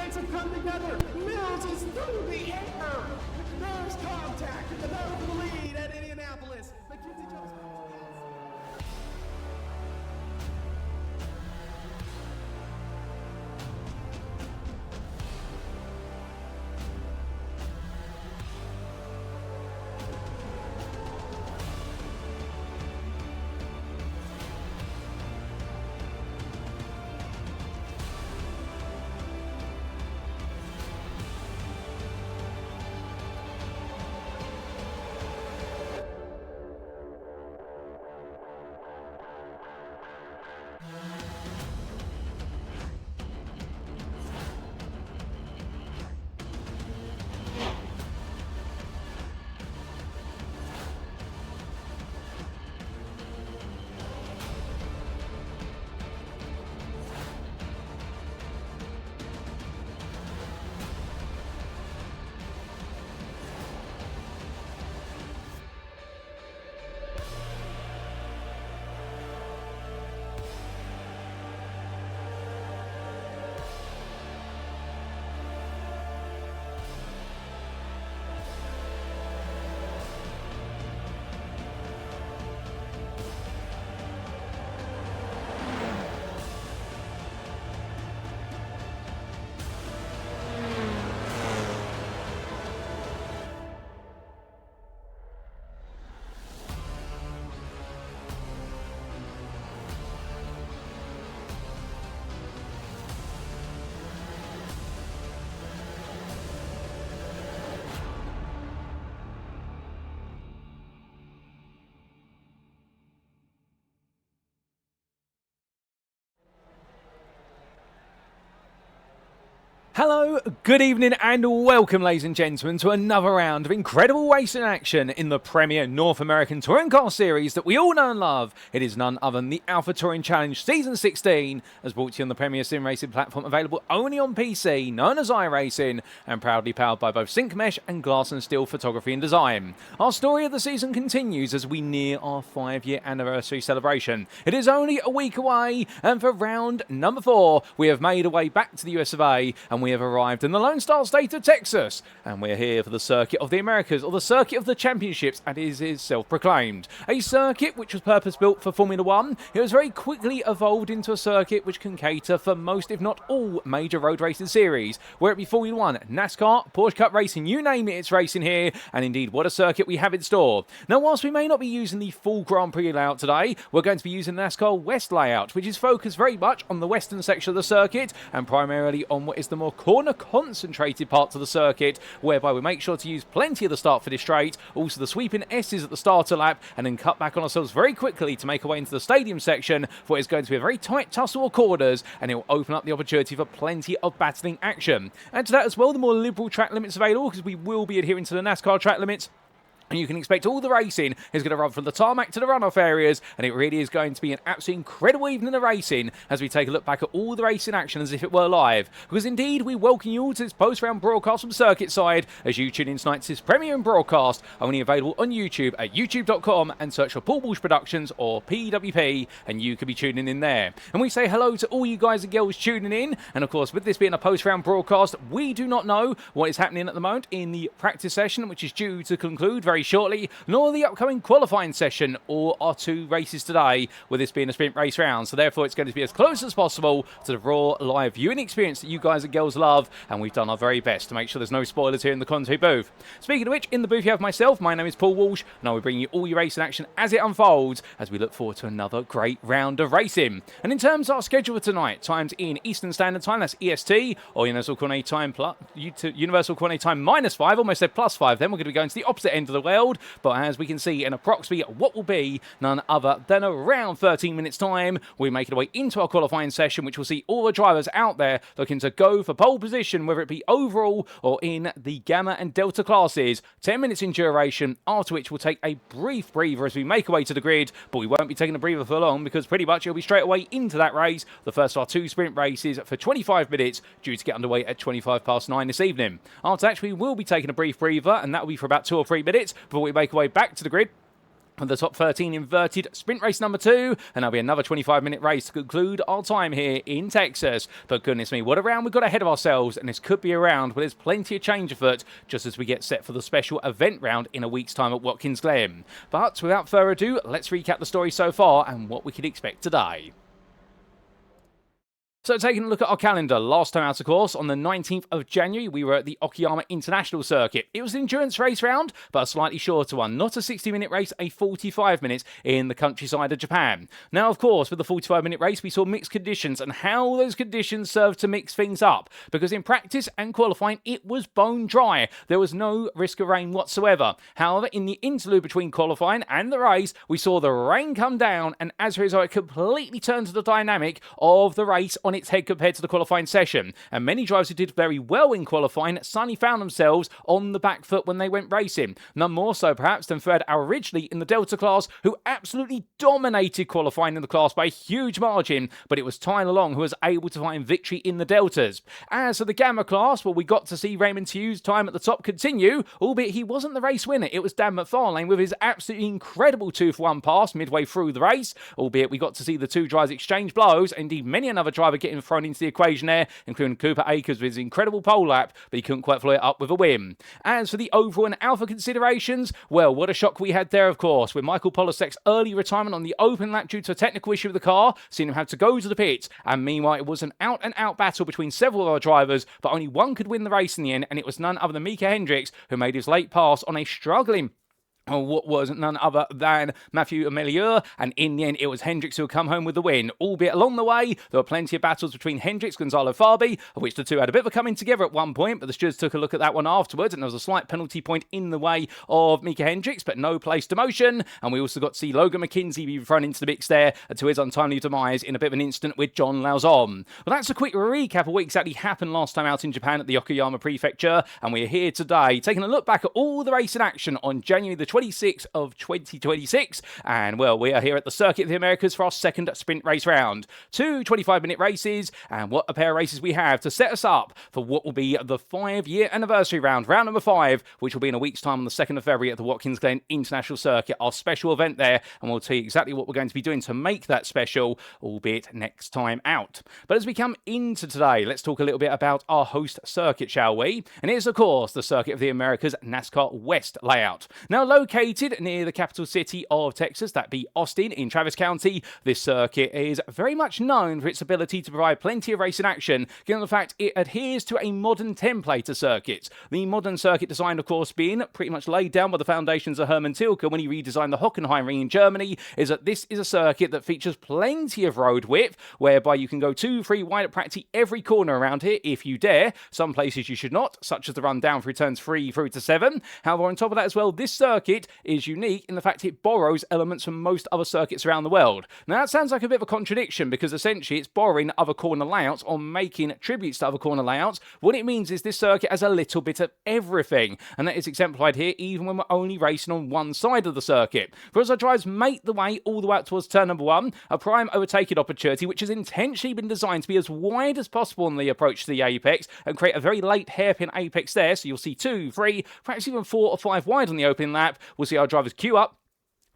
teammates have come together. Mills is through the air. There's contact in the battle for the lead at Indianapolis. McKenzie jumps back. Hello, good evening and welcome ladies and gentlemen to another round of incredible racing action in the premier North American Touring Car Series that we all know and love. It is none other than the Alpha Touring Challenge Season 16, as brought to you on the premier sim racing platform available only on PC, known as iRacing, and proudly powered by both Syncmesh and Glass and Steel Photography and Design. Our story of the season continues as we near our 5-year anniversary celebration. It is only a week away, and for round number 4, we have made our way back to the US of A, and we have arrived in the Lone Star State of Texas, and we're here for the Circuit of the Americas, or the Circuit of the Championships, as it is self-proclaimed. A circuit which was purpose-built for Formula 1, it was very quickly evolved into a circuit which can cater for most, if not all, major road racing series, where it be Formula 1, NASCAR, Porsche Cup Racing, you name it, it's racing here, and indeed what a circuit we have in store. Now, whilst we may not be using the full Grand Prix layout today, we're going to be using the NASCAR West layout, which is focused very much on the western section of the circuit, and primarily on what is the more corner concentrated parts of the circuit, whereby we make sure to use plenty of the start finish straight, also the sweeping S's at the starter lap, and then cut back on ourselves very quickly to make our way into the stadium section, for it is going to be a very tight tussle of corners, and it will open up the opportunity for plenty of battling action. And to that as well, the more liberal track limits available, because we will be adhering to the NASCAR track limits. And you can expect all the racing is going to run from the tarmac to the runoff areas, and it really is going to be an absolutely incredible evening of racing as we take a look back at all the racing action as if it were live. Because indeed, we welcome you all to this post-round broadcast from Circuit Side as you tune in tonight's this premiere and broadcast, only available on YouTube at youtube.com, and search for Paul Walsh Productions or PWP, and you could be tuning in there. And we say hello to all you guys and girls tuning in, and of course, with this being a post-round broadcast, we do not know what is happening at the moment in the practice session, which is due to conclude very shortly, nor the upcoming qualifying session, or our 2 races today, with this being a sprint race round. So therefore it's going to be as close as possible to the raw live viewing experience that you guys and girls love, and we've done our very best to make sure there's no spoilers here in the commentary booth. Speaking of which, in the booth you have myself. My name is Paul Walsh, and I will bring you all your racing action as it unfolds, as we look forward to another great round of racing. And in terms of our schedule for tonight, times in Eastern Standard Time, that's EST, or Universal Coordinate Time Universal Coordinate Time -5, almost said +5 then. We're going to be going to the opposite end of the world, but as we can see in approximately what will be none other than around 13 minutes time, we're making our way into our qualifying session, which will see all the drivers out there looking to go for pole position, whether it be overall or in the Gamma and Delta classes. 10 minutes in duration, after which we'll take a brief breather as we make our way to the grid, but we won't be taking a breather for long, because pretty much it'll be straight away into that race. The first of our 2 sprint races for 25 minutes, due to get underway at 9:25 this evening. After that, we will be taking a brief breather, and that will be for about 2 or 3 minutes before we make our way back to the grid With the top 13 inverted sprint race number 2, and there'll be another 25-minute race to conclude our time here in Texas. But goodness me, what a round we've got ahead of ourselves, and this could be a round where there's plenty of change afoot just as we get set for the special event round in a week's time at Watkins Glen. But without further ado, let's recap the story so far and what we can expect today. So taking a look at our calendar, last time out of course, on the 19th of January, we were at the Okayama International Circuit. It was an endurance race round, but a slightly shorter one. Not a 60-minute race, a 45 minutes in the countryside of Japan. Now, of course, with the 45-minute race, we saw mixed conditions and how those conditions served to mix things up. Because in practice and qualifying, it was bone dry. There was no risk of rain whatsoever. However, in the interlude between qualifying and the race, we saw the rain come down, and as a result, it completely turned the dynamic of the race on its head compared to the qualifying session. And many drivers who did very well in qualifying suddenly found themselves on the back foot when they went racing. None more so perhaps than Fred originally in the Delta class, who absolutely dominated qualifying in the class by a huge margin, but it was Tyler Long who was able to find victory in the Deltas. As for the Gamma class, well, we got to see Raymond Tieu's time at the top continue, albeit he wasn't the race winner. It was Dan McFarlane with his absolutely incredible 2-for-1 pass midway through the race, albeit we got to see the two drivers exchange blows. Indeed, many another driver getting thrown into the equation there, including Cooper Akers with his incredible pole lap, but he couldn't quite follow it up with a win. As for the overall and alpha considerations, well, what a shock we had there, of course, with Michael Polasek's early retirement on the open lap due to a technical issue with the car, seeing him have to go to the pits, and meanwhile it was an out-and-out battle between several of our drivers, but only one could win the race in the end, and it was none other than Micah Hendricks, who made his late pass on a struggling what was none other than Matthew Amelieur, and in the end it was Hendricks who would come home with the win, albeit along the way there were plenty of battles between Hendricks and Gonzalo Fabi, of which the two had a bit of a coming together at one point, but the stewards took a look at that one afterwards, and there was a slight penalty point in the way of Micah Hendricks, but no place to motion. And we also got to see Logan McKenzie be thrown into the mix there to his untimely demise in a bit of an incident with John Lauzon. Well, that's a quick recap of what exactly happened last time out in Japan at the Okayama Prefecture, and we're here today taking a look back at all the racing action on January the 26th of 2026, and well, we are here at the Circuit of the Americas for our second sprint race round. Two 25-minute races, and what a pair of races we have to set us up for what will be the 5-year anniversary round number 5, which will be in a week's time on the 2nd of February at the Watkins Glen International Circuit, our special event there, and we'll tell you exactly what we're going to be doing to make that special, albeit next time out. But as we come into today, let's talk a little bit about our host circuit, shall we? And it is, of course, the Circuit of the Americas NASCAR West layout. Now, located near the capital city of Texas, that be Austin in Travis County, this circuit is very much known for its ability to provide plenty of racing action, given the fact it adheres to a modern template of circuits. The modern circuit design, of course, being pretty much laid down by the foundations of Raymond Tieu when he redesigned the Hockenheimring in Germany, is that this is a circuit that features plenty of road width, whereby you can go 2-3 wide at practically every corner around here if you dare. Some places you should not, such as the run down through turns 3 through to 7. However, on top of that as well, this circuit is unique in the fact it borrows elements from most other circuits around the world. Now that sounds like a bit of a contradiction, because essentially it's borrowing other corner layouts or making tributes to other corner layouts. What it means is this circuit has a little bit of everything, and that is exemplified here even when we're only racing on one side of the circuit. For as our drivers make the way all the way up towards turn number 1, a prime overtaking opportunity which has intentionally been designed to be as wide as possible on the approach to the apex and create a very late hairpin apex there, so you'll see 2, 3, perhaps even 4 or 5 wide on the opening lap. We'll see our drivers queue up,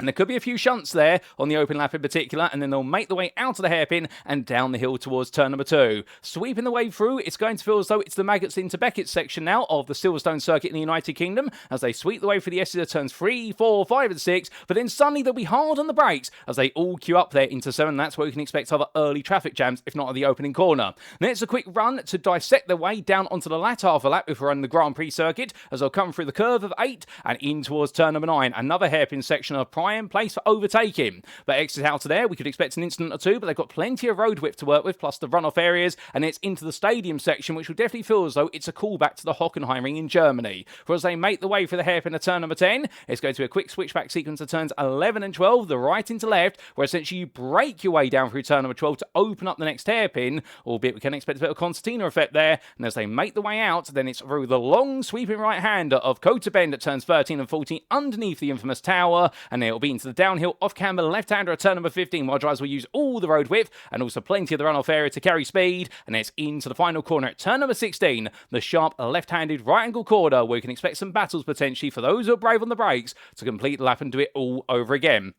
and there could be a few shunts there on the open lap in particular, and then they'll make the way out of the hairpin and down the hill towards turn number 2. Sweeping the way through, it's going to feel as though it's the Maggots into Beckett section now of the Silverstone circuit in the United Kingdom, as they sweep the way through the S's of turns 3, 4, 5 and 6, but then suddenly they'll be hard on the brakes as they all queue up there into 7. That's where we can expect other early traffic jams, if not at the opening corner. Then it's a quick run to dissect their way down onto the latter half of the lap if we're on the Grand Prix circuit, as they'll come through the curve of 8 and in towards turn number 9. Another hairpin section of prime place for overtaking. But exit out of there, we could expect an incident or two, but they've got plenty of road width to work with, plus the runoff areas, and it's into the stadium section, which will definitely feel as though it's a callback to the Hockenheimring in Germany. For as they make the way for the hairpin of turn number 10, it's going to be a quick switchback sequence of turns 11 and 12, the right into left, where essentially you break your way down through turn number 12 to open up the next hairpin, albeit we can expect a bit of a concertina effect there, and as they make the way out, then it's through the long sweeping right-hander of COTA Bend at turns 13 and 14 underneath the infamous tower, and they're it'll be into the downhill off-camber left-hander at turn number 15, while drivers will use all the road width and also plenty of the runoff area to carry speed. And it's into the final corner at turn number 16, the sharp left-handed right-angle corner, where you can expect some battles potentially for those who are brave on the brakes to complete the lap and do it all over again.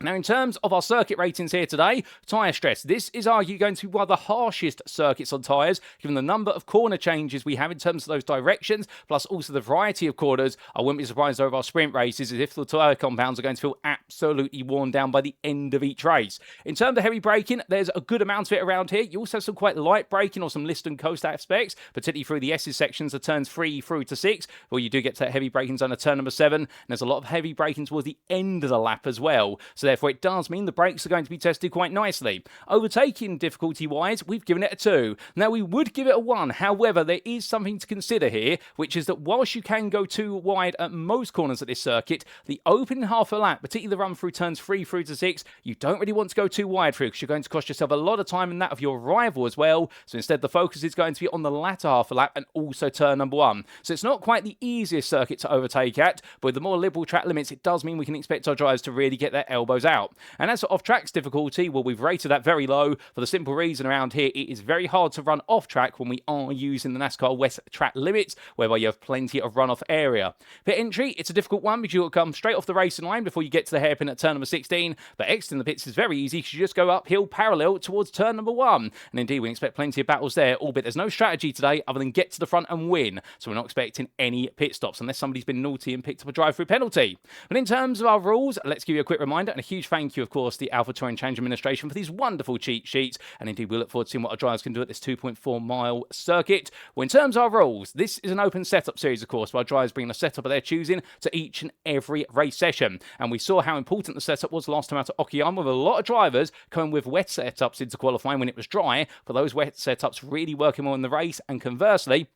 Now, in terms of our circuit ratings here today, tyre stress. This is arguably going to be one of the harshest circuits on tyres, given the number of corner changes we have in terms of those directions, plus also the variety of corners. I wouldn't be surprised over our sprint races as if the tyre compounds are going to feel absolutely worn down by the end of each race. In terms of heavy braking, there's a good amount of it around here. You also have some quite light braking or some list and coast aspects, particularly through the S's sections of turns 3 through to 6, where you do get to that heavy braking zone at turn number 7. And there's a lot of heavy braking towards the end of the lap as well. So therefore, it does mean the brakes are going to be tested quite nicely. Overtaking difficulty-wise, we've given it a 2. Now, we would give it a 1. However, there is something to consider here, which is that whilst you can go too wide at most corners at this circuit, the opening half a lap, particularly the run through turns 3 through to 6, you don't really want to go too wide through because you're going to cost yourself a lot of time and that of your rival as well. So instead, the focus is going to be on the latter half a lap and also turn number 1. So it's not quite the easiest circuit to overtake at, but with the more liberal track limits, it does mean we can expect our drivers to really get their elbows out. And as for off-track's difficulty, well, we've rated that very low for the simple reason around here it is very hard to run off-track when we are using the NASCAR West track limits, whereby you have plenty of runoff area. Pit entry, it's a difficult one because you'll come straight off the racing line before you get to the hairpin at turn number 16, but exiting the pits is very easy because you just go uphill parallel towards turn number 1. And indeed, we expect plenty of battles there, albeit there's no strategy today other than get to the front and win, so we're not expecting any pit stops unless somebody's been naughty and picked up a drive-through penalty. But in terms of our rules, let's give you a quick reminder and a huge thank you, of course, the AlphaTauri Change Administration for these wonderful cheat sheets, and indeed we look forward to seeing what our drivers can do at this 2.4 mile circuit. Well, in terms of our rules, this is an open setup series, of course, where our drivers bring a setup of their choosing to each and every race session, and we saw how important the setup was last time out at Okayama, with a lot of drivers coming with wet setups into qualifying when it was dry, for those wet setups really working well in the race, and conversely,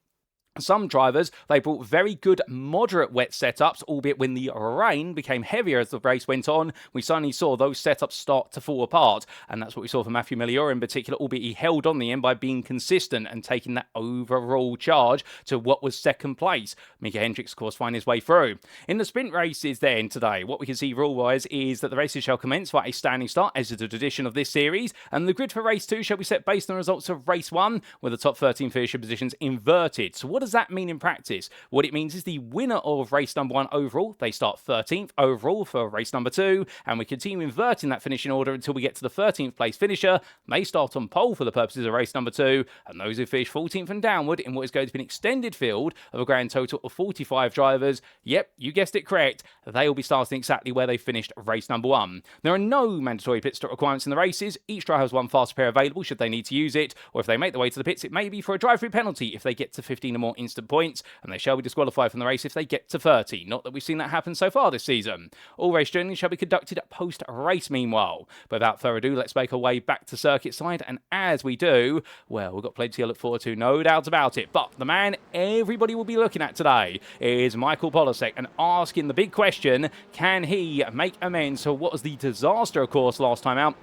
some drivers, they brought very good moderate wet setups, albeit when the rain became heavier as the race went on, we suddenly saw those setups start to fall apart. And that's what we saw from Matthew Melior in particular, albeit he held on the end by being consistent and taking that overall charge to what was second place. Micah Hendricks, of course, finding his way through. In the sprint races then today, what we can see rule-wise is that the races shall commence by a standing start, as is the tradition of this series, and the grid for race 2 shall be set based on the results of race 1, with the top 13 finisher positions inverted. So what does that mean in practice? What it means is the winner of race number 1 overall, they start 13th overall for race number 2, and we continue inverting that finishing order until we get to the 13th place finisher. They start on pole for the purposes of race number 2, and those who finish 14th and downward in what is going to be an extended field of a grand total of 45 drivers, yep, you guessed it correct, they will be starting exactly where they finished race number 1. There are no mandatory pit stop requirements in the races. Each driver has one fast pair available should they need to use it, or if they make their way to the pits, it may be for a drive-through penalty if they get to 15 or more instant points, and they shall be disqualified from the race if they get to 30. Not that we've seen that happen so far this season. All race journeys shall be conducted post-race meanwhile. But without further ado, let's make our way back to circuit side, and as we do, well, we've got plenty to look forward to, no doubt about it. But the man everybody will be looking at today is Michael Polasek, and asking the big question, can he make amends for what was the disaster, of course, last time out,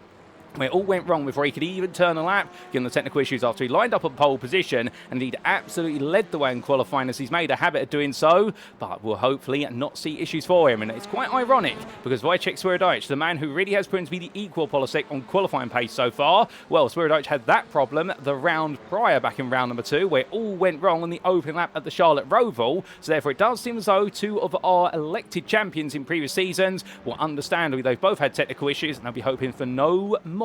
where it all went wrong before he could even turn a lap, given the technical issues after he lined up on pole position, and indeed absolutely led the way in qualifying as he's made a habit of doing so, but we'll hopefully not see issues for him. And it's quite ironic, because Wojciech Swierdowicz, the man who really has proven to be the equal Polasek on qualifying pace so far, well, Swierdowicz had that problem the round prior, back in round number 2, where it all went wrong on the opening lap at the Charlotte Roval, so therefore it does seem as though two of our elected champions in previous seasons will understand they've both had technical issues, and I'll be hoping for no more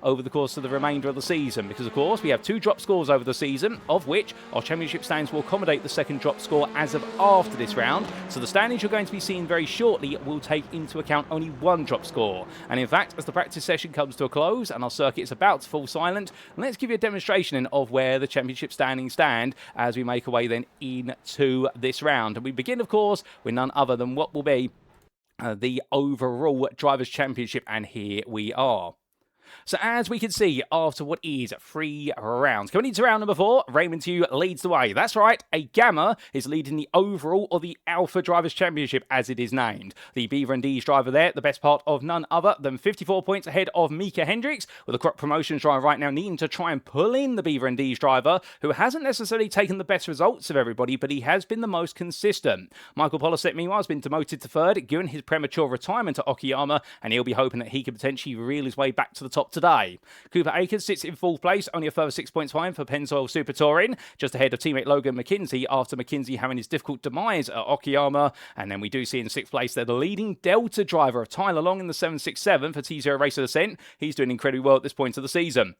over the course of the remainder of the season, because of course we have 2 drop scores over the season, of which our championship standings will accommodate the second drop score as of after this round. So the standings you're going to be seeing very shortly will take into account only 1 drop score. And in fact, as the practice session comes to a close and our circuit is about to fall silent, let's give you a demonstration of where the championship standings stand as we make our way then into this round. And we begin, of course, with none other than what will be the overall Drivers' Championship, and here we are. So as we can see, after what is 3 rounds, coming into round number 4, Raymond Tieu leads the way. That's right, Okayama is leading the overall or the Alpha Drivers' Championship as it is named. The Beaver and D's driver there, the best part of none other than 54 points ahead of Micah Hendricks, with the Crop Promotions driver right now needing to try and pull in the Beaver and D's driver, who hasn't necessarily taken the best results of everybody, but he has been the most consistent. Michael Polisek, meanwhile, has been demoted to 3rd, given his premature retirement to Okayama, and he'll be hoping that he can potentially reel his way back to the top today. Cooper Akers sits in 4th place, only a further 6 points behind for Pennzoil Super Touring, just ahead of teammate Logan McKenzie after McKenzie having his difficult demise at Okayama. And then we do see in 6th place there the leading Delta driver of Tyler Long in the 767 for T0 Racer Ascent. He's doing incredibly well at this point of the season.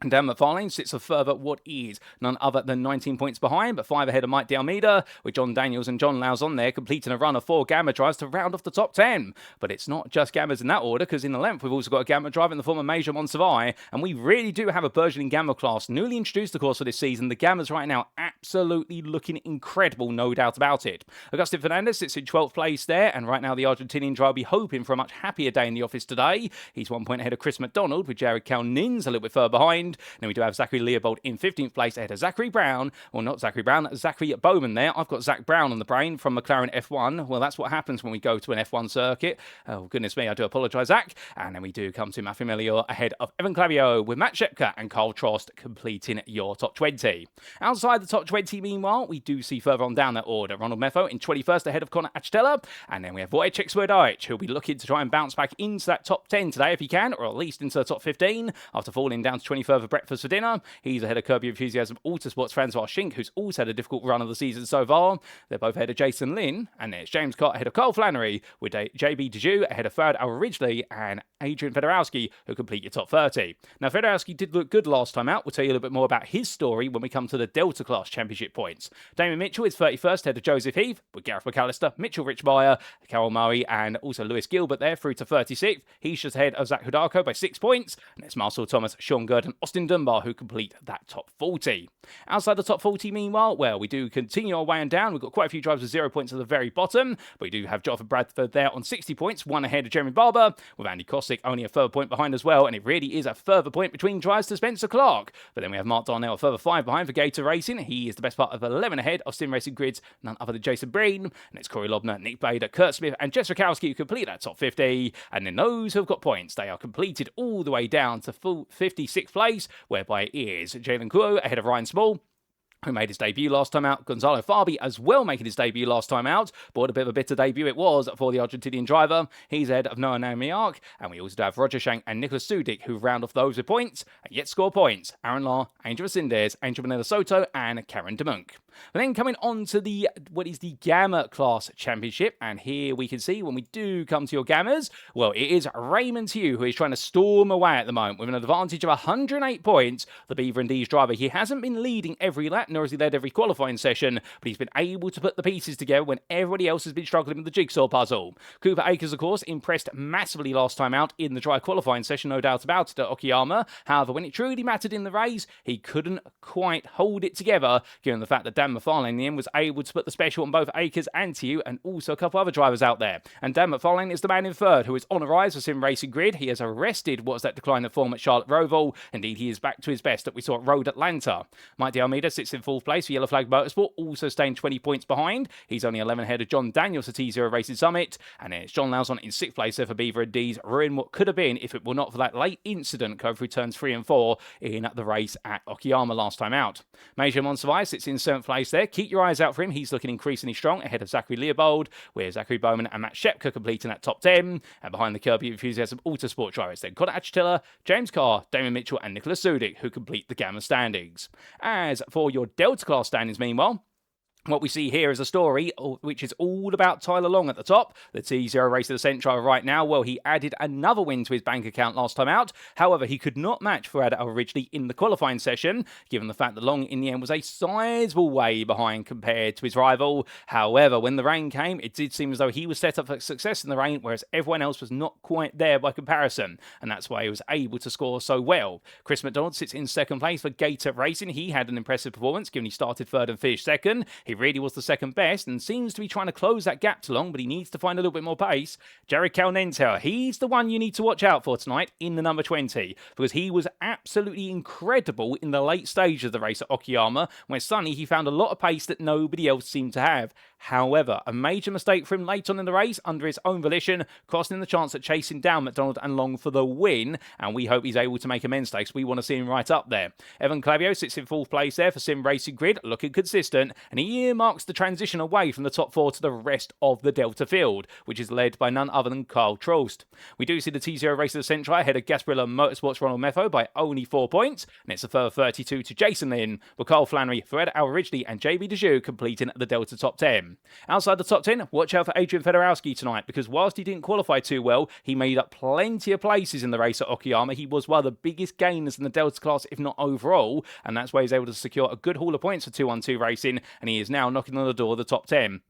And Dan McFarlane sits a further what is none other than 19 points behind, but 5 ahead of Mike D'Almeida, with John Daniels and John Laus on there, completing a run of 4 Gamma drives to round off the top 10. But it's not just Gammas in that order, because in the 11th we've also got a Gamma driver in the form of Major Monsavai, and we really do have a burgeoning Gamma class, newly introduced of course for this season. The Gammas right now absolutely looking incredible, no doubt about it. Augustin Fernandez sits in 12th place there, and right now the Argentinian driver will be hoping for a much happier day in the office today. He's 1 point ahead of Chris McDonald, with Jared Calnins a little bit further behind. Then we do have Zachary Leopold in 15th place ahead of Zachary Brown. Well, not Zachary Brown, Zachary Bowman there. I've got Zach Brown on the brain from McLaren F1. Well, that's what happens when we go to an F1 circuit. Oh, goodness me, I do apologise, Zach. And then we do come to Matthew Melior ahead of Evan Clavio, with Matt Shepka and Carl Trost completing your top 20. Outside the top 20, meanwhile, we do see further on down that order Ronald Meffo in 21st ahead of Connor Achitella. And then we have Wojciech Swierdowicz, who'll be looking to try and bounce back into that top 10 today if he can, or at least into the top 15 after falling down to 23rd for breakfast for dinner. He's ahead of Kirby Enthusiasm Autosports Francois Schink, who's also had a difficult run of the season so far. They're both ahead of Jason Lynn, and there's James Cott ahead of Carl Flannery, with JB Deju ahead of Ferd Ridgely and Adrian Fedorowski, who complete your top 30. Now, Fedorowski did look good last time out. We'll tell you a little bit more about his story when we come to the Delta Class Championship points. Damon Mitchell is 31st ahead of Joseph Heath, with Gareth McAllister, Mitchell Richmeyer, Carol Murray, and also Lewis Gilbert there through to 36th. He's just ahead of Zach Hudako by 6 points, and it's Marcel Thomas, Sean Gurd, and Austin Dunbar who complete that top 40. Outside the top 40, meanwhile, well, we do continue our way on down. We've got quite a few drivers with 0 points at the very bottom, but we do have Jonathan Bradford there on 60 points, 1 ahead of Jeremy Barber, with Andy Kostick only a further point behind as well, and it really is a further point between drives to Spencer Clark. But then we have Mark Darnell a further 5 behind for Gator Racing. He is the best part of 11 ahead of Sim Racing Grid's none other than Jason Breen, and it's Corey Lobner, Nick Bader, Kurt Smith, and Jess Rakowski who complete that top 50. And then those who have got points, they are completed all the way down to full 56th place, whereby it is Jalen Kuo ahead of Ryan Small, who made his debut last time out. Gonzalo Farbi as well making his debut last time out. But what a bit of a bitter debut it was for the Argentinian driver. He's ahead of Noah Naomiark. And we also have Roger Shank and Nicholas Sudik, who round off those with points and yet score points. Aaron Law, Angel Vasindez, Angel Manila Soto, and Karen DeMunk. But then coming on to the what is the Gamma Class Championship, and here we can see when we do come to your Gammas, well, it is Raymond Tieu who is trying to storm away at the moment with an advantage of 108 points. The Beaver and D's driver, he hasn't been leading every lap, nor has he led every qualifying session, but he's been able to put the pieces together when everybody else has been struggling with the jigsaw puzzle. Cooper Akers, of course, impressed massively last time out in the dry qualifying session, no doubt about it, at Okayama. However, when it truly mattered in the race, he couldn't quite hold it together, given the fact that Dan McFarlane in the end was able to put the special on both Akers and Tieu, and also a couple other drivers out there. And Dan McFarlane is the man in 3rd, who is on a rise for Sim Racing Grid. He has arrested what's that decline of form at Charlotte Roval. Indeed, he is back to his best that we saw at Road Atlanta. Mike D'Almeida sits in 4th place for Yellow Flag Motorsport, also staying 20 points behind. He's only 11 ahead of John Daniels at T0 Racing Summit. And then it's John Lauzon in 6th place there for Beaver and D's, ruin what could have been if it were not for that late incident going through turns 3 and 4 in the race at Okayama last time out. Major Monsavai sits in 7th place there. Keep your eyes out for him. He's looking increasingly strong ahead of Zachary Leopold, with Zachary Bowman and Matt Shepka completing that top 10. And behind the Kirby Enthusiasm Autosport drivers, then Connor Achitella, James Carr, Damon Mitchell, and Nicholas Sudik, who complete the Gamma standings. As for your Delta Class standings, meanwhile, what we see here is a story which is all about Tyler Long at the top. The T0 Race of the Central right now. Well, he added another win to his bank account last time out. However, he could not match Fouad originally in the qualifying session, given the fact that Long in the end was a sizable way behind compared to his rival. However, when the rain came, it did seem as though he was set up for success in the rain, whereas everyone else was not quite there by comparison. And that's why he was able to score so well. Chris McDonald sits in 2nd place for Gator Racing. He had an impressive performance, given he started 3rd and finished 2nd. He really was the second best and seems to be trying to close that gap too long, but he needs to find a little bit more pace. Jared Calnenter, he's the one you need to watch out for tonight in the number 20, because he was absolutely incredible in the late stage of the race at Okayama, where suddenly he found a lot of pace that nobody else seemed to have. However, a major mistake for him late on in the race under his own volition, costing him the chance at chasing down McDonald and Long for the win, and we hope he's able to make amends today, because we want to see him right up there. Evan Clavio sits in 4th place there for Sim Racing Grid, looking consistent, and he earmarks the transition away from the top 4 to the rest of the Delta field, which is led by none other than Carl Trost. We do see the T0 Race of the Centri ahead of Gasparilla Motorsports Ronald Meffo by only 4 points, and it's a further 32 to Jason Lynn, with Carl Flannery, Fred Alridgley and JB DeJoux completing the Delta top 10. Outside the top 10, watch out for Adrian Fedorowski tonight, because whilst he didn't qualify too well, he made up plenty of places in the race at Okayama. He was one of the biggest gainers in the Delta class, if not overall, and that's why he's able to secure a good haul of points for 2-1-2 racing, and he is now knocking on the door of the top 10.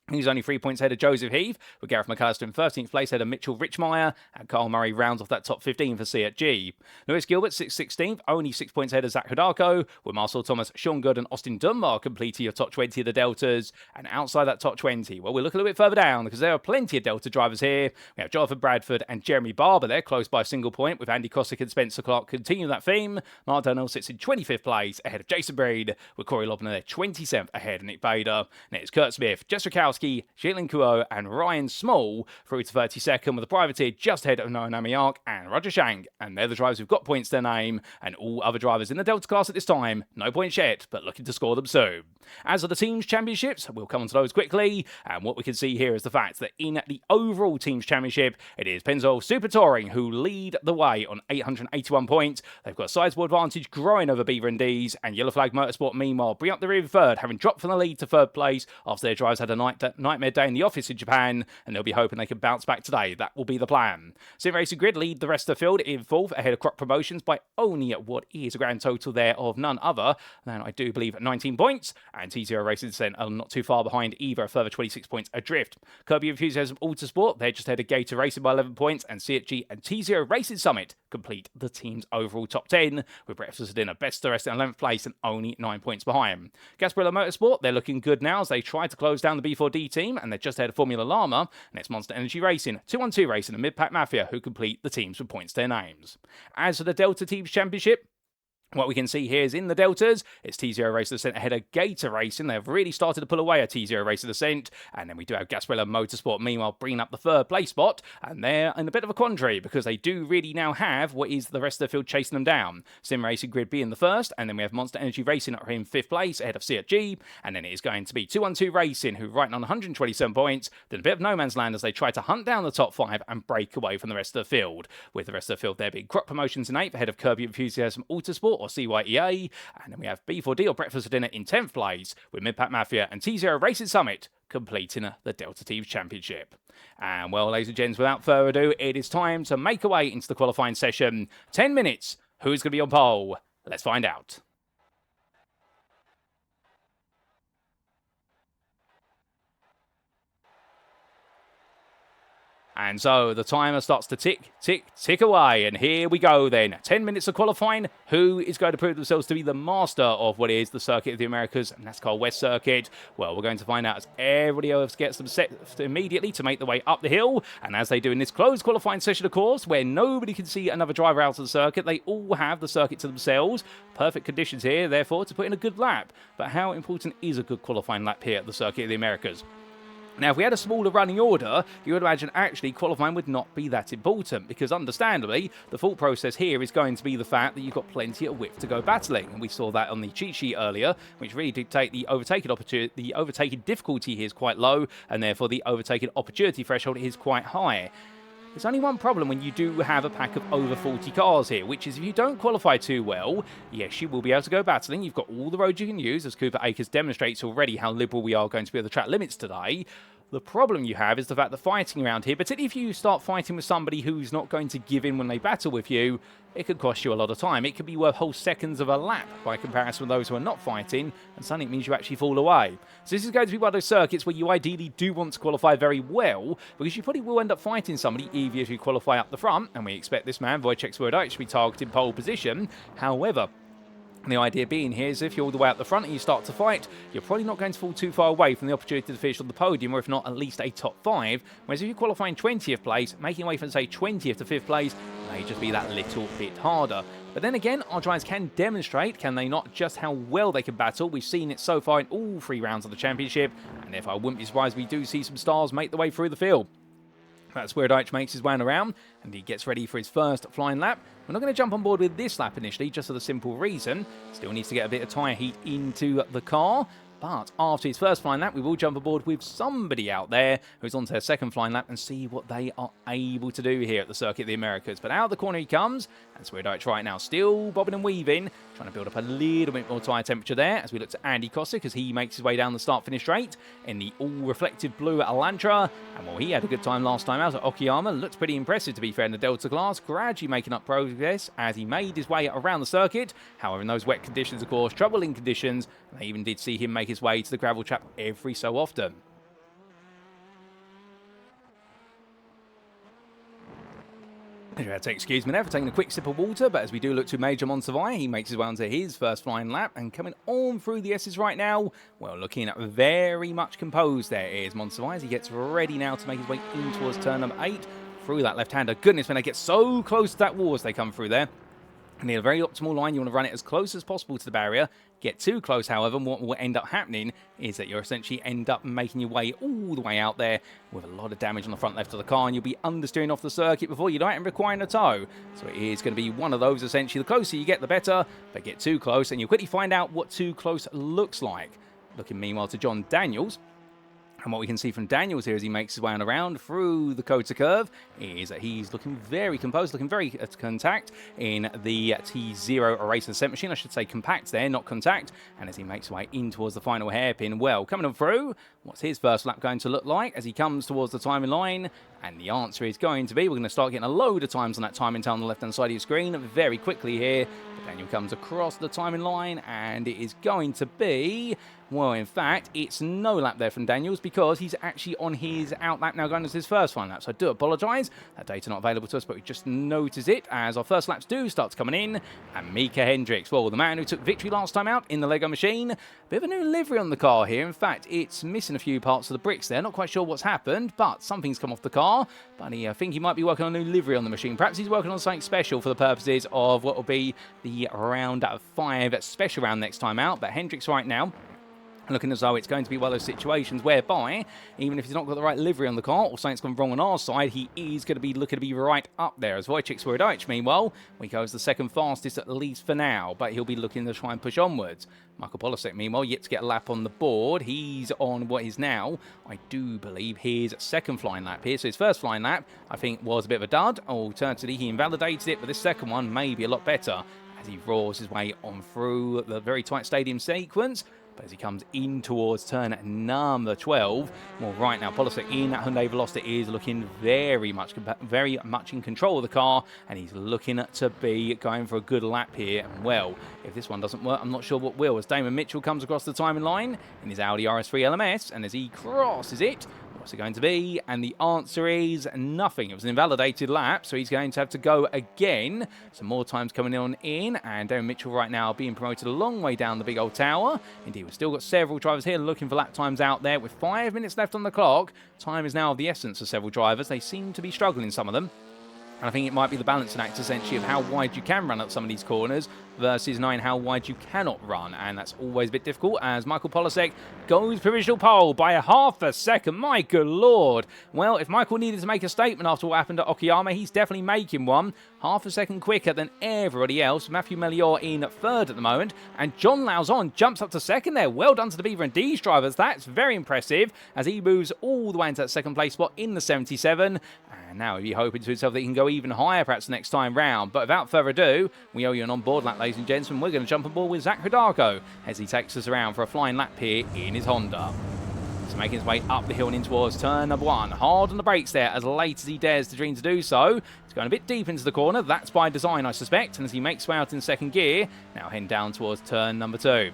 He's only 3 points ahead of Joseph Heath, with Gareth McAllister in 13th place ahead of Mitchell Richmeyer, and Carl Murray rounds off that top 15 for Seat G. Lewis Gilbert 16th, only 6 points ahead of Zach Hidalgo, with Marcel Thomas, Sean Good and Austin Dunbar completing your top 20 of the Deltas. And outside that top 20, well, we'll look a little bit further down, because there are plenty of Delta drivers here. We have Jonathan Bradford and Jeremy Barber there, close by a single point, with Andy Cossack and Spencer Clark continuing that theme. Mark Darnell sits in 25th place ahead of Jason Breed, with Corey Lobner there 27th ahead of Nick Bader. And it's Kurt Smith, Jess Rakowski, Jalen and Ryan Small through to 32nd, with the privateer just ahead of Noah Namiark and Roger Shank, and they're the drivers who've got points to their name, and all other drivers in the Delta class at this time, no points yet, but looking to score them soon. As for the teams championships, we'll come on to those quickly, and what we can see here is the fact that in the overall teams championship, it is Pennzoil Super Touring who lead the way on 881 points. They've got a sizable advantage growing over Beaver and D's, and Yellow Flag Motorsport meanwhile bring up the rear third, having dropped from the lead to 3rd place after their drivers had a nightmare day in the office in Japan, and they'll be hoping they can bounce back today. That will be the plan. Sim Racing Grid lead the rest of the field in 4th ahead of Croc Promotions by only what is a grand total there of none other than, I do believe, 19 points, and T0 Racing Descent are not too far behind either, a further 26 points adrift. Kirby Enthusiasm Autosport, they're just ahead of Gator Racing by 11 points, and CHG and T0 Racing Summit complete the team's overall top 10, with Breakfast Dinner best the rest in 11th place and only 9 points behind. Gasparilla Motorsport, they're looking good now as they try to close down the B4D team, and they're just ahead of Formula Llama, and it's Monster Energy Racing, 2-1-2 Racing and Mid-Pack Mafia who complete the teams with points to their names. As for the Delta Teams Championship, what we can see here is in the Deltas, it's T0 Race of Descent ahead of Gator Racing. They've really started to pull away at T0 Race of Descent. And then we do have Gasparilla Motorsport, meanwhile, bringing up the 3rd place spot. And they're in a bit of a quandary, because they do really now have what is the rest of the field chasing them down. Sim Racing Grid being the 1st. And then we have Monster Energy Racing up here in 5th place ahead of CG. And then it is going to be 2-1-2 Racing, who right on 127 points. Then a bit of no man's land as they try to hunt down the top 5 and break away from the rest of the field. With the rest of the field there being Crop Promotions in 8th ahead of Kirby Enthusiasm Autosport or CYEA. And then we have B4D or Breakfast for Dinner in 10th place, with Mid-Pack Mafia and T0 Racing Summit completing the Delta Teams Championship. And well, ladies and gents, without further ado, it is time to make our way into the qualifying session. 10 minutes. Who's going to be on pole? Let's find out. And so the timer starts to tick, tick, tick away. And here we go then. 10 minutes of qualifying. Who is going to prove themselves to be the master of what is the Circuit of the Americas, NASCAR West Circuit? Well, we're going to find out as everybody else gets them set immediately to make the way up the hill. And as they do in this closed qualifying session, of course, where nobody can see another driver out of the circuit, they all have the circuit to themselves. Perfect conditions here, therefore, to put in a good lap. But how important is a good qualifying lap here at the Circuit of the Americas? Now, if we had a smaller running order, you would imagine actually qualifying would not be that important, because understandably, the thought process here is going to be the fact that you've got plenty of width to go battling. And we saw that on the cheat sheet earlier, which really dictate the overtaking opportunity. The overtaking difficulty here is quite low, and therefore the overtaking opportunity threshold is quite high. There's only one problem when you do have a pack of over 40 cars here, which is if you don't qualify too well, yes, you will be able to go battling. You've got all the roads you can use, as Cooper Akers demonstrates already how liberal we are going to be with the track limits today. The problem you have is the fact that fighting around here, particularly if you start fighting with somebody who's not going to give in when they battle with you, it could cost you a lot of time. It could be worth whole seconds of a lap by comparison with those who are not fighting, and suddenly it means you actually fall away. So this is going to be one of those circuits where you ideally do want to qualify very well, because you probably will end up fighting somebody even if you qualify up the front, and we expect this man, Wojciech Swiatek, to be targeting pole position. However, And the idea being here is if you're all the way out the front and you start to fight, you're probably not going to fall too far away from the opportunity to finish on the podium, or if not, at least a top 5. Whereas if you're qualifying 20th place, making your way from, say, 20th to 5th place may just be that little bit harder. But then again, our drivers can demonstrate, can they not, just how well they can battle. We've seen it so far in all 3 rounds of the championship, and therefore I wouldn't be surprised we do see some stars make their way through the field. That's where Deitch makes his way around, and he gets ready for his first flying lap. We're not going to jump on board with this lap initially, just for the simple reason. Still needs to get a bit of tyre heat into the car. But after his first flying lap, we will jump aboard with somebody out there who's on to their second flying lap and see what they are able to do here at the Circuit of the Americas. But out of the corner he comes, and Sweardite right now still bobbing and weaving, trying to build up a little bit more tyre temperature there as we look to Andy Kosick as he makes his way down the start-finish straight in the all-reflective blue Elantra. And while he had a good time last time out at Okayama, looked pretty impressive to be fair in the Delta class, gradually making up progress as he made his way around the circuit. However, in those wet conditions, of course, troubling conditions, they even did see him make his way to the gravel trap every so often. You had to excuse me there for taking a quick sip of water, but as we do look to Major Montsavai, he makes his way onto his first flying lap, and coming on through the S's right now, well, looking very much composed there is Montsavai as he gets ready now to make his way in towards turn number 8 through that left-hander. Goodness, when they get so close to that wall as they come through there. And in a very optimal line, you want to run it as close as possible to the barrier. Get too close, however, what will end up happening is that you'll essentially end up making your way all the way out there with a lot of damage on the front left of the car, and you'll be understeering off the circuit before you don't requiring a tow. So it is going to be one of those, essentially. The closer you get, the better, but get too close, and you'll quickly find out what too close looks like. Looking meanwhile to John Daniels. And what we can see from Daniels here as he makes his way on around through the COTA curve is that he's looking very composed, looking very contact in the T0 Eraser Descent machine. I should say compact there, not contact. And as he makes his way in towards the final hairpin, well, coming on through, what's his first lap going to look like as he comes towards the timing line? And the answer is going to be, we're going to start getting a load of times on that timing tower on the left-hand side of your screen very quickly here. But Daniel comes across the timing line, and it is going to be, well, in fact, it's no lap there from Daniels because he's actually on his out lap now going as his first final lap. So I do apologise. That data not available to us, but we just notice it as our first laps do start coming in. And Micah Hendricks, well, the man who took victory last time out in the Lego machine. Bit of a new livery on the car here. In fact, it's missing a few parts of the bricks there. Not quite sure what's happened, but something's come off the car. But I think he might be working on a new livery on the machine. Perhaps he's working on something special for the purposes of what will be the round 5 special round next time out. But Hendricks right now, looking as though it's going to be one of those situations whereby, even if he's not got the right livery on the car or something's gone wrong on our side, he is going to be looking to be right up there. As Wojciech Sweardite, meanwhile, he goes the second fastest at least for now, but he'll be looking to try and push onwards. Michael Polasek, meanwhile, yet to get a lap on the board. He's on what is now, I do believe, his second flying lap here. So his first flying lap, I think, was a bit of a dud. Alternatively, he invalidated it, but this second one may be a lot better as he roars his way on through the very tight stadium sequence. But as he comes in towards turn number 12, well, right now, Polasek in that Hyundai Veloster is looking very much in control of the car, and he's looking to be going for a good lap here. And, well, if this one doesn't work, I'm not sure what will. As Damon Mitchell comes across the timing line in his Audi RS3 LMS, and as he crosses it, what's it going to be? And the answer is nothing. It was an invalidated lap, so he's going to have to go again. Some more times coming on in, and Darren Mitchell right now being promoted a long way down the big old tower. Indeed, we've still got several drivers here looking for lap times out there. With 5 minutes left on the clock, time is now of the essence for several drivers. They seem to be struggling, some of them. And I think it might be the balancing act, essentially, of how wide you can run up some of these corners versus knowing how wide you cannot run. And that's always a bit difficult as Michael Polasek goes provisional pole by a half a second. My good Lord. Well, if Michael needed to make a statement after what happened at Okayama, he's definitely making one. Half a second quicker than everybody else. Matthew Melior in third at the moment. And John Lauzon jumps up to second there. Well done to the Beaver and D's drivers. That's very impressive as he moves all the way into that second place spot in the 77. And now he'll be hoping to himself that he can go even higher perhaps next time round. But without further ado, we owe you an on-board lap, ladies and gentlemen. We're going to jump on board with Zach Hidalgo as he takes us around for a flying lap here in his Honda. He's making his way up the hill and in towards turn number 1. Hard on the brakes there as late as he dares to dream to do so. He's going a bit deep into the corner. That's by design, I suspect. And as he makes his way out in second gear, now heading down towards turn number 2.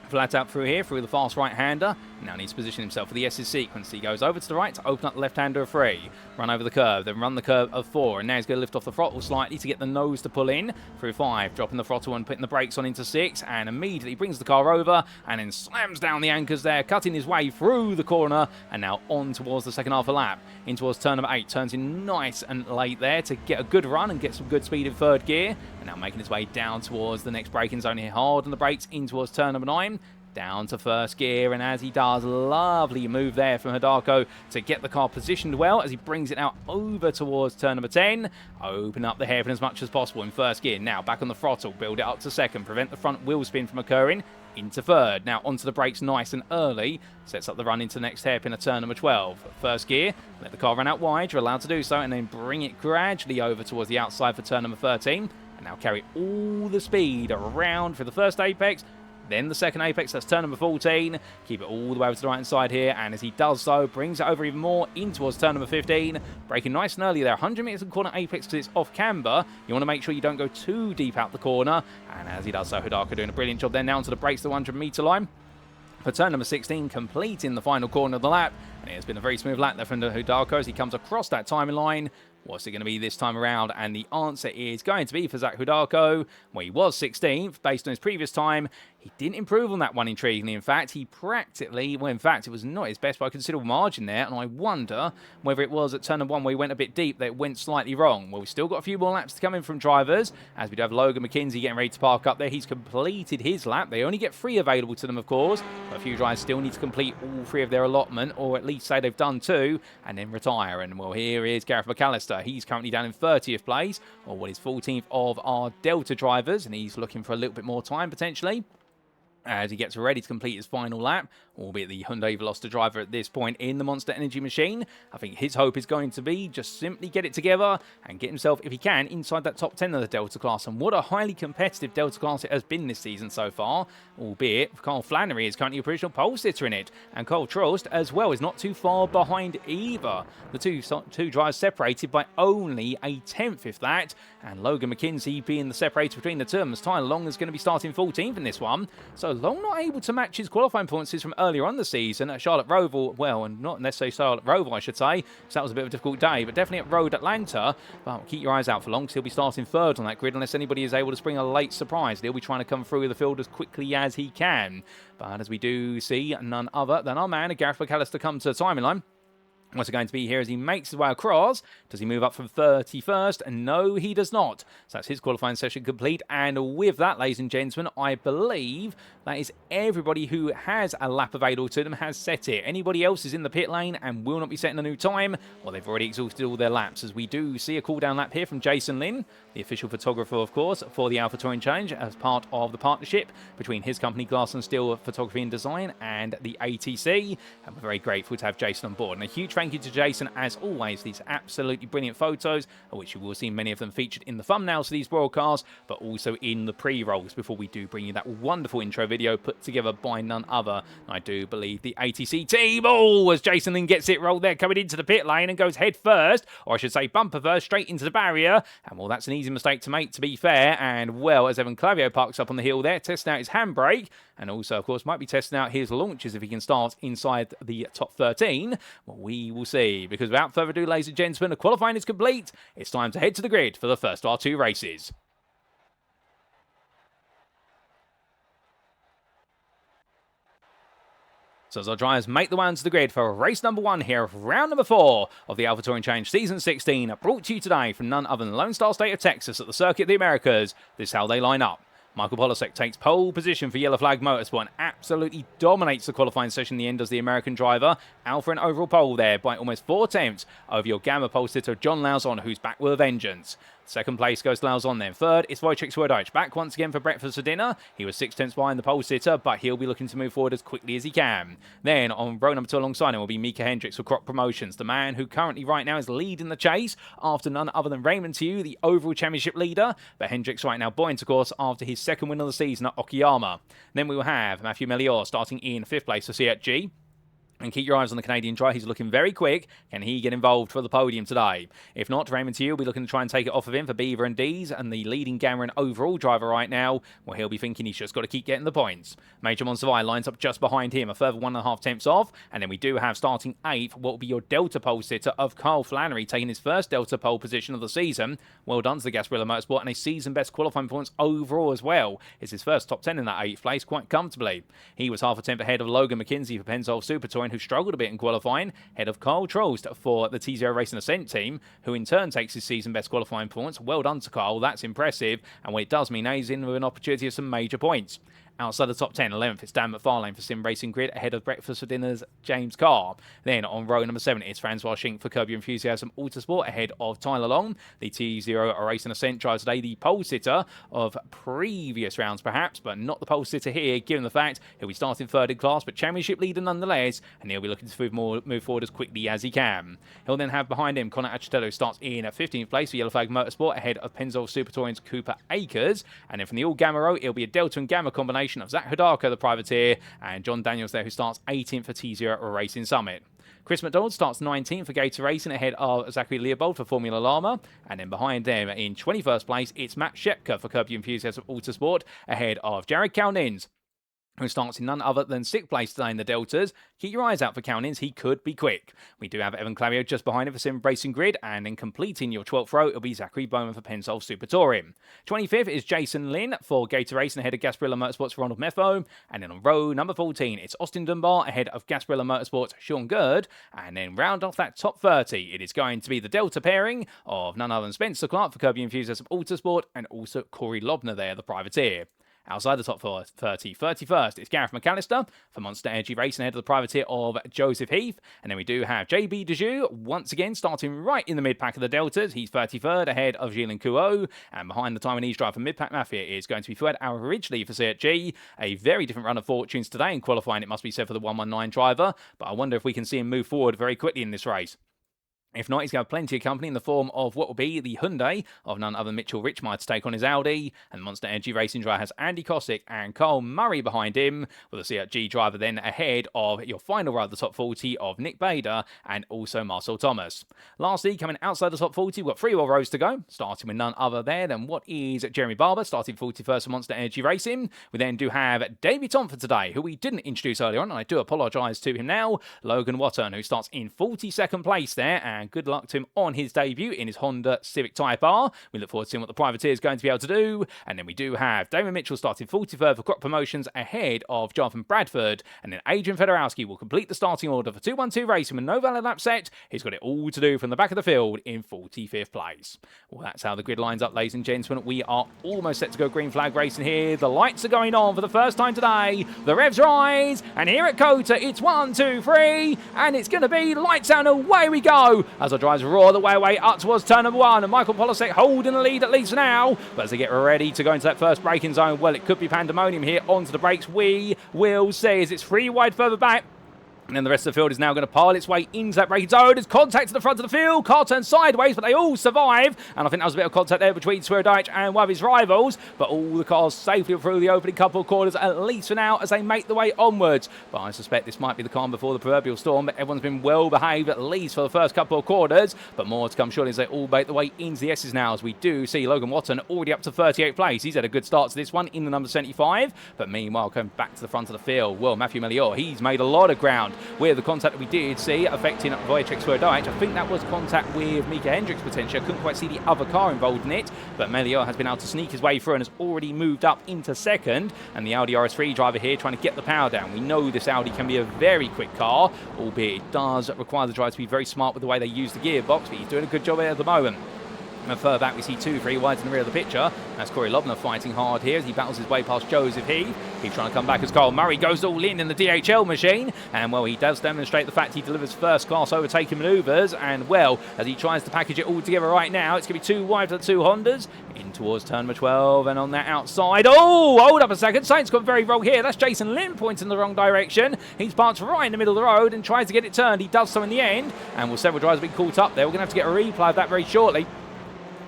Flat out through here, through the fast right-hander. Now needs to position himself for the S's sequence. He goes over to the right to open up the left-hander of 3. Run over the curve, then run the curve of 4. And now he's going to lift off the throttle slightly to get the nose to pull in. Through 5, dropping the throttle and putting the brakes on into 6. And immediately brings the car over and then slams down the anchors there, cutting his way through the corner. And now on towards the second half of lap. In towards turn number 8. Turns in nice and late there to get a good run and get some good speed in third gear. And now making his way down towards the next braking zone here. Hard on the brakes in towards turn number 9. Down to first gear, and as he does, lovely move there from Hidako to get the car positioned well as he brings it out over towards turn number 10. Open up the hairpin as much as possible in first gear. Now back on the throttle, build it up to second, prevent the front wheel spin from occurring. Into third. Now onto the brakes nice and early. Sets up the run into the next hairpin at turn number 12. First gear, let the car run out wide, you're allowed to do so, and then bring it gradually over towards the outside for turn number 13. And now carry all the speed around for the first apex. Then the second apex, that's turn number 14. Keep it all the way over to the right-hand side here. And as he does so, brings it over even more in towards turn number 15. Braking nice and early there. 100 meters of corner apex because it's off camber. You want to make sure you don't go too deep out the corner. And as he does so, Hidako doing a brilliant job there. Now onto the brakes, the 100-meter line. For turn number 16, completing the final corner of the lap. And it has been a very smooth lap there from Hidako as he comes across that timing line. What's it going to be this time around? And the answer is going to be for Zach Hidako. Well, he was 16th based on his previous time. He didn't improve on that one, intriguingly. In fact, he practically, well, in fact, it was not his best by a considerable margin there. And I wonder whether it was at turn number 1 where he went a bit deep that it went slightly wrong. Well, we've still got a few more laps to come in from drivers, as we do have Logan McKenzie getting ready to park up there. He's completed his lap. They only get 3 available to them, of course. But a few drivers still need to complete all 3 of their allotment, or at least say they've done 2, and then retire. And, well, here is Gareth McAllister. He's currently down in 30th place, or what is 14th of our Delta drivers, and he's looking for a little bit more time, potentially, as he gets ready to complete his final lap, albeit the Hyundai Veloster driver at this point in the Monster Energy machine. I think his hope is going to be just simply get it together and get himself, if he can, inside that top 10 of the Delta class. And what a highly competitive Delta class it has been this season so far, albeit Kyle Flannery is currently a provisional pole sitter in it, and Cole Trost as well is not too far behind either. The two drivers separated by only a 10th, if that, and Logan McKenzie being the separator between the two of them, as Tyler Long is going to be starting 14th in this one. So Long not able to match his qualifying performances from earlier on the season at Charlotte Roval, well, and not necessarily Charlotte Roval, I should say, so that was a bit of a difficult day, but definitely at Road Atlanta. But keep your eyes out for Long, because he'll be starting 3rd on that grid unless anybody is able to spring a late surprise. He'll be trying to come through the field as quickly as he can. But as we do see none other than our man, Gareth McAllister, come to the timing line. What's it going to be here as he makes his way across? Does he move up from 31st? No, he does not. So that's his qualifying session complete. And with that, ladies and gentlemen, I believe that is everybody who has a lap available to them has set it. Anybody else is in the pit lane and will not be setting a new time, well, they've already exhausted all their laps, as we do see a cool-down lap here from Jason Lynn, the official photographer, of course, for the Alpha Touring Challenge, as part of the partnership between his company, Glass and Steel Photography and Design, and the ATC. And we're very grateful to have Jason on board. And a huge thank you to Jason, as always. These absolutely brilliant photos, of which you will see many of them featured in the thumbnails for these broadcasts, but also in the pre-rolls before we do bring you that wonderful intro video put together by none other, I do believe, the ATC team. Oh, as Jason then gets it rolled there, coming into the pit lane and goes head first, or I should say bumper first, straight into the barrier. And well, that's an easy mistake to make, to be fair. And well, as Evan Clavio parks up on the hill there, testing out his handbrake, and also, of course, might be testing out his launches if he can start inside the top 13. Well, we will see, because without further ado, ladies and gentlemen, the qualifying is complete. It's time to head to the grid for the first of our 2 races. So as our drivers make the way onto the grid for race number 1 here of round number 4 of the Alpha Touring Challenge Season 16, brought to you today from none other than the Lone Star State of Texas at the Circuit of the Americas. This is how they line up. Michael Polasek takes pole position for Yellow Flag Motorsport and absolutely dominates the qualifying session in the end as the American driver. Alpha in overall pole there by almost 4 tenths over your Gamma pole sitter John Lauzon, who's back with a vengeance. Second place goes to Lauzon then. Third is Wojciech Swiatek, back once again for breakfast or dinner. He was 6 tenths behind the pole sitter, but he'll be looking to move forward as quickly as he can. Then on row number 2 alongside him will be Micah Hendricks for Croc Promotions, the man who currently right now is leading the chase after none other than Raymond Tieu, the overall championship leader. But Hendricks right now buoyant, of course, after his second win of the season at Okayama. Then we will have Matthew Melior starting in 5th place for CHG. And keep your eyes on the Canadian driver. He's looking very quick. Can he get involved for the podium today? If not, Raymond Tieu will be looking to try and take it off of him for Beaver and D's. And the leading Gamma and overall driver right now, well, he'll be thinking he's just got to keep getting the points. Major Monservai lines up just behind him, a further 1.5 tenths off. And then we do have starting 8th, what will be your Delta pole sitter of Kyle Flannery, taking his first Delta pole position of the season. Well done to the Gasparilla Motorsport, and a season best qualifying points overall as well. It's his first top 10 in that 8th place quite comfortably. He was half a tenth ahead of Logan McKenzie for Pennzoil Super Touring, who struggled a bit in qualifying, head of Kyle Trost for the T0 Racing Ascent team, who in turn takes his season best qualifying points. Well done to Kyle, that's impressive, and what it does mean he's in with an opportunity of some major points. Outside the top 10, 11th, it's Dan McFarlane for Sim Racing Grid, ahead of Breakfast for Dinner's James Carr. Then on row number 7, it's Francois Schink for Curb Your Enthusiasm Autosport, ahead of Tyler Long. The T0 Racing Ascent drives today the pole sitter of previous rounds perhaps, but not the pole sitter here, given the fact he'll be starting third in class, but championship leader nonetheless, and he'll be looking to move forward as quickly as he can. He'll then have behind him Connor Achitello starts in at 15th place for Yellow Flag Motorsport, ahead of Pennzoil Super Touring's Cooper Akers. And then from the All Gamma row, it'll be a Delta and Gamma combination of Zach Hodaka, the privateer, and John Daniels there, who starts 18th for T0 Racing Summit. Chris McDonald starts 19th for Gator Racing, ahead of Zachary Leopold for Formula Llama. And then behind them in 21st place, it's Matt Shepka for Curb Your Enthusiasm Autosport, ahead of Jared Cowlins, who starts in none other than 6th place today in the Deltas. Keep your eyes out for Cowlins, he could be quick. We do have Evan Clavio just behind him for Sim Racing Grid, and then completing your 12th row, it'll be Zachary Bowman for Pennzoil Super Touring. 25th is Jason Lynn for Gator Racing, ahead of Gasparilla Motorsports for Ronald Meffo. And then on row number 14, it's Austin Dunbar, ahead of Gasparilla Motorsports Sean Gerd. And then round off that top 30, it is going to be the Delta pairing of none other than Spencer Clark for Curb Your Enthusiasm Autosport, and also Corey Lobner there, the privateer. Outside the top 30, 31st, it's Gareth McAllister for Monster Energy Racing, ahead of the privateer of Joseph Heath. And then we do have JB Dejoux, once again, starting right in the mid-pack of the Deltas. He's 33rd, ahead of Gilles Kuo. And behind the Taiwanese driver for Mid-Pack Mafia is going to be Fuad Al-Ridgely for CG. A very different run of fortunes today in qualifying, it must be said, for the 119 driver. But I wonder if we can see him move forward very quickly in this race. If not, he's going to have plenty of company in the form of what will be the Hyundai of none other than Mitchell Richmond to take on his Audi. And Monster Energy Racing driver has Andy Kosick and Carl Murray behind him, with a CRG driver then ahead of your final row of the top 40 of Nick Bader and also Marcel Thomas. Lastly, coming outside the top 40, we've got 3 more rows to go, starting with none other there than what is Jeremy Barber, starting 41st for Monster Energy Racing. We then do have debutant for today, who we didn't introduce earlier on, and I do apologise to him now, Logan Watton, who starts in 42nd place there, and good luck to him on his debut in his Honda Civic Type R. We look forward to seeing what the privateer is going to be able to do. And then we do have Damon Mitchell starting 43rd for Crop Promotions, ahead of Jonathan Bradford. And then Adrian Fedorowski will complete the starting order for 212 Racing with no valid lap set. He's got it all to do from the back of the field in 45th place. Well, that's how the grid lines up, ladies and gentlemen. We are almost set to go green flag racing here. The lights are going on for the first time today. The revs rise, and here at COTA, it's 1, 2, 3, and it's going to be lights out and away we go as our drivers roar the way up towards turn number 1, and Michael Polasek holding the lead at least now. But as they get ready to go into that first braking zone, well, it could be pandemonium here. Onto the brakes we will see as it's 3 wide further back. And then the rest of the field is now going to pile its way into that braking zone. There's contact to the front of the field. Car turns sideways, but they all survive. And I think that was a bit of contact there between Swerodich and one of his rivals. But all the cars safely through the opening couple of corners, at least for now, as they make the way onwards. But I suspect this might be the calm before the proverbial storm. But everyone's been well behaved, at least for the first couple of quarters. But more to come shortly as they all make the way into the S's now, as we do see Logan Watton already up to 38th place. He's had a good start to this one in the number 75. But meanwhile, coming back to the front of the field, well, Matthew Melior, he's made a lot of ground with the contact that we did see affecting Wojciech Swerodich. I think that was contact with Micah Hendricks potentially. I couldn't quite see the other car involved in it, but Melior has been able to sneak his way through and has already moved up into second. And the Audi RS3 driver here trying to get the power down. We know this Audi can be a very quick car, albeit it does require the driver to be very smart with the way they use the gearbox, but he's doing a good job at the moment. And further back we see 2 3 wides in the rear of the picture. That's Corey Lobner fighting hard here as he battles his way past Joseph Heath. He's trying to come back as Carl Murray goes all in the DHL machine. And well, he does demonstrate the fact he delivers first class overtaking manoeuvres. And well, as he tries to package it all together right now, it's going to be 2 wide for the 2 Hondas. In towards turn number 12, and on that outside, oh, hold up a second, something's gone very wrong here. That's Jason Lynn pointing in the wrong direction. He's parked right in the middle of the road and tries to get it turned. He does so in the end, and well, several drivers have been caught up there. We're going to have to get a replay of that very shortly.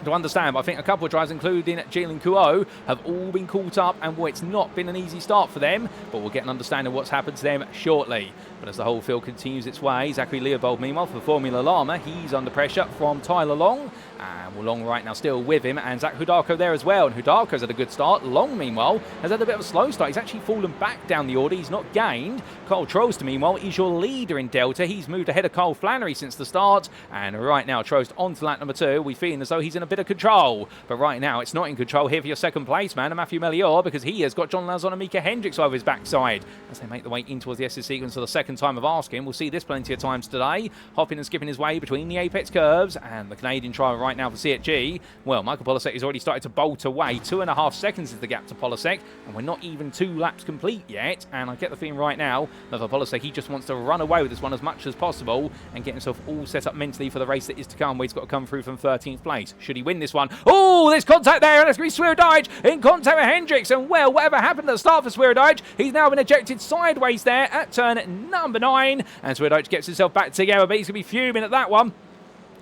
to understand, but I think a couple of drivers, including Jalen Kuo, have all been caught up, and it's not been an easy start for them, but we'll get an understanding of what's happened to them shortly. But as the whole field continues its way, Zachary Leopold, meanwhile, for Formula Llama, he's under pressure from Tyler Long, and Long right now still with him, and Zach Hudako there as well, and Hudako's had a good start. Long, meanwhile, has had a bit of a slow start. He's actually fallen back down the order. He's not gained. Kyle Trost, meanwhile, is your leader in Delta. He's moved ahead of Kyle Flannery since the start, and right now Trost onto lap number 2. We feeling as though he's in a bit of control, but right now it's not in control here for your second place man, Matthew Melior, because he has got John Lauzon and Micah Hendricks over his backside as they make the way in towards the SS sequence for the second time of asking. We'll see this plenty of times today, hopping and skipping his way between the apex curves, and the Canadian driver right now for CHG, well, Michael Polasek has already started to bolt away. 2.5 seconds is the gap to Polasek, and we're not even 2 laps complete yet, and I get the feeling right now that for Polasek, he just wants to run away with this one as much as possible and get himself all set up mentally for the race that is to come, where he's got to come through from 13th place. Should he win this one? Oh, there's contact there, and it's going to be Swierdijk in contact with Hendricks, and well, whatever happened at the start for Swierdijk, he's now been ejected sideways there at turn number 9, and Swierdijk gets himself back together, but he's going to be fuming at that one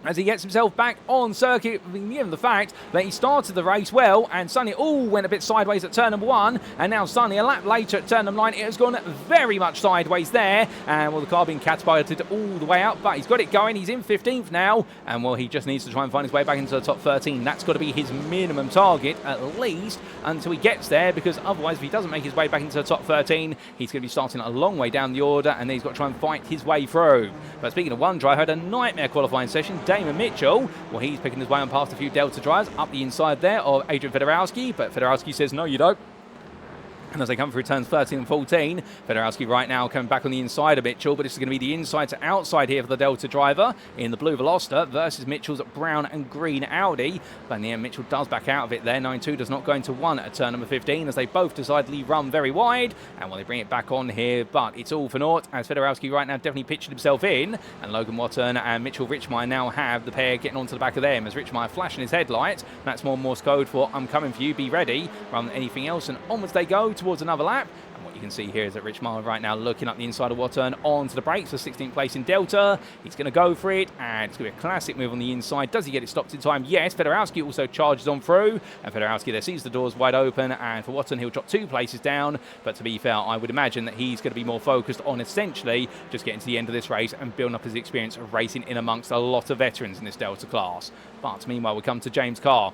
as he gets himself back on circuit, given the fact that he started the race well, and Sonny went a bit sideways at turn number 1, and now Sonny a lap later at turn number 9, it has gone very much sideways there, and well, the car being catapulted all the way up, but he's got it going. He's in 15th now, and well, he just needs to try and find his way back into the top 13. That's got to be his minimum target, at least, until he gets there, because otherwise, if he doesn't make his way back into the top 13, he's going to be starting a long way down the order, and then he's got to try and fight his way through. But speaking of one driver, had a nightmare qualifying session, Damon Mitchell, well, he's picking his way on past a few Delta drivers up the inside there of Adrian Fedorowski, but Fedorowski says, no, you don't. And as they come through turns 13 and 14, Fedorowski right now coming back on the inside of Mitchell, but this is going to be the inside to outside here for the Delta driver in the blue Veloster versus Mitchell's brown and green Audi. But in the end, Mitchell does back out of it there. 9-2 does not go into 1 at turn number 15 as they both decidedly run very wide. And well, they bring it back on here, but it's all for naught as Fedorowski right now definitely pitched himself in. And Logan Watton and Mitchell Richmeyer now have the pair getting onto the back of them as Richmeyer flashing his headlight. That's more Morse code for I'm coming for you, be ready, rather than anything else. And onwards they go towards another lap. And what you can see here is that Richmeyer right now looking up the inside of Watton onto the brakes for 16th place in Delta. He's going to go for it, and it's going to be a classic move on the inside. Does he get it stopped in time? Yes. Fedorowski also charges on through, and Fedorowski there sees the doors wide open, and for Watton he'll drop 2 places down. But to be fair, I would imagine that he's going to be more focused on essentially just getting to the end of this race and building up his experience of racing in amongst a lot of veterans in this Delta class. But meanwhile, we come to James Carr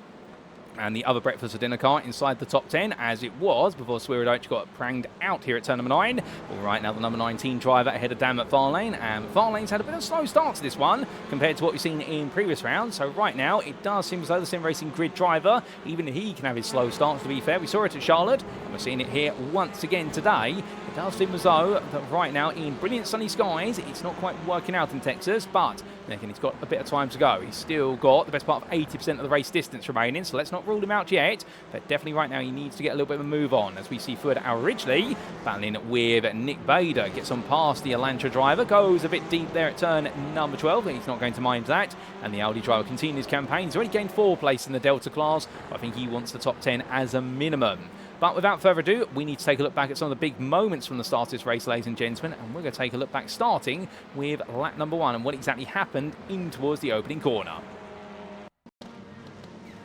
and the other breakfast for dinner car inside the top 10, as it was before Swierdijk got pranged out here at turn number 9. Well, right now the number 19 driver ahead of Dan McFarlane, and McFarlane's had a bit of a slow start to this one compared to what we've seen in previous rounds. So right now it does seem as though the Sim Racing grid driver, even he can have his slow starts, to be fair. We saw it at Charlotte, and we're seeing it here once again today. It does seem as though that right now in brilliant sunny skies, it's not quite working out in Texas, but again, he's got a bit of time to go. He's still got the best part of 80% of the race distance remaining, so let's not rule him out yet, but definitely right now he needs to get a little bit of a move on, as we see Fuad Al-Ridgely battling with Nick Bader, gets on past the Elantra driver, goes a bit deep there at turn number 12, he's not going to mind that, and the Audi driver continues his campaign. He's already gained 4 places in the Delta class, but I think he wants the top 10 as a minimum. But without further ado, we need to take a look back at some of the big moments from the start of this race, ladies and gentlemen, and we're going to take a look back starting with lap number 1 and what exactly happened in towards the opening corner.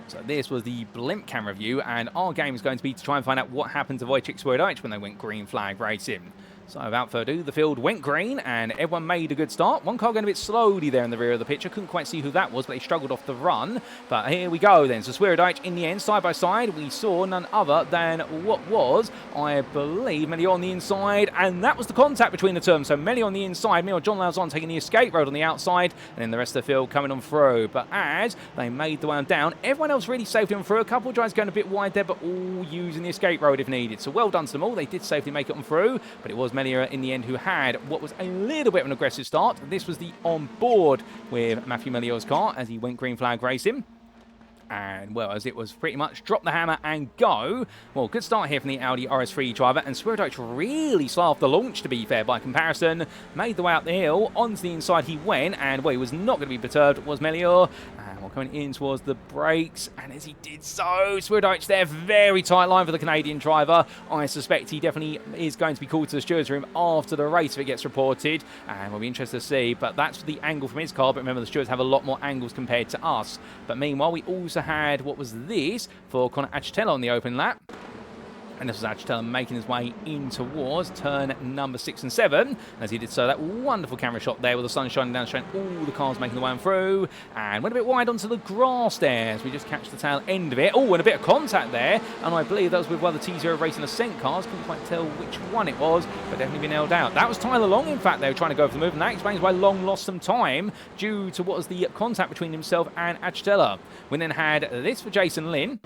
So this was the blimp camera view, and our game is going to be to try and find out what happened to Wojciech Swierdijk when they went green flag racing. So without further ado, the field went green and everyone made a good start. One car going a bit slowly there in the rear of the picture. Couldn't quite see who that was, but they struggled off the run. But here we go then. So Swierdijk in the end, side by side, we saw none other than what was, I believe, Melly on the inside. And that was the contact between the two. So Melly on the inside, meanwhile John Lauzon taking the escape road on the outside, and then the rest of the field coming on through. But as they made the one down, everyone else really safely on through. A couple of drivers going a bit wide there, but all using the escape road if needed. So well done to them all. They did safely make it on through, but it was Melia in the end who had what was a little bit of an aggressive start. This was the on board with Matthew Melior's car as he went green flag racing. And, well, as it was pretty much drop the hammer and go. Well, good start here from the Audi RS3 driver. And Swierdijk really slow off the launch, to be fair, by comparison. Made the way up the hill. Onto the inside he went. And, well, he was not going to be perturbed, was Melior. And, well, coming in towards the brakes, and as he did so, Swierdijk there, very tight line for the Canadian driver. I suspect he definitely is going to be called to the stewards room after the race if it gets reported, and we'll be interested to see, but that's the angle from his car. But remember, the stewards have a lot more angles compared to us. But meanwhile, we also had, what was this, for Connor Achitella on the open lap. And this was Achitella making his way in towards turn number 6 and 7. As he did so, that wonderful camera shot there with the sun shining down, showing all the cars making the way on through. And went a bit wide onto the grass there as we just catch the tail end of it. Oh, and a bit of contact there. And I believe that was with one of the T0 Racing Ascent cars. Couldn't quite tell which one it was, but definitely been held out. That was Tyler Long, in fact, they were trying to go for the move. And that explains why Long lost some time due to what was the contact between himself and Achitella. We then had this for Jason Lynn,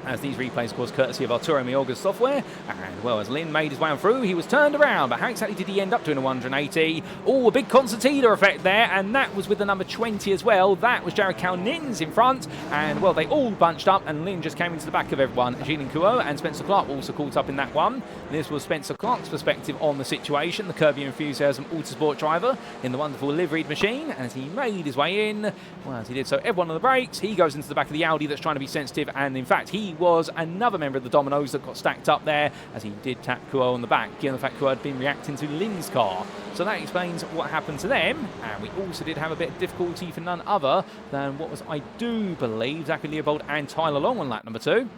as these replays, of course, courtesy of Arturo Mayorga's software. And, well, as Lynn made his way on through, he was turned around. But how exactly did he end up doing a 180? Oh, a big concertina effect there. And that was with the number 20 as well. That was Jared Kalnins in front. And, well, they all bunched up. And Lynn just came into the back of everyone. Jilin Kuo and Spencer Clark were also caught up in that one. This was Spencer Clark's perspective on the situation. The Kirby Enthusiasm Autosport driver in the wonderful liveried machine. And as he made his way in, well, as he did so, everyone on the brakes, he goes into the back of the Audi that's trying to be sensitive. And, in fact, he was another member of the Dominoes that got stacked up there as he did tap Kuo on the back, given the fact Kuo had been reacting to Lynn's car. So that explains what happened to them. And we also did have a bit of difficulty for none other than what was, I do believe, Zachary Leopold and Tyler Long on lap number 2.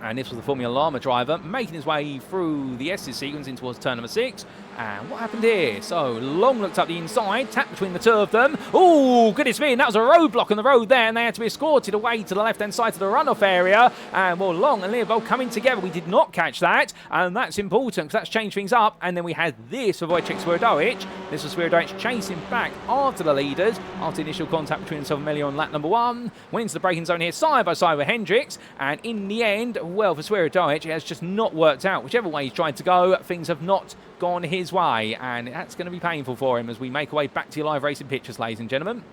And this was the Formula Llama driver making his way through the S's sequence in towards turn number 6. And what happened here? So Long looked up the inside, tapped between the two of them. Oh, goodness me, and that was a roadblock on the road there, and they had to be escorted away to the left-hand side to the runoff area. And, well, Long and Leopold coming together. We did not catch that, and that's important because that's changed things up. And then we had this for Wojciech Swierdijk. This was Swierdijk chasing back after the leaders after initial contact between himself and Melio on lap number 1. Went into the braking zone here side by side with Hendricks, and in the end, well, for Swierdijk, it has just not worked out. Whichever way he's tried to go, things have not gone his way, and that's going to be painful for him as we make our way back to your live racing pictures, ladies and gentlemen.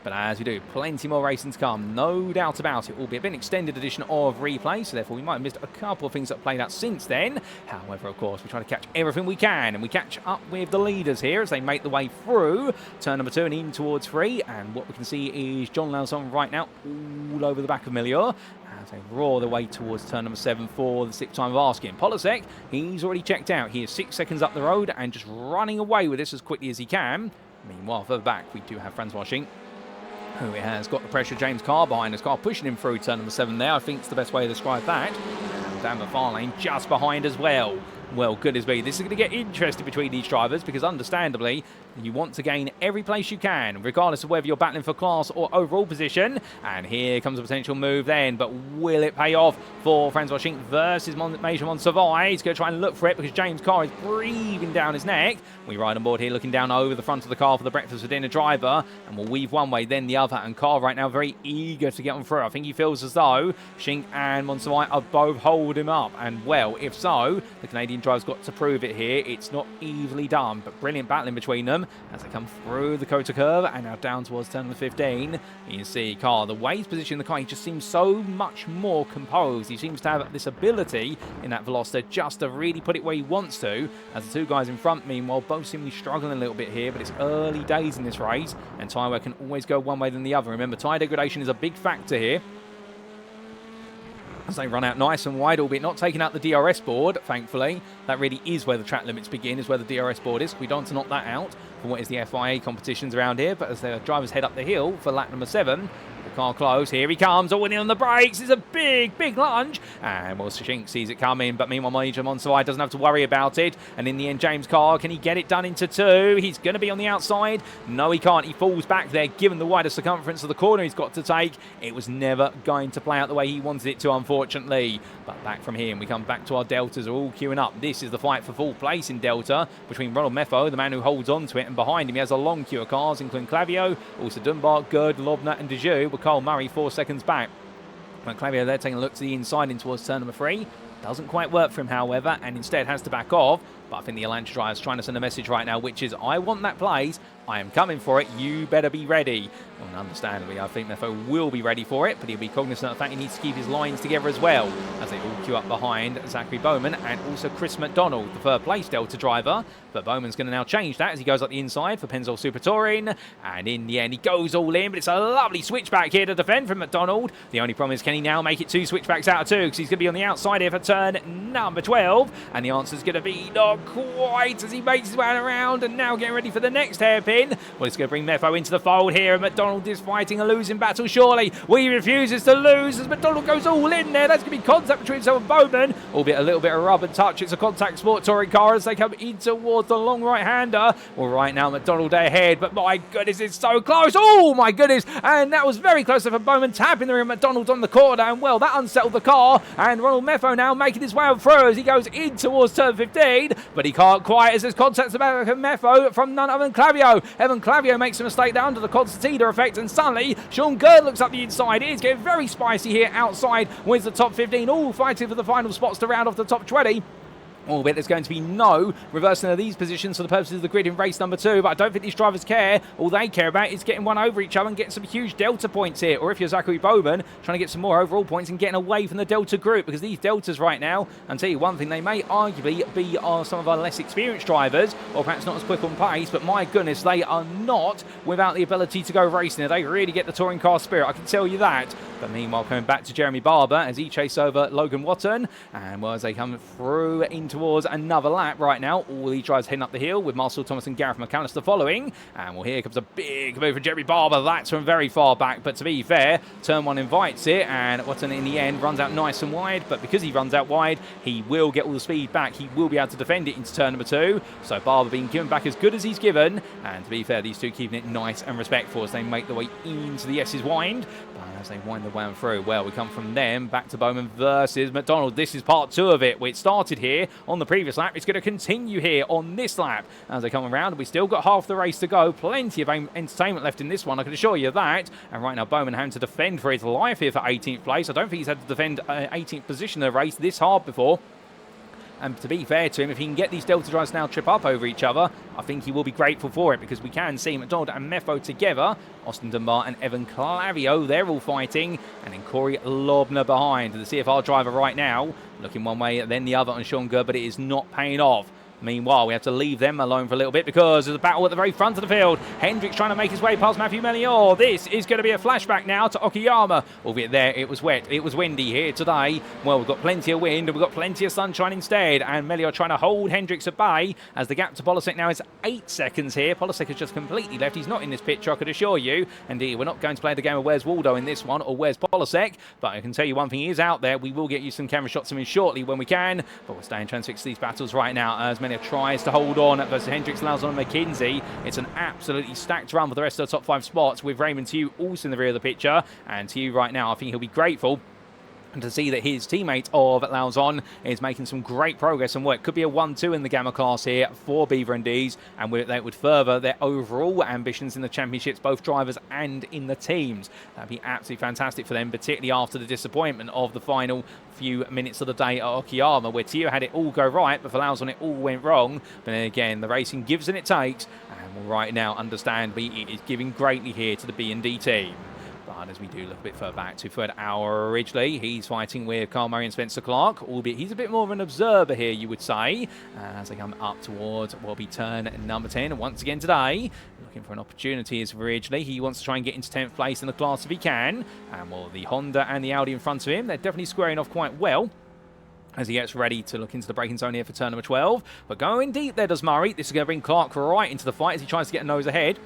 But as we do, plenty more racing to come, no doubt about it. Will be a bit an extended edition of replay, so therefore we might have missed a couple of things that have played out since then. However, of course, we try to catch everything we can, and we catch up with the leaders here as they make the way through turn number 2 and in towards 3. And what we can see is John Lauzon right now all over the back of Milieu as they roar their way towards turn number 7 for the 6th time of asking. Polasek, he's already checked out. He is 6 seconds up the road and just running away with this as quickly as he can. Meanwhile, further back, we do have Francois Schinck, who has got the pressure James Carr behind his car, pushing him through turn number 7 there. I think it's the best way to describe that. And down the far lane, just behind as well. Well, good as be. This is going to get interesting between these drivers because, understandably, you want to gain every place you can, regardless of whether you're battling for class or overall position. And here comes a potential move then, but will it pay off for Francois Schinck versus Major Montsavai? He's going to try and look for it because James Carr is breathing down his neck. We ride on board here, looking down over the front of the car for the breakfast for dinner driver, and we'll weave one way, then the other. And Carr right now very eager to get on through. I think he feels as though Schinck and Montsavai are both holding him up. And, well, if so, the Canadian driver's got to prove it here. It's not easily done, but brilliant battling between them as they come through the COTA curve and now down towards turn number 15. You can see Carr, the way he's positioned the car, he just seems so much more composed. He seems to have this ability in that Veloster just to really put it where he wants to, as the two guys in front, meanwhile, both seem to be struggling a little bit here, but it's early days in this race, and tyre wear can always go one way than the other. Remember, tyre degradation is a big factor here, as they run out nice and wide, albeit not taking out the DRS board, thankfully. That really is where the track limits begin, is where the DRS board is. We don't want to knock that out for what is the FIA competitions around here, but as the drivers head up the hill for lap number 7, the car close, here he comes, all in on the brakes, it's a big, big lunge, and well, Schinck sees it coming, but meanwhile, Major Montsavai doesn't have to worry about it, and in the end, James Carr, can he get it done into 2? He's going to be on the outside. No, he can't. He falls back there, given the wider circumference of the corner he's got to take. It was never going to play out the way he wanted it to, unfortunately. But back from here, and we come back to our Deltas, are all queuing up. This is the fight for full place in Delta between Ronald Meffo, the man who holds on to it, and behind him he has a long queue of cars, including Clavio, also Dunbar, Gerd, Lobner, and Dejoux, with Carl Murray 4 seconds back. But Clavio there taking a look to the inside in towards turn number 3. Doesn't quite work for him, however, and instead has to back off. But I think the Elantra driver is trying to send a message right now, which is, I want that place. I am coming for it. You better be ready. Well, and understandably, I think Mefo will be ready for it, but he'll be cognizant of the fact he needs to keep his lines together as well, as they all queue up behind Zachary Bowman and also Chris McDonald, the third place Delta driver. But Bowman's going to now change that as he goes up the inside for Pennzoil Super Touring. And in the end, he goes all in, but it's a lovely switchback here to defend from McDonald. The only problem is, can he now make it 2 switchbacks out of 2? Because he's going to be on the outside here for turn number 12. And the answer's going to be not quite, as he makes his way around and now getting ready for the next hairpin. Well, it's going to bring Mefo into the fold here, and McDonald is fighting a losing battle, surely. Well, he refuses to lose as McDonald goes all in there. That's going to be contact between himself and Bowman, albeit a little bit of rub and touch. It's a contact sport touring car as they come in towards the long right-hander. Well, right now, McDonald ahead, but my goodness, it's so close. Oh, my goodness. And that was very close for Bowman, tapping the rear McDonald on the corner, and well, that unsettled the car. And Ronald Mefo now making his way up through as he goes in towards turn 15, but he can't quite as there's contact about Mefo from none other than Clavio. Evan Clavio makes a mistake there under the concertina effect, and suddenly Sean Gerd looks up the inside. It is getting very spicy here outside, wins the top 15, all fighting for the final spots to round off the top 20. Albeit there's going to be no reversing of these positions for the purposes of the grid in race number 2, but I don't think these drivers care. All they care about is getting one over each other and getting some huge Delta points here. Or if you're Zachary Bowman, trying to get some more overall points and getting away from the Delta group, because these Deltas right now, I'll tell you one thing, they may arguably be some of our less experienced drivers, or perhaps not as quick on pace, but my goodness, they are not without the ability to go racing. They really get the touring car spirit, I can tell you that. But meanwhile, coming back to Jeremy Barber as he chases over Logan Watton, and well, as they come through in towards another lap right now, all these drivers heading up the hill with Marcel Thomas and Gareth McAllister following. And well, here comes a big move from Jeremy Barber. That's from very far back, but to be fair, turn 1 invites it, and Watton in the end runs out nice and wide. But because he runs out wide, he will get all the speed back. He will be able to defend it into turn number 2. So Barber being given back as good as he's given, and to be fair, these two keeping it nice and respectful as they make their way into the S's wind. But as they wind the way through, well, we come from them back to Bowman versus McDonald. This is part 2 of it. It started here on the previous lap. It's going to continue here on this lap as they come around. We still got half the race to go. Plenty of entertainment left in this one, I can assure you that. And right now, Bowman having to defend for his life here for 18th place. I don't think he's had to defend 18th position in a race this hard before. And to be fair to him, if he can get these Delta drivers now trip up over each other, I think he will be grateful for it, because we can see McDonald and Mefo together. Austin Dunbar and Evan Clavio, they're all fighting. And then Corey Lobner behind. The CFR driver right now, looking one way, then the other on Sean Gerd, but it is not paying off. Meanwhile, we have to leave them alone for a little bit because there's a battle at the very front of the field. Hendricks trying to make his way past Matthew Melior. This is going to be a flashback now to Okayama. Albeit there, it was wet. It was windy here today. Well, we've got plenty of wind and we've got plenty of sunshine instead. And Melior trying to hold Hendricks at bay as the gap to Polasek now is 8 seconds here. Polasek has just completely left. He's not in this picture, I could assure you. Indeed, we're not going to play the game of Where's Waldo in this one, or Where's Polasek. But I can tell you one thing, he is out there. We will get you some camera shots of him shortly when we can. But we're staying transfixed to these battles right now as Melior tries to hold on versus Hendricks, allows on McKinsey. It's an absolutely stacked run for the rest of the top 5 spots, with Raymond Tieu also in the rear of the picture. And Tieu right now, I think he'll be grateful and to see that his teammate of Lauzon is making some great progress and work. Could be a 1-2 in the Gamma class here for Beaver and D's, and that would further their overall ambitions in the championships, both drivers and in the teams. That'd be absolutely fantastic for them, particularly after the disappointment of the final few minutes of the day at Okayama, where Tieu had it all go right, but for Lauzon it all went wrong. But then again, the racing gives and it takes, and right now, understandably, it is giving greatly here to the B&D team. But as we do look a bit further back to third hour originally, he's fighting with Carl Murray and Spencer Clark, albeit he's a bit more of an observer here, you would say, as they come up towards what will be turn number 10. Once again today, looking for an opportunity as originally. He wants to try and get into 10th place in the class if he can. And well, the Honda and the Audi in front of him, they're definitely squaring off quite well as he gets ready to look into the braking zone here for turn number 12. But going deep there does Murray. This is going to bring Clark right into the fight as he tries to get a nose ahead.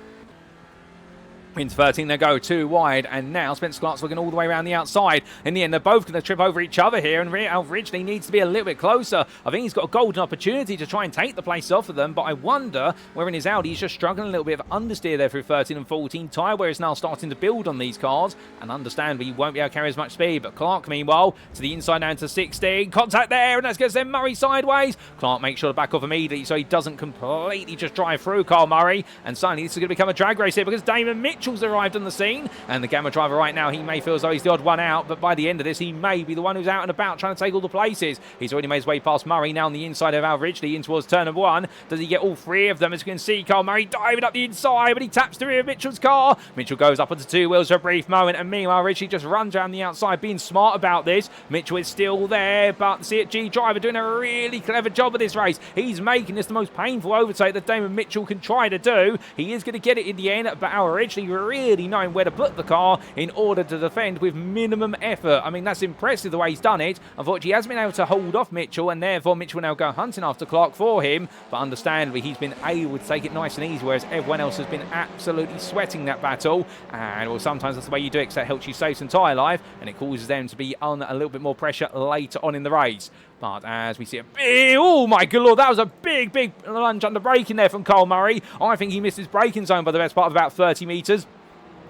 Into 13 they go, 2 wide, and now Spencer Clark's looking all the way around the outside. In the end, they're both going to trip over each other here, and Ridgely needs to be a little bit closer. I think he's got a golden opportunity to try and take the place off of them, but I wonder where in his Audi he's just struggling a little bit of understeer there through 13 and 14. Tyre wear is now starting to build on these cars, and understandably he won't be able to carry as much speed, but Clark, meanwhile, to the inside now into 16. Contact there, and that's going to send Murray sideways. Clark makes sure to back off immediately so he doesn't completely just drive through Carl Murray, and suddenly this is going to become a drag race here because Damon Mitchell Mitchell's arrived on the scene, and the Gamma driver right now, he may feel as though he's the odd one out, but by the end of this, he may be the one who's out and about trying to take all the places. He's already made his way past Murray, now on the inside of Al Ridgely in towards turn number 1. Does he get all 3 of them? As you can see, Carl Murray diving up the inside, but he taps the rear of Mitchell's car. Mitchell goes up onto 2 wheels for a brief moment, and meanwhile, Ridgely just runs around the outside, being smart about this. Mitchell is still there, but the C&G driver doing a really clever job of this race. He's making this the most painful overtake that Damon Mitchell can try to do. He is going to get it in the end, but Al Ridgely really knowing where to put the car in order to defend with minimum effort. I mean, that's impressive the way he's done it. Unfortunately, he hasn't been able to hold off Mitchell, and therefore Mitchell will now go hunting after Clark for him. But understandably, he's been able to take it nice and easy, whereas everyone else has been absolutely sweating that battle. And well, sometimes that's the way you do it, because that helps you save some tyre life, and it causes them to be on a little bit more pressure later on in the race. But as we see a big, oh my good lord, that was a big lunge under braking there from Carl Murray. I think he missed his braking zone by the best part of about 30 metres.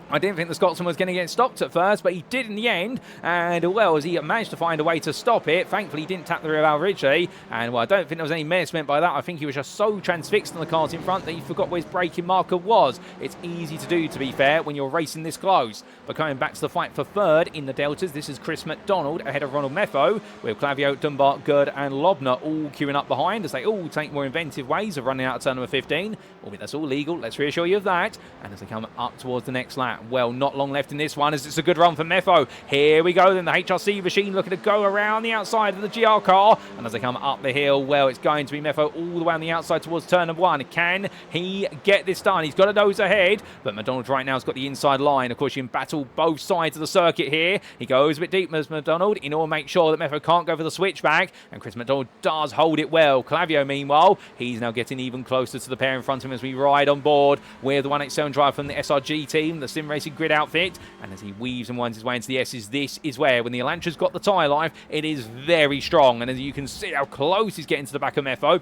I didn't think the Scotsman was going to get stopped at first, but he did in the end. And, well, as he managed to find a way to stop it, thankfully he didn't tap the rear of Al Ridgely. And, well, I don't think there was any mess meant by that. I think he was just so transfixed on the cars in front that he forgot where his braking marker was. It's easy to do, to be fair, when you're racing this close. But coming back to the fight for third in the Deltas, this is Chris McDonald ahead of Ronald Meffo, with Clavio, Dunbar, Gerd and Lobner all queuing up behind as they all take more inventive ways of running out of turn number 15. Albeit that's all legal, let's reassure you of that. And as they come up towards the next lap, well, not long left in this one, as it's a good run for Meffo. Here we go then, the HRC machine looking to go around the outside of the GR car, and as they come up the hill, well, it's going to be Meffo all the way on the outside towards turn number 1. Can he get this done? He's got a nose ahead, but McDonald right now has got the inside line. Of course, you can battle both sides of the circuit here. He goes a bit deep as McDonald in order to make sure that Meffo can't go for the switchback, and Chris McDonald does hold it well. Clavio, meanwhile, he's now getting even closer to the pair in front of him as we ride on board with the 187 driver from the SRG team, the Sim Racing Grid outfit. And as he weaves and winds his way into the S's, this is where, when the Elantra's got the tyre life, it is very strong. And as you can see how close he's getting to the back of Meffo.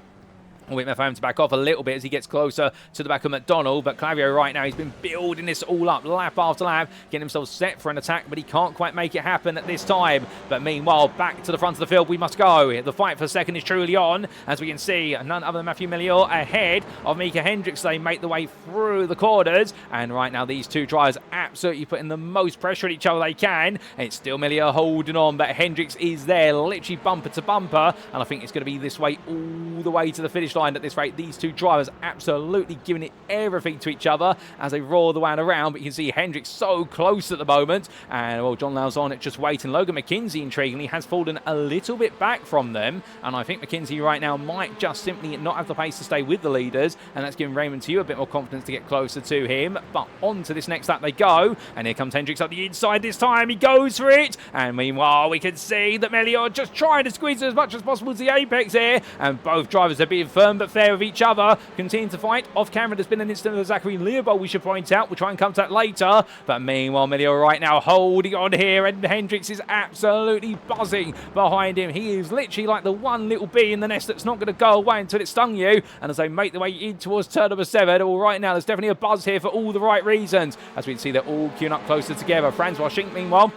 With Meffo having to back off a little bit as he gets closer to the back of McDonald. But Clavio right now, he's been building this all up lap after lap, getting himself set for an attack, but he can't quite make it happen at this time. But meanwhile, back to the front of the field we must go. The fight for second is truly on, as we can see none other than Matthew Milliot ahead of Micah Hendricks. They make the way through the corners, and right now these two drivers absolutely putting the most pressure on each other they can. And it's still Milliot holding on, but Hendricks is there, literally bumper to bumper, and I think it's going to be this way all the way to the finish line at this rate. These two drivers absolutely giving it everything to each other as they roar the way around, but you can see Hendricks so close at the moment, and well, John Lauzon just waiting. Logan McKinsey, intriguingly, has fallen a little bit back from them, and I think McKinsey right now might just simply not have the pace to stay with the leaders, and that's giving Raymond Tieu a bit more confidence to get closer to him. But on to this next lap they go, and here comes Hendricks up the inside this time. He goes for it, and meanwhile we can see that Milliot just trying to squeeze as much as possible to the apex here, and both drivers are being firm but fair with each other, continuing to fight. Off camera there's been an incident with Zachary Leopold, we should point out. We'll try and come to that later, but meanwhile Milliot right now holding on here, and Hendricks is absolutely buzzing behind him. He is literally like the one little bee in the nest that's not going to go away until it stung you. And as they make their way in towards turn number 7, well, right now there's definitely a buzz here for all the right reasons, as we can see they're all queuing up closer together. Francois Schink, meanwhile,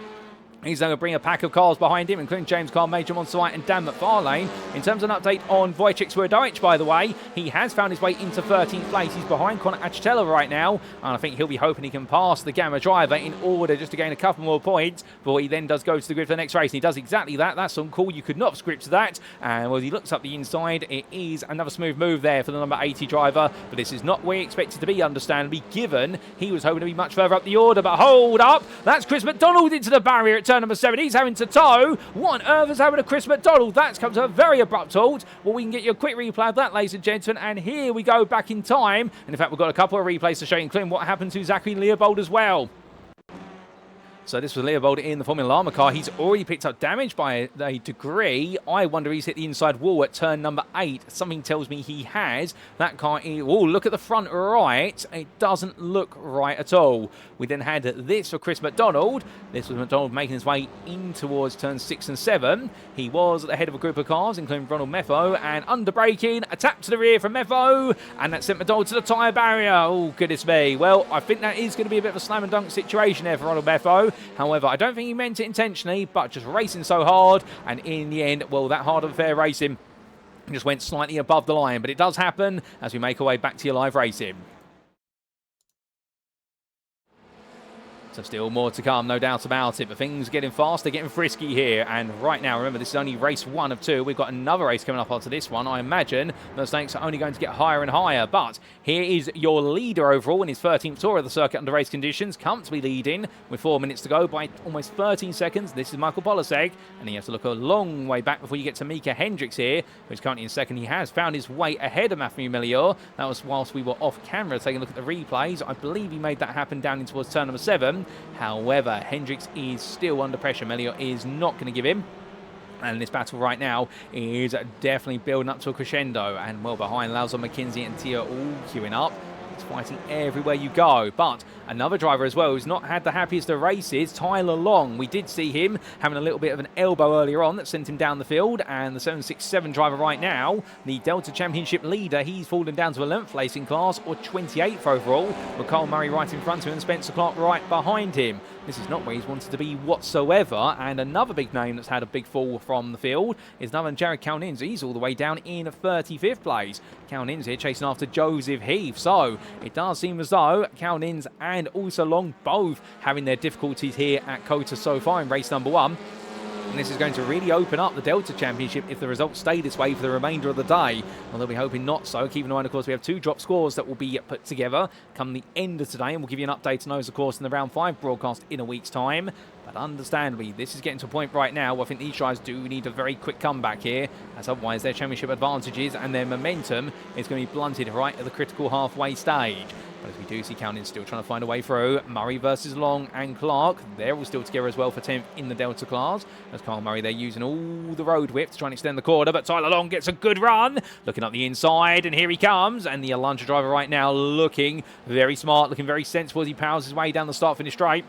he's going to bring a pack of cars behind him, including James Carl, Major Monserrat and Dan McFarlane. In terms of an update on Wojciech Swierdowicz, by the way, he has found his way into 13th place. He's behind Connor Achitella right now, and I think he'll be hoping he can pass the Gamma driver in order just to gain a couple more points before he then does go to the grid for the next race. And he does exactly that. That's on call. You could not have scripted that. And well, he looks up the inside. It is another smooth move there for the number 80 driver, but this is not where he expected to be, understandably, given he was hoping to be much further up the order. But hold up, that's Chris McDonald into the barrier at turn number 7. He's having to tow. What on earth has happened to Chris McDonald? That's come to a very abrupt halt. Well, we can get you a quick replay of that, ladies and gentlemen, and here we go back in time. And in fact, we've got a couple of replays to show you, including what happened to Zachary Leopold as well. So this was Leopold in the Formula Llama car. He's already picked up damage by a degree. I wonder he's hit the inside wall at turn number 8. Something tells me he has. That car, oh, look at the front right. It doesn't look right at all. We then had this for Chris McDonald. This was McDonald making his way in towards turn 6 and 7. He was at the head of a group of cars, including Ronald Meffo, and under braking, a tap to the rear from Meffo, and that sent McDonald to the tyre barrier. Oh, goodness me. Well, I think that is going to be a bit of a slam and dunk situation there for Ronald Meffo. However, I don't think he meant it intentionally, but just racing so hard, and in the end, well, that hard and fair racing just went slightly above the line. But it does happen as we make our way back to your live racing. So still more to come, no doubt about it. But things are getting faster, getting frisky here. And right now, remember, this is only race 1 of 2. We've got another race coming up after this one. I imagine the stakes are only going to get higher and higher. But here is your leader overall in his 13th tour of the circuit under race conditions. Comfortably leading with 4 minutes to go by almost 13 seconds. This is Michael Polasek. And you have to look a long way back before you get to Micah Hendricks here, who's currently in second. He has found his way ahead of Matthew Melior. That was whilst we were off camera taking a look at the replays. I believe he made that happen down in towards turn number 7. However, Hendricks is still under pressure. Melior is not going to give in. And this battle right now is definitely building up to a crescendo. And well behind, Lauzon, McKinsey and Tieu all queuing up. It's fighting everywhere you go. But another driver as well who's not had the happiest of races, Tyler Long. We did see him having a little bit of an elbow earlier on that sent him down the field. And the 767 driver right now, the Delta Championship leader, he's fallen down to 11th place in class, or 28th overall. With Kyle Murray right in front of him and Spencer Clark right behind him. This is not where he's wanted to be whatsoever. And another big name that's had a big fall from the field is another Jared Cowlins. He's all the way down in 35th place. Cowlins here chasing after Joseph Heath. So it does seem as though Cowlins and also Long both having their difficulties here at COTA so far in race number 1. And this is going to really open up the Delta Championship if the results stay this way for the remainder of the day. Although we're hoping not so. Keep in mind, of course, we have 2 drop scores that will be put together come the end of today. And we'll give you an update on those, of course, in the round 5 broadcast in a week's time. But understandably, this is getting to a point right now where I think these drivers do need a very quick comeback here, as otherwise their championship advantages and their momentum is going to be blunted right at the critical halfway stage. But as we do see Cowlins still trying to find a way through. Murray versus Long and Clark. They're all still together as well for 10th in the Delta class. As Kyle Murray, they're using all the road whip to try and extend the corner. But Tyler Long gets a good run. Looking up the inside, and here he comes. And the Elantra driver right now looking very smart, looking very sensible as he powers his way down the start-finish straight.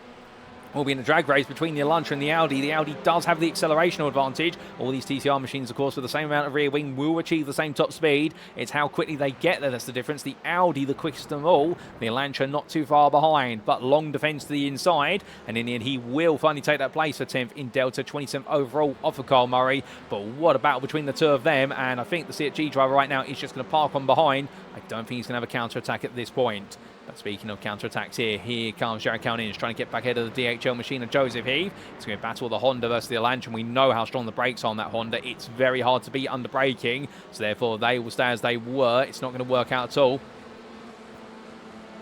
We'll be in a drag race between the Elantra and the Audi. The Audi does have the accelerational advantage. All these TCR machines, of course, with the same amount of rear wing will achieve the same top speed. It's how quickly they get there that's the difference. The Audi, the quickest of them all. The Elantra not too far behind, but Long defends to the inside. And in the end, he will finally take that place for 10th in Delta, 27th overall off of Kyle Murray. But what a battle between the two of them. And I think the CHG driver right now is just going to park on behind. I don't think he's going to have a counter-attack at this point. But speaking of counter-attacks here comes Jared Cowlins trying to get back ahead of the DHL machine of Joseph Heath. He's going to battle the Honda versus the Elantra, and we know how strong the brakes are on that Honda. It's very hard to beat under braking, so therefore they will stay as they were. It's not going to work out at all.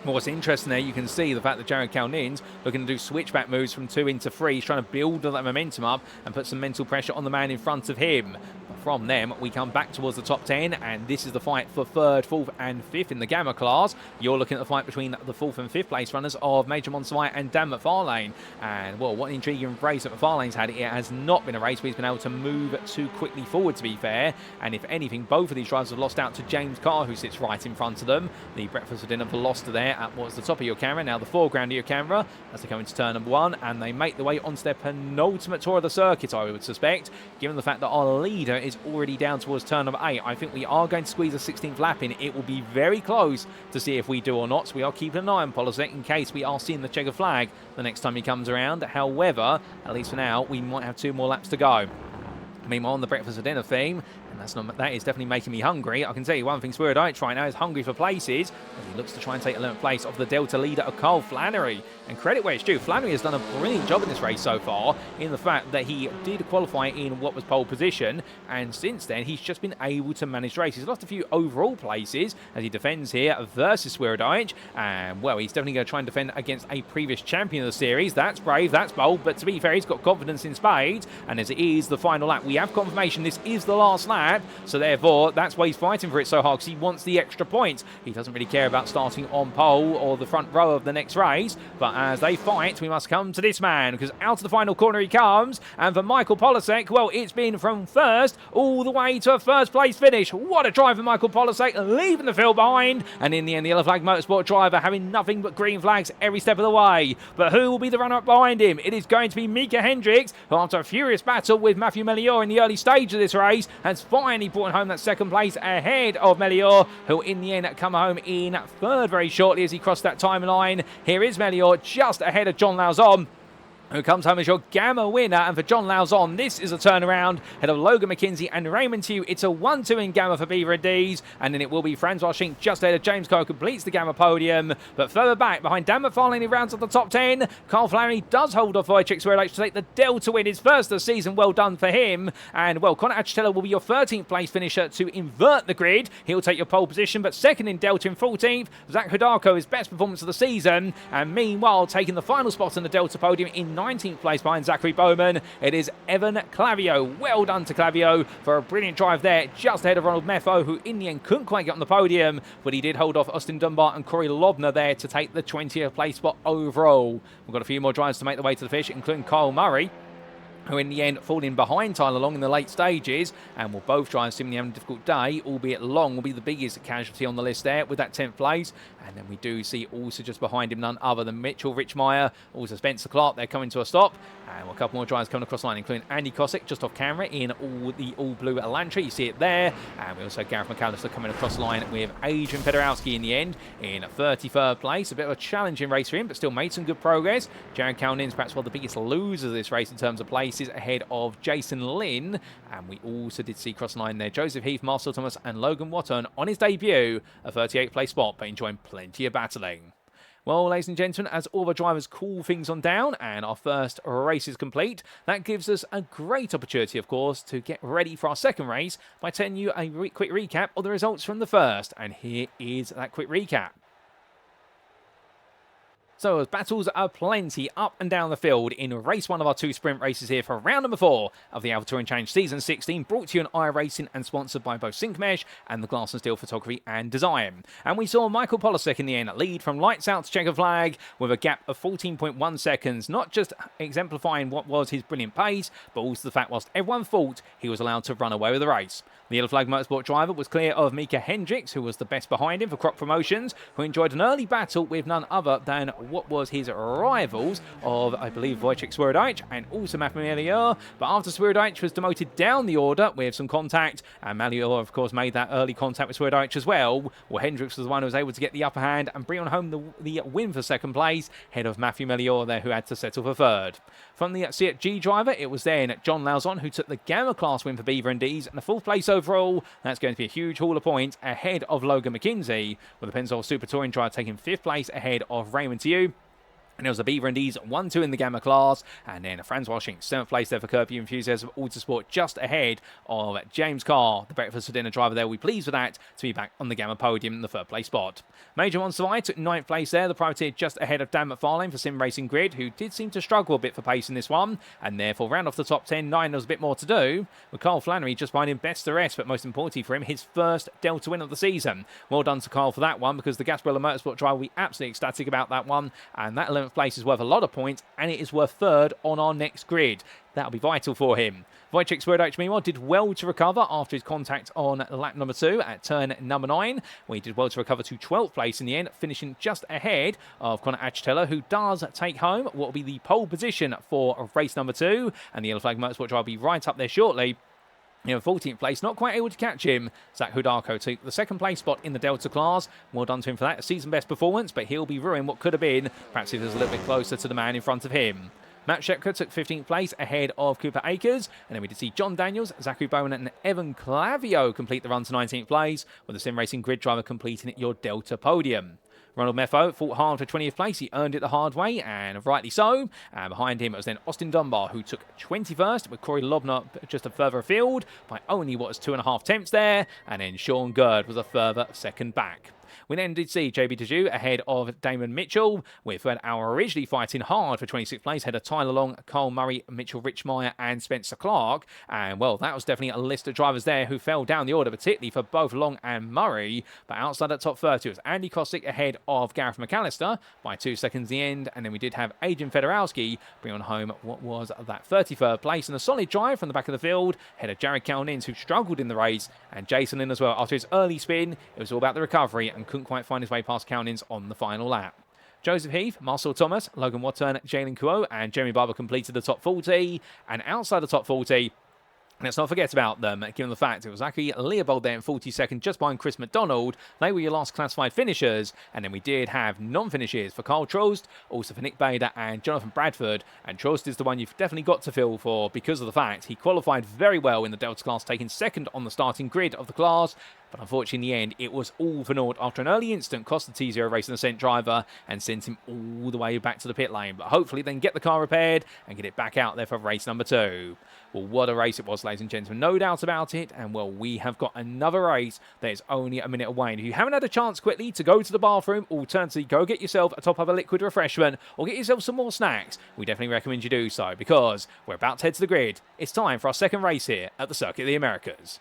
What's interesting there, you can see the fact that Jared Cowlins looking to do switchback moves from 2 into 3. He's trying to build that momentum up and put some mental pressure on the man in front of him. But from them, we come back towards the top 10, and this is the fight for 3rd, 4th and 5th in the Gamma class. You're looking at the fight between the 4th and 5th place runners of Major Monsawai and Dan McFarlane. And, well, what an intriguing race that McFarlane's had. It has not been a race where he's been able to move too quickly forward, to be fair. And if anything, both of these drivers have lost out to James Carr, who sits right in front of them. The breakfast for dinner Veloster there at what's the top of your camera, now the foreground of your camera, as they come into turn number 1, and they make their way onto their penultimate tour of the circuit, I would suspect, given the fact that our leader is already down towards turn number 8. I think we are going to squeeze a 16th lap in. It will be very close to see if we do or not, so we are keeping an eye on Polasek in case we are seeing the checker flag the next time he comes around. However, at least for now, we might have 2 more laps to go. Meanwhile, on the breakfast for dinner theme, and that is definitely making me hungry. I can tell you one thing, Spiridite right now is hungry for places, as he looks to try and take 11th place off the Delta leader of Carl Flannery. And credit where it's due, Flannery has done a brilliant job in this race so far, in the fact that he did qualify in what was pole position, and since then he's just been able to manage the race. He's lost a few overall places as he defends here versus Spiridite, and well, he's definitely going to try and defend against a previous champion of the series. That's brave, that's bold, but to be fair, he's got confidence in spades, and as it is the final lap, we have confirmation this is the last lap. So therefore, that's why he's fighting for it so hard, because he wants the extra points. He doesn't really care about starting on pole or the front row of the next race. But as they fight, we must come to this man, because out of the final corner he comes. And for Michael Polasek, well, it's been from first all the way to a first place finish. What a drive for Michael Polasek, leaving the field behind. And in the end, the Yellow Flag Motorsport driver having nothing but green flags every step of the way. But who will be the runner-up behind him? It is going to be Micah Hendricks, who after a furious battle with Matthew Melior in the early stage of this race, has finally brought home that 2nd place ahead of Melior, who in the end come home in 3rd very shortly as he crossed that timeline. Here is Melior just ahead of John Lauzon. who comes home as your Gamma winner. And for John Lauzon, this is a turnaround. Head of Logan McKenzie and Raymond Tieu. It's a 1-2 in Gamma for Beaver and D's. And then it will be Francois Schenck just ahead of James Coe, completes the Gamma podium. But further back, behind Dan McFarlane, he rounds up the top 10. Carl Flannery does hold off Wojciech Swierdijk to take the Delta win. His first of the season. Well done for him. And, well, Connor Achitella will be your 13th place finisher to invert the grid. He'll take your pole position. But second in Delta in 14th, Zach Hudarko, his best performance of the season. And meanwhile, taking the final spot on the Delta podium in 19th place behind Zachary Bowman, it is Evan Clavio. Well done to Clavio for a brilliant drive there, just ahead of Ronald Meffo, who in the end couldn't quite get on the podium, but he did hold off Austin Dunbar and Corey Lobner there to take the 20th place spot overall. We've got a few more drives to make the way to the finish, including Kyle Murray, who in the end fall in behind Tyler Long in the late stages, and will both drive seemingly having a difficult day, albeit Long will be the biggest casualty on the list there with that 10th place. And then we do see also just behind him none other than Mitchell Richmeyer, also Spencer Clark. They're coming to a stop, and a couple more drivers coming across the line, including Andy Kosick just off camera in the all-blue Elantra. You see it there. And we also have Gareth McAllister coming across the line with Adrian Fedorowski in the end in 33rd place. A bit of a challenging race for him, but still made some good progress. Jared Cownin's perhaps one of the biggest losers of this race in terms of places, ahead of Jason Lynn. And we also did see cross line there Joseph Heath, Marcel Thomas and Logan Watton on his debut, a 38th place spot, but enjoying plenty of battling. Well, ladies and gentlemen, as all the drivers cool things on down and our first race is complete, that gives us a great opportunity, of course, to get ready for our second race by telling you a quick recap of the results from the first. And here is that quick recap. So as battles are plenty up and down the field in race 1 of our 2 sprint races here for round number 4 of the Alpha Touring Challenge Season 16, brought to you on iRacing and sponsored by both Syncmesh and the Glass and Steel Photography and Design. And we saw Michael Polasek in the end lead from lights out to checker flag with a gap of 14.1 seconds, not just exemplifying what was his brilliant pace, but also the fact whilst everyone thought he was allowed to run away with the race. The Yellow Flag Motorsport driver was clear of Micah Hendricks, who was the best behind him for Crop Promotions, who enjoyed an early battle with none other than what was his rivals of, I believe, Wojciech Swierdijk and also Matthew Melior. But after Swierdijk was demoted down the order with some contact, and Melior, of course, made that early contact with Swierdijk as well, Hendricks was the one who was able to get the upper hand and bring on home the win for second place, ahead of Matthew Melior there, who had to settle for third. From the Seat G driver, it was then John Lauzon who took the Gamma class win for Beaver and D's and the 4th place overall. That's going to be a huge haul of points ahead of Logan McKenzie, with the Pennzoil Super Touring driver taking 5th place ahead of Raymond Tieu. And it was a Beaver and D's 1-2 in the Gamma class. And then Francois Schenck, 7th place there for Kirby Enthusiasm Autosport, just ahead of James Carr, the breakfast for dinner driver there. We're pleased with that to be back on the Gamma podium in the 3rd place spot. Major Monster took 9th place there, the privateer just ahead of Dan McFarlane for Sim Racing Grid, who did seem to struggle a bit for pace in this one. And therefore, round off the top 10, 9, there was a bit more to do. With Carl Flannery just behind him, best the rest, but most importantly for him, his first Delta win of the season. Well done to Carl for that one, because the Gasparilla Motorsport driver will be absolutely ecstatic about that one. And that 11th place is worth a lot of points, and it is worth 3rd on our next grid. That'll be vital for him. Wojciech Swierdijk, meanwhile, did well to recover after his contact on lap number 2 at turn number 9, where he did well to recover to 12th place in the end, finishing just ahead of Connor Achitella, who does take home what will be the pole position for race number 2, and the Yellow Flag Motorsport driver will be right up there shortly. In 14th place, not quite able to catch him. Zach Hudarko took the 2nd place spot in the Delta class. Well done to him for that. A season best performance, but he'll be ruining what could have been, perhaps if he was a little bit closer to the man in front of him. Matt Shepka took 15th place ahead of Cooper Akers. And then we did see John Daniels, Zachary Bowen and Evan Clavio complete the run to 19th place, with the Sim Racing Grid driver completing your Delta podium. Ronald Meffo fought hard for 20th place. He earned it the hard way, and rightly so. And behind him it was then Austin Dunbar, who took 21st, with Corey Lobner just a further afield by only what was 2.5 tenths there. And then Sean Gerd was a further 2nd back. We then did see JB Tieu ahead of Damon Mitchell, with our originally fighting hard for 26th place, ahead of Tyler Long, Carl Murray, Mitchell Richmeyer and Spencer Clark. And, well, that was definitely a list of drivers there who fell down the order, particularly for both Long and Murray. But outside that top 30 was Andy Kosick ahead of Gareth McAllister by 2 seconds the end. And then we did have Adrian Fedorowski bring on home what was that 33rd place, and a solid drive from the back of the field, ahead of Jared Cowlins, who struggled in the race, and Jason Lynn as well. After his early spin, it was all about the recovery and couldn't quite find his way past Cowlins on the final lap. Joseph Heath, Marcel Thomas, Logan Watton, Jalen Kuo and Jeremy Barber completed the top 40. And outside the top 40, Let's not forget about them, given the fact it was Zachary Leopold there in 42nd, just behind Chris McDonald. They were your last classified finishers. And then we did have non-finishes for Carl Trost, also for Nick Bader and Jonathan Bradford. And Trost is the one you've definitely got to feel for because of the fact he qualified very well in the Delta class, taking second on the starting grid of the class. But unfortunately, in the end, it was all for naught after an early incident cost the T0 Racing Ascent driver and sent him all the way back to the pit lane. But hopefully then get the car repaired and get it back out there for race number 2. Well, what a race it was, ladies and gentlemen. No doubt about it. And, well, we have got another race that is only a minute away. And if you haven't had a chance quickly to go to the bathroom, alternatively, go get yourself a top of a liquid refreshment or get yourself some more snacks, we definitely recommend you do so because we're about to head to the grid. It's time for our second race here at the Circuit of the Americas.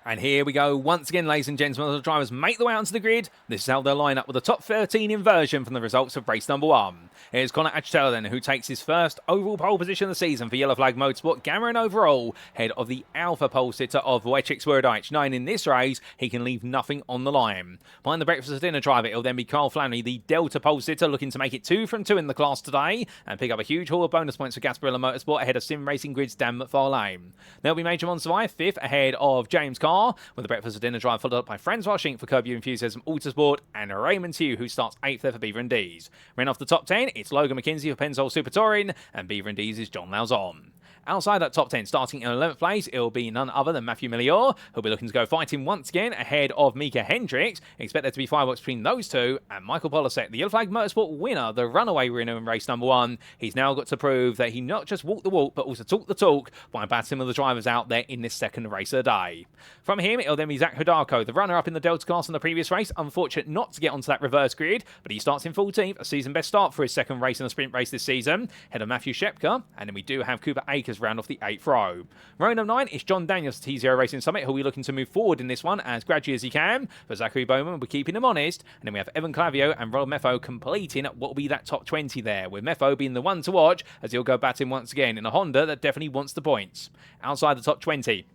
And here we go once again, ladies and gentlemen, the drivers make their way onto the grid. This is how they'll line up with the top 13 inversion from the results of race number 1. Here's Connor Achitella then, who takes his first overall pole position of the season for Yellow Flag Motorsport. Cameron overall, head of the Alpha pole sitter of Wojciech Swierdajc. 9 in this race, he can leave nothing on the line. Behind the breakfast dinner driver, it'll then be Carl Flannery, the Delta pole sitter, looking to make it 2 from 2 in the class today and pick up a huge haul of bonus points for Gasparilla Motorsport ahead of Sim Racing Grid's Dan McFarlane. There'll be Major Monsurvive 5th ahead of James Carr, with the breakfast dinner drive followed up by Francois Schink for Curb Your Enthusiasm Autosport and Raymond Tieu, who starts 8th there for Beaver and D's. Ran off the top 10, it's Logan McKenzie for Pennzoil Super Touring, and Beaver and D's is John Lauzon. Outside that top 10, starting in 11th place, it'll be none other than Matthew Millior, who'll be looking to go fighting once again ahead of Micah Hendricks. Expect there to be fireworks between those two, and Michael Polasek, the Yellow Flag Motorsport winner, the runaway winner in race number 1. He's now got to prove that he not just walked the walk, but also talked the talk by battling with the drivers out there in this second race of the day. From him, it'll then be Zach Hidalgo, the runner-up in the Delta class in the previous race. Unfortunate not to get onto that reverse grid, but he starts in 14th, a season best start for his second race in the sprint race this season, ahead of Matthew Shepka, and then we do have Cooper Akers round off the 8th row. Row number 9 is John Daniels, T0 Racing Summit, who'll be looking to move forward in this one as gradually as he can. For Zachary Bowman, we're keeping him honest. And then we have Evan Clavio and Roland Meffo completing what will be that top 20 there, with Meffo being the one to watch as he'll go batting once again in a Honda that definitely wants the points. Outside the top 20,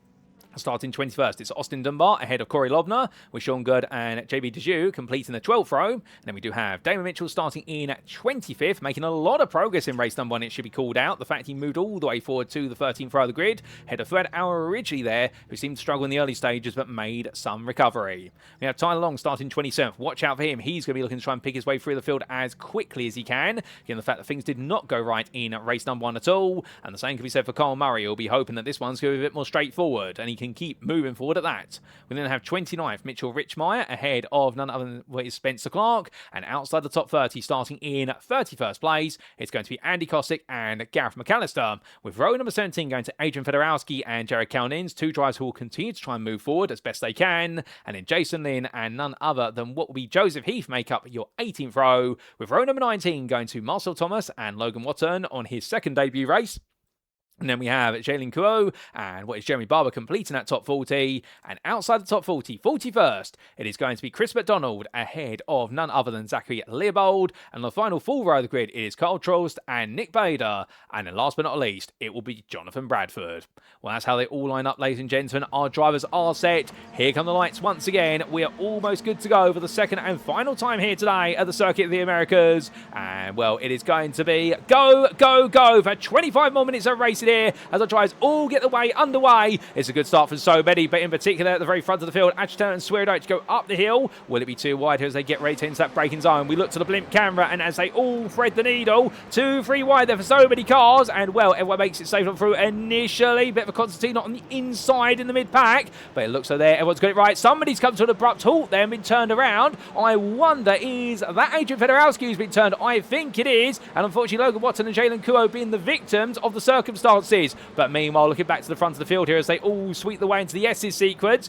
starting 21st, it's Austin Dunbar ahead of Corey Lobner, with Sean Good and JB DeJu completing the 12th row. And then we do have Damon Mitchell starting in 25th, making a lot of progress in race number 1, it should be called out. The fact he moved all the way forward to the 13th row of the grid. Ahead of Fred Auer originally there, who seemed to struggle in the early stages but made some recovery. We have Tyler Long starting 27th. Watch out for him. He's going to be looking to try and pick his way through the field as quickly as he can, given the fact that things did not go right in race number 1 at all. And the same can be said for Carl Murray. He'll be hoping that this one's going to be a bit more straightforward and he can keep moving forward at that. We then have 29th, Mitchell Richmeyer ahead of none other than Spencer Clark, and outside the top 30, starting in 31st place, it's going to be Andy Kostick and Gareth McAllister, with row number 17 going to Adrian Fedorowski and Jared Kalnins, 2 drivers who will continue to try and move forward as best they can, and then Jason Lynn and none other than what will be Joseph Heath make up your 18th row, with row number 19 going to Marcel Thomas and Logan Watton on his second debut race. And then we have Jalen Kuo and what is Jeremy Barber completing that top 40. And outside the top 40, 41st, it is going to be Chris McDonald ahead of none other than Zachary Leopold. And the final full row of the grid, it is Carl Trost and Nick Bader. And then last but not least, it will be Jonathan Bradford. Well, that's how they all line up, ladies and gentlemen. Our drivers are set. Here come the lights once again. We are almost good to go for the second and final time here today at the Circuit of the Americas. And, well, it is going to be go, go, go for 25 more minutes of racing here as our drivers all get the way underway. It's a good start for so many, but in particular at the very front of the field, Achitella and Swierdajc go up the hill. Will it be too wide here as they get ready to enter that braking zone? We look to the blimp camera, and as they all thread the needle, 2-3 wide there for so many cars, and well, everyone makes it safe on through initially. Bit of a Constantine on the inside in the mid-pack, but it looks so there, everyone's got it right. Somebody's come to an abrupt halt there and been turned around. I wonder, is that Adrian Fedorowski who's been turned? I think it is, and unfortunately Logan Watson and Jalen Kuo being the victims of the circumstances. But meanwhile, looking back to the front of the field here as they all sweep the way into the S's sequence.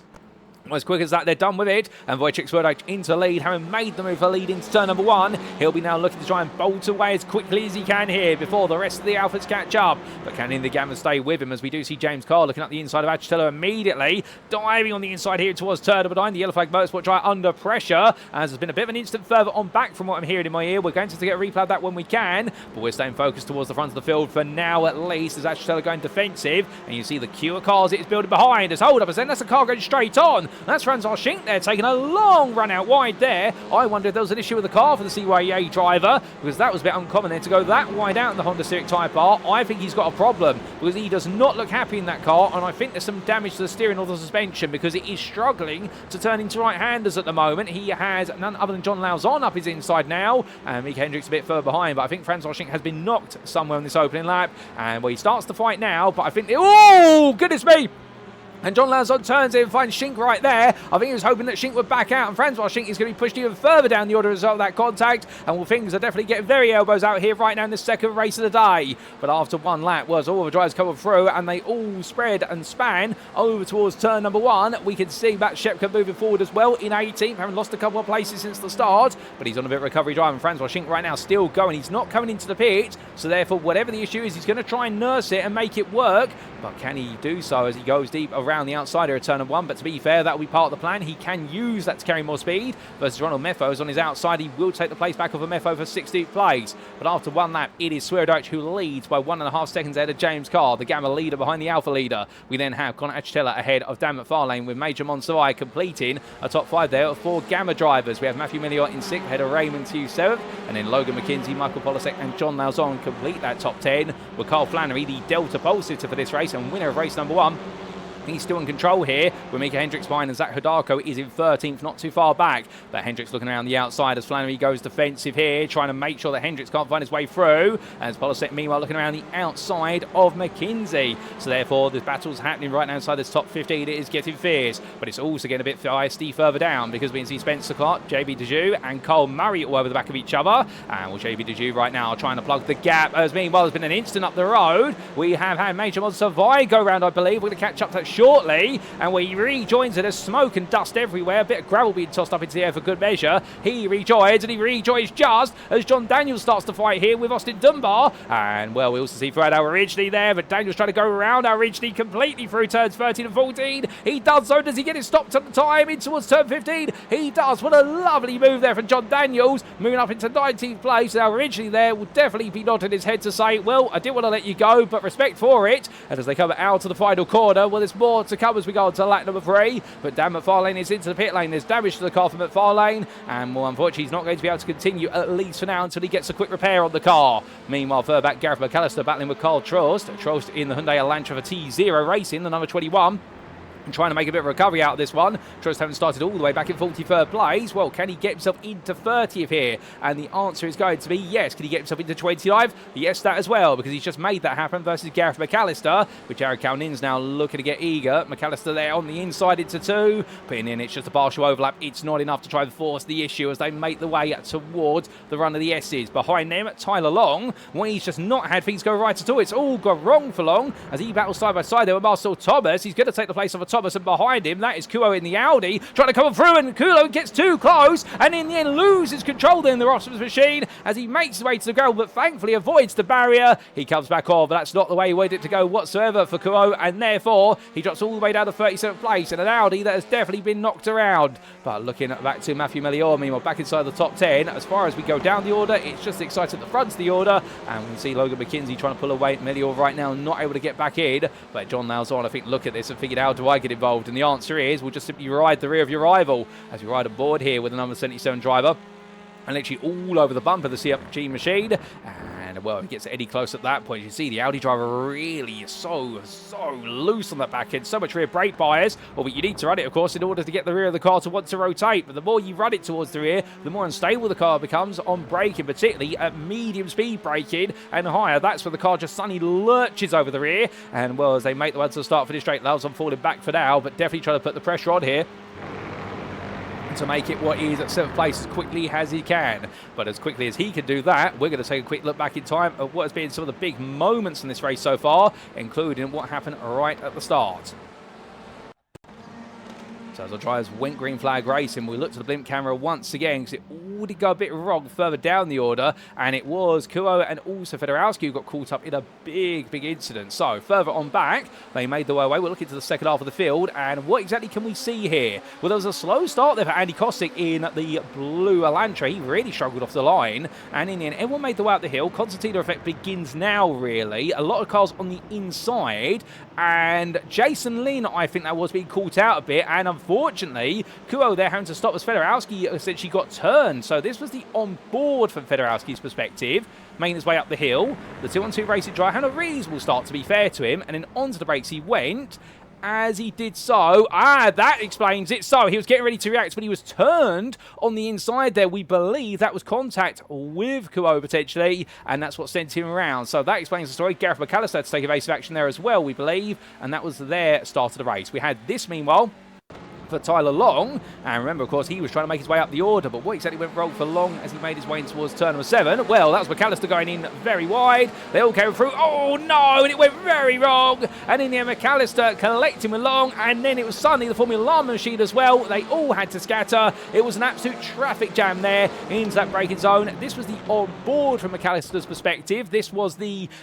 As quick as that, they're done with it. And Wojciech Swierdijk into lead, having made the move for lead into turn number 1. He'll be now looking to try and bolt away as quickly as he can here before the rest of the Alphas catch up. But can Indicamma stay with him, as we do see James Carr looking up the inside of Achitello immediately, diving on the inside here towards turn number 9. The Yellow Flag Motorsport driver under pressure, as there's been a bit of an instant further on back from what I'm hearing in my ear. We're going to have to get a replay of that when we can, but we're staying focused towards the front of the field for now at least, as Achitello going defensive. And you see the queue of cars it is building behind. As hold up, as then that's a car going straight on. That's Francois Schinck there taking a long run out wide there. I wonder if there was an issue with the car for the CYA driver, because that was a bit uncommon there to go that wide out in the Honda Civic Type R. I think he's got a problem, because he does not look happy in that car, and I think there's some damage to the steering or the suspension, because it is struggling to turn into right-handers at the moment. He has none other than John Lauzon up his inside now, and Micah Hendricks a bit further behind, but I think Francois Schinck has been knocked somewhere on this opening lap, and well, he starts to fight now, but I think oh, goodness me! And John Lauzon turns in and finds Schinck right there. I think he was hoping that Schinck would back out, and Francois Schinck is going to be pushed even further down the order as a result of that contact. And well, things are definitely getting very elbows out here right now in the second race of the day. But after one lap, all the drivers coming through, and they all spread and span over towards turn number 1. We can see Matt Shepka moving forward as well in 18th, having lost a couple of places since the start. But he's on a bit of recovery drive, and Francois Schinck right now still going. He's not coming into the pit, so therefore, whatever the issue is, he's going to try and nurse it and make it work. But can he do so as he goes deep around the outside of turn number 1? But to be fair, that will be part of the plan. He can use that to carry more speed. Versus Ronald Meffos on his outside, he will take the place back of a Meffo for 16th place. But after one lap, it is Swierdijk who leads by 1.5 seconds ahead of James Carr, the Gamma leader behind the Alpha leader. We then have Connor Achitello ahead of Dan McFarlane, with Major Monserrat completing a top 5 there of 4 Gamma drivers. We have Matthew Milliot in 6th, ahead of Raymond Tieu 7th, and then Logan McKenzie, Michael Polasek and John Lauzon complete that top 10, with Carl Flannery, the Delta pole sitter for this race and winner of race number 1. He's still in control here, with Micah Hendricks behind, and Zach Hodako is in 13th, not too far back. But Hendricks looking around the outside as Flannery goes defensive here, trying to make sure that Hendricks can't find his way through. As Polasek, meanwhile, looking around the outside of McKinsey. So therefore, the battle's happening right now inside this top 15. It is getting fierce, but it's also getting a bit feisty further down, because we can see Spencer Clark, JB DeJoux, and Cole Murray all over the back of each other. And well, JB DeJoux right now trying to plug the gap, as meanwhile there's been an instant up the road. We have had Major Monserrat go round, I believe. We're going to catch up to that shortly. And when he rejoins it, there's smoke and dust everywhere, a bit of gravel being tossed up into the air for good measure. He rejoins, and he rejoins just as John Daniels starts to fight here with Austin Dunbar. And well, we also see Fred Ridgely there, but Daniels trying to go around Ridgely completely through turns 13 and 14. He does so. Does he get it stopped at the time in towards turn 15? He does. What a lovely move there from John Daniels, moving up into 19th place. Now Ridgely there will definitely be nodding his head to say, well, I didn't want to let you go, but respect for it. And as they come out to the final corner, well, there's more to come as we go on to lap number 3. But Dan McFarlane is into the pit lane. There's damage to the car for McFarlane, and well, unfortunately he's not going to be able to continue, at least for now, until he gets a quick repair on the car. Meanwhile, further back, Gareth McAllister battling with Carl Trost. Trost in the Hyundai Elantra for T0 Racing, the number 21. And trying to make a bit of a recovery out of this one. Trost having started all the way back in 43rd place. Well, can he get himself into 30th here? And the answer is going to be yes. Can he get himself into 29th? Yes, that as well, because he's just made that happen versus Gareth McAllister. With Jared Calnin's now looking to get eager. McAllister there on the inside into 2. Putting in, it's just a partial overlap. It's not enough to try and force the issue as they make the way towards the run of the S's. Behind them, Tyler Long. Well, he's just not had things go right at all. It's all gone wrong for Long as he battles side by side there with Marcel Thomas. He's going to take the place of a Thomas, and behind him, that is Kuo in the Audi, trying to come through, and Kuo gets too close, and in the end loses control there in the Rossman's machine as he makes his way to the ground, but thankfully avoids the barrier. He comes back on, but that's not the way he wanted it to go whatsoever for Kuo, and therefore he drops all the way down to 37th place, and an Audi that has definitely been knocked around. But looking back to Matthew Milliot, meanwhile, back inside the top 10. As far as we go down the order, it's just excited at the front of the order, and we can see Logan McKenzie trying to pull away. Milliot right now not able to get back in, but John Lauzon, I think, look at this and figured, how do I get involved? And the answer is, we'll just simply ride the rear of your rival as we ride aboard here with the number 77 driver, and literally all over the bump of the CFG machine. And well, he gets any close at that point. You see the Audi driver really is so loose on that back end, so much rear brake bias. Well, but you need to run it, of course, in order to get the rear of the car to want to rotate. But the more you run it towards the rear, the more unstable the car becomes on braking, particularly at medium speed braking and higher. That's where the car just suddenly lurches over the rear. And well, as they make the one to the start finish straight, Lauzon falling back for now, but definitely trying to put the pressure on here to make it what is at 7th place as quickly as he can. But as quickly as he can do that, we're going to take a quick look back in time at what has been some of the big moments in this race so far, including what happened right at the start. So as our drivers went green flag racing, we looked at the blimp camera once again because it all did go a bit wrong further down the order, and it was Tieu and also Federowski who got caught up in a big incident. So further on back, they made their way away. We're looking to the second half of the field, and what exactly can we see here? Well, there was a slow start there for Andy Kostick in the blue Elantra. He really struggled off the line, and in the end, everyone made their way up the hill. Concertina effect begins now, really. A lot of cars on the inside, and Jason Lin, I think that was being caught out a bit, and unfortunately, Tieu there having to stop as Federowski essentially got turned. So this was the on-board from Federowski's perspective, making his way up the hill. The 2-on-2 racing drive had a reasonable start, to be fair to him, and then onto the brakes he went. As he did so, that explains it. So he was getting ready to react, but he was turned on the inside there. We believe that was contact with Tieu potentially, and that's what sent him around. So that explains the story. Gareth McAllister had to take evasive action there as well, we believe, and that was their start of the race. We had this, meanwhile, for Tyler Long, and remember, of course, he was trying to make his way up the order, but what exactly went wrong for Long as he made his way in towards turn number 7? Well, that was McAllister going in very wide. They all came through. Oh no, and it went very wrong, and in the end, McAllister collecting with Long, and then it was suddenly the Formula One machine as well. They all had to scatter. It was an absolute traffic jam there into that braking zone. This was the on-board from McAllister's perspective. This was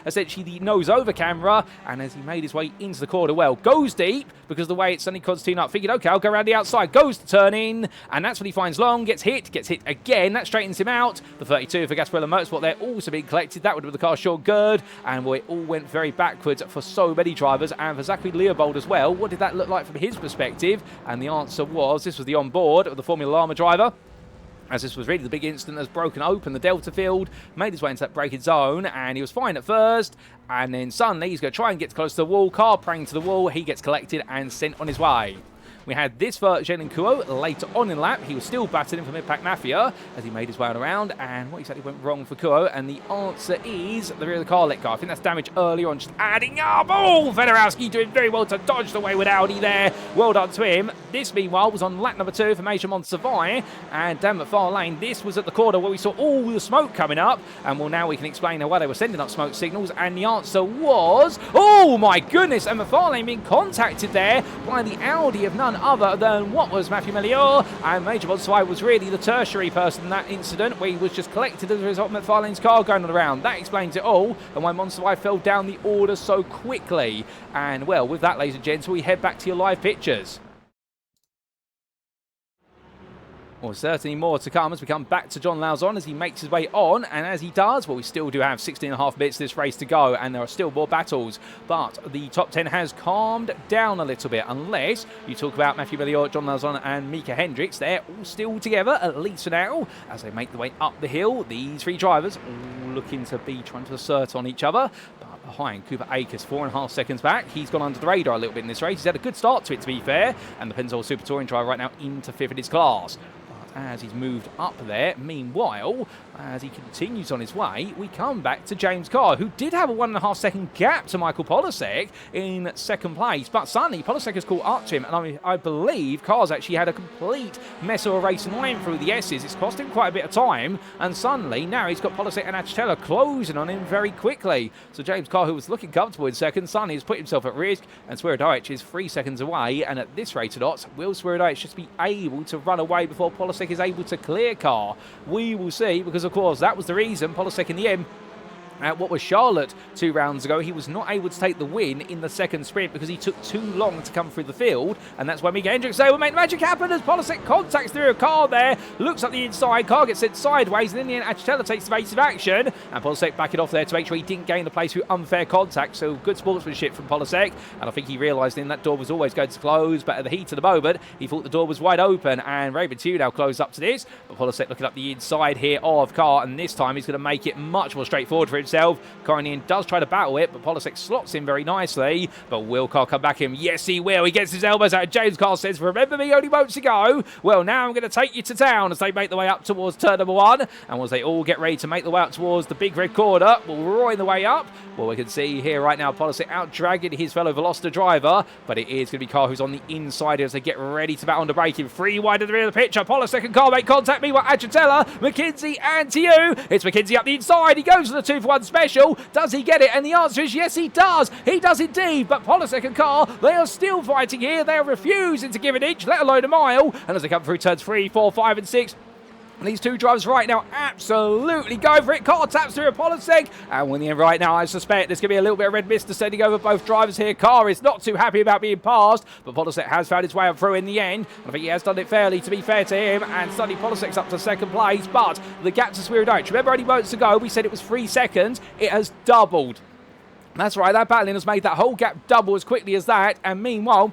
essentially the nose-over camera, and as he made his way into the corner, well, goes deep, because the way it suddenly Constantine up, figured, okay, I'll go around the outside, goes to turn in, and that's when he finds Long, gets hit again, that straightens him out. The 32 for Gasparilla Motorsport there also being collected. That would have been the car Sean Gerd, and it all went very backwards for so many drivers, and for Zachary Leopold as well. What did that look like from his perspective? And the answer was, this was the on-board of the Formula Llama driver, as this was really the big incident that's broken open the Delta field, made his way into that braking zone, and he was fine at first, and then suddenly he's going to try and get close to the wall. Car praying to the wall, he gets collected and sent on his way. We had this for Jalen Tieu later on in lap. He was still battling for Mid-Pack Mafia as he made his way around. And what exactly went wrong for Tieu? And the answer is the rear of the car let go. I think that's damage earlier on, just adding up. Oh, Federowski doing very well to dodge the way with Audi there. Well done to him. This, meanwhile, was on lap number 2 for Major Montserrat. And down at far lane, this was at the corner where we saw all the smoke coming up. And well, now we can explain why they were sending up smoke signals. And the answer was, oh my goodness, and McFarlane being contacted there by the Audi of none other than what was Matthew Melior, and Major Montserrat was really the tertiary person in that incident, where he was just collected as a result of McFarlane's car going on around. That explains it all, and why Montserrat fell down the order so quickly. And well, with that, ladies and gents, we head back to your live pictures. Well, certainly more to come as we come back to John Lauzon as he makes his way on, and as he does, well, we still do have 16.5 minutes this race to go, and there are still more battles, but the top 10 has calmed down a little bit, unless you talk about Matthew Melior, John Lauzon and Micah Hendricks. They're all still together, at least for now, as they make their way up the hill. These three drivers all looking to be trying to assert on each other, but behind Cooper Akers, 4.5 seconds back. He's gone under the radar a little bit in this race. He's had a good start to it, to be fair, and the Pennzoil Super Touring driver right now into 5th in his class. As he's moved up there, meanwhile, as he continues on his way, we come back to James Carr, who did have a 1.5 second gap to Michael Polasek in 2nd place, but suddenly Polasek has caught up to him, and I believe Carr's actually had a complete mess of a race line through the S's. It's cost him quite a bit of time, and suddenly now he's got Polasek and Achatella closing on him very quickly. So James Carr, who was looking comfortable in 2nd, suddenly has put himself at risk, and Swierdowicz is 3 seconds away, and at this rate of knots, will Swierdowicz just be able to run away before Polasek is able to clear Carr? We will see, because of course that was the reason Polasek in the end at what was Charlotte 2 rounds ago, he was not able to take the win in the 2nd sprint because he took too long to come through the field, and that's why Micah Hendricks say, will make the magic happen as Polasek contacts through a car there, looks at the inside, car gets sent sideways, and in the end Achatella takes evasive action, and Polasek backing off there to make sure he didn't gain the place through unfair contact. So good sportsmanship from Polasek, and I think he realised then that door was always going to close, but at the heat of the moment he thought the door was wide open, and Raymond Tieu now closed up to this, but Polasek looking up the inside here of Carr, and this time he's going to make it much more straightforward for himself. Corinian does try to battle it, but Polasek slots in very nicely. But will Carr come back in? Yes, he will. He gets his elbows out. James Carr says, remember me, only moments ago. Well, now I'm going to take you to town as they make their way up towards turn number 1. And as they all get ready to make their way up towards the big red corner, well, roaring the way up. Well, we can see here right now Polasek out dragging his fellow Veloster driver, but it is going to be Carr who's on the inside as they get ready to battle on the braking. 3 wide of the rear of the picture. Polasek and Carr make contact. Meanwhile, Achatella, McKinsey and Tieu. It's McKinsey up the inside. He goes to the 2-for-1 one special. Does he get it? And the answer is yes, he does. He does indeed. But Polasek and Carr, they are still fighting here. They are refusing to give an inch, let alone a mile. And as they come through turns 3, 4, 5 and 6, these two drivers right now absolutely go for it. Carr taps through a Polasek. And winning in right now, I suspect there's going to be a little bit of red mist descending over both drivers here. Carr is not too happy about being passed, but Polasek has found his way up through in the end. And I think he has done it fairly, to be fair to him. And suddenly Polasek's up to second place. But the gap to Swierdijk, remember only moments ago, we said it was 3 seconds. It has doubled. That's right, that battling has made that whole gap double as quickly as that. And meanwhile,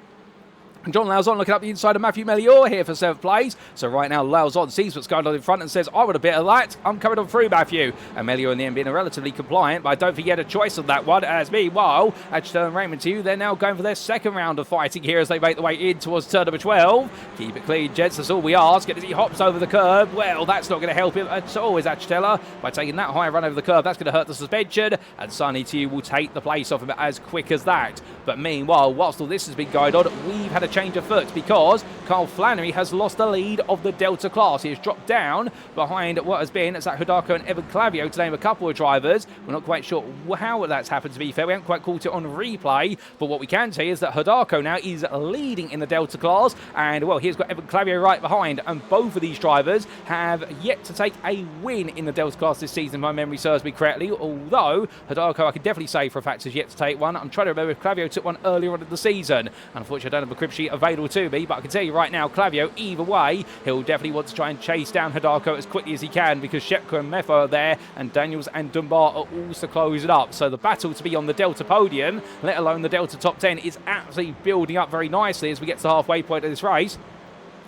John Lauzon looking up the inside of Matthew Melior here for 7th place. So right now Lauzon sees what's going on in front and says, I want a bit of that. I'm coming on through, Matthew. And Melior in the end being relatively compliant, but I don't think he had a choice on that one. As meanwhile, Adjustel and Raymond Tieu, they're now going for their second round of fighting here as they make the way in towards turn number 12. Keep it clean, gents. That's all we ask. As he hops over the curb, well, that's not going to help him at all, is Adjustella. By taking that high run over the curb, that's going to hurt the suspension. And Sonny Tieu will take the place off him as quick as that. But meanwhile, whilst all this has been going on, we've had a change of foot because Carl Flannery has lost the lead of the Delta class. He has dropped down behind what has been Zach Hidako and Evan Clavio, to name a couple of drivers. We're not quite sure how that's happened, to be fair. We haven't quite caught it on replay, but what we can say is that Hidako now is leading in the Delta class, and well, he's got Evan Clavio right behind, and both of these drivers have yet to take a win in the Delta class this season, if my memory serves me correctly, although Hidako, I can definitely say for a fact, has yet to take one. I'm trying to remember if Clavio took one earlier on in the season. Unfortunately, I don't have a crib sheet available to me, but I can tell you right now, Clavio, either way, he'll definitely want to try and chase down Hidako as quickly as he can, because Shepko and Mefo are there, and Daniels and Dunbar are also closing up. So the battle to be on the Delta podium, let alone the Delta top 10, is absolutely building up very nicely as we get to the halfway point of this race.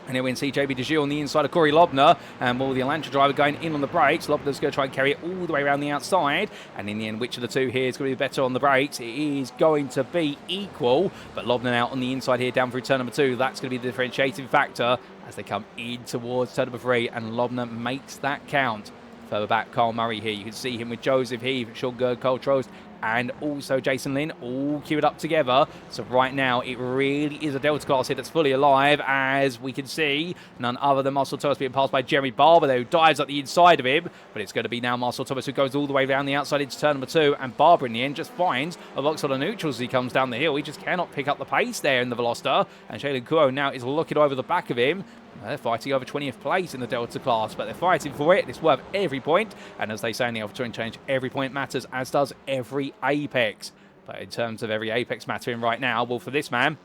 And here we see JB De Gilles on the inside of Corey Lobner, and the Elantra driver going in on the brakes. Lobner's going to try and carry it all the way around the outside, and in the end, which of the two here is going to be better on the brakes? It is going to be equal, but Lobner now on the inside here down through turn number 2. That's going to be the differentiating factor as they come in towards turn number 3, and Lobner makes that count. Further back, Carl Murray here. You can see him with Joseph Heath, Sean Gerd, Cole Trost, and also Jason Lynn, all queued up together. So right now, it really is a Delta class here that's fully alive, as we can see. None other than Marcel Thomas being passed by Jeremy Barber there, who dives at the inside of him. But it's going to be now Marcel Thomas who goes all the way around the outside into turn number 2, and Barber in the end just finds a box on the neutrals as he comes down the hill. He just cannot pick up the pace there in the Veloster, and Shaylin Kuo now is looking over the back of him. They're fighting over 20th place in the Delta class, but they're fighting for it. It's worth every point. And as they say in the AlphaTouring Challenge, every point matters, as does every Apex. But in terms of every Apex mattering right now, well, for this man,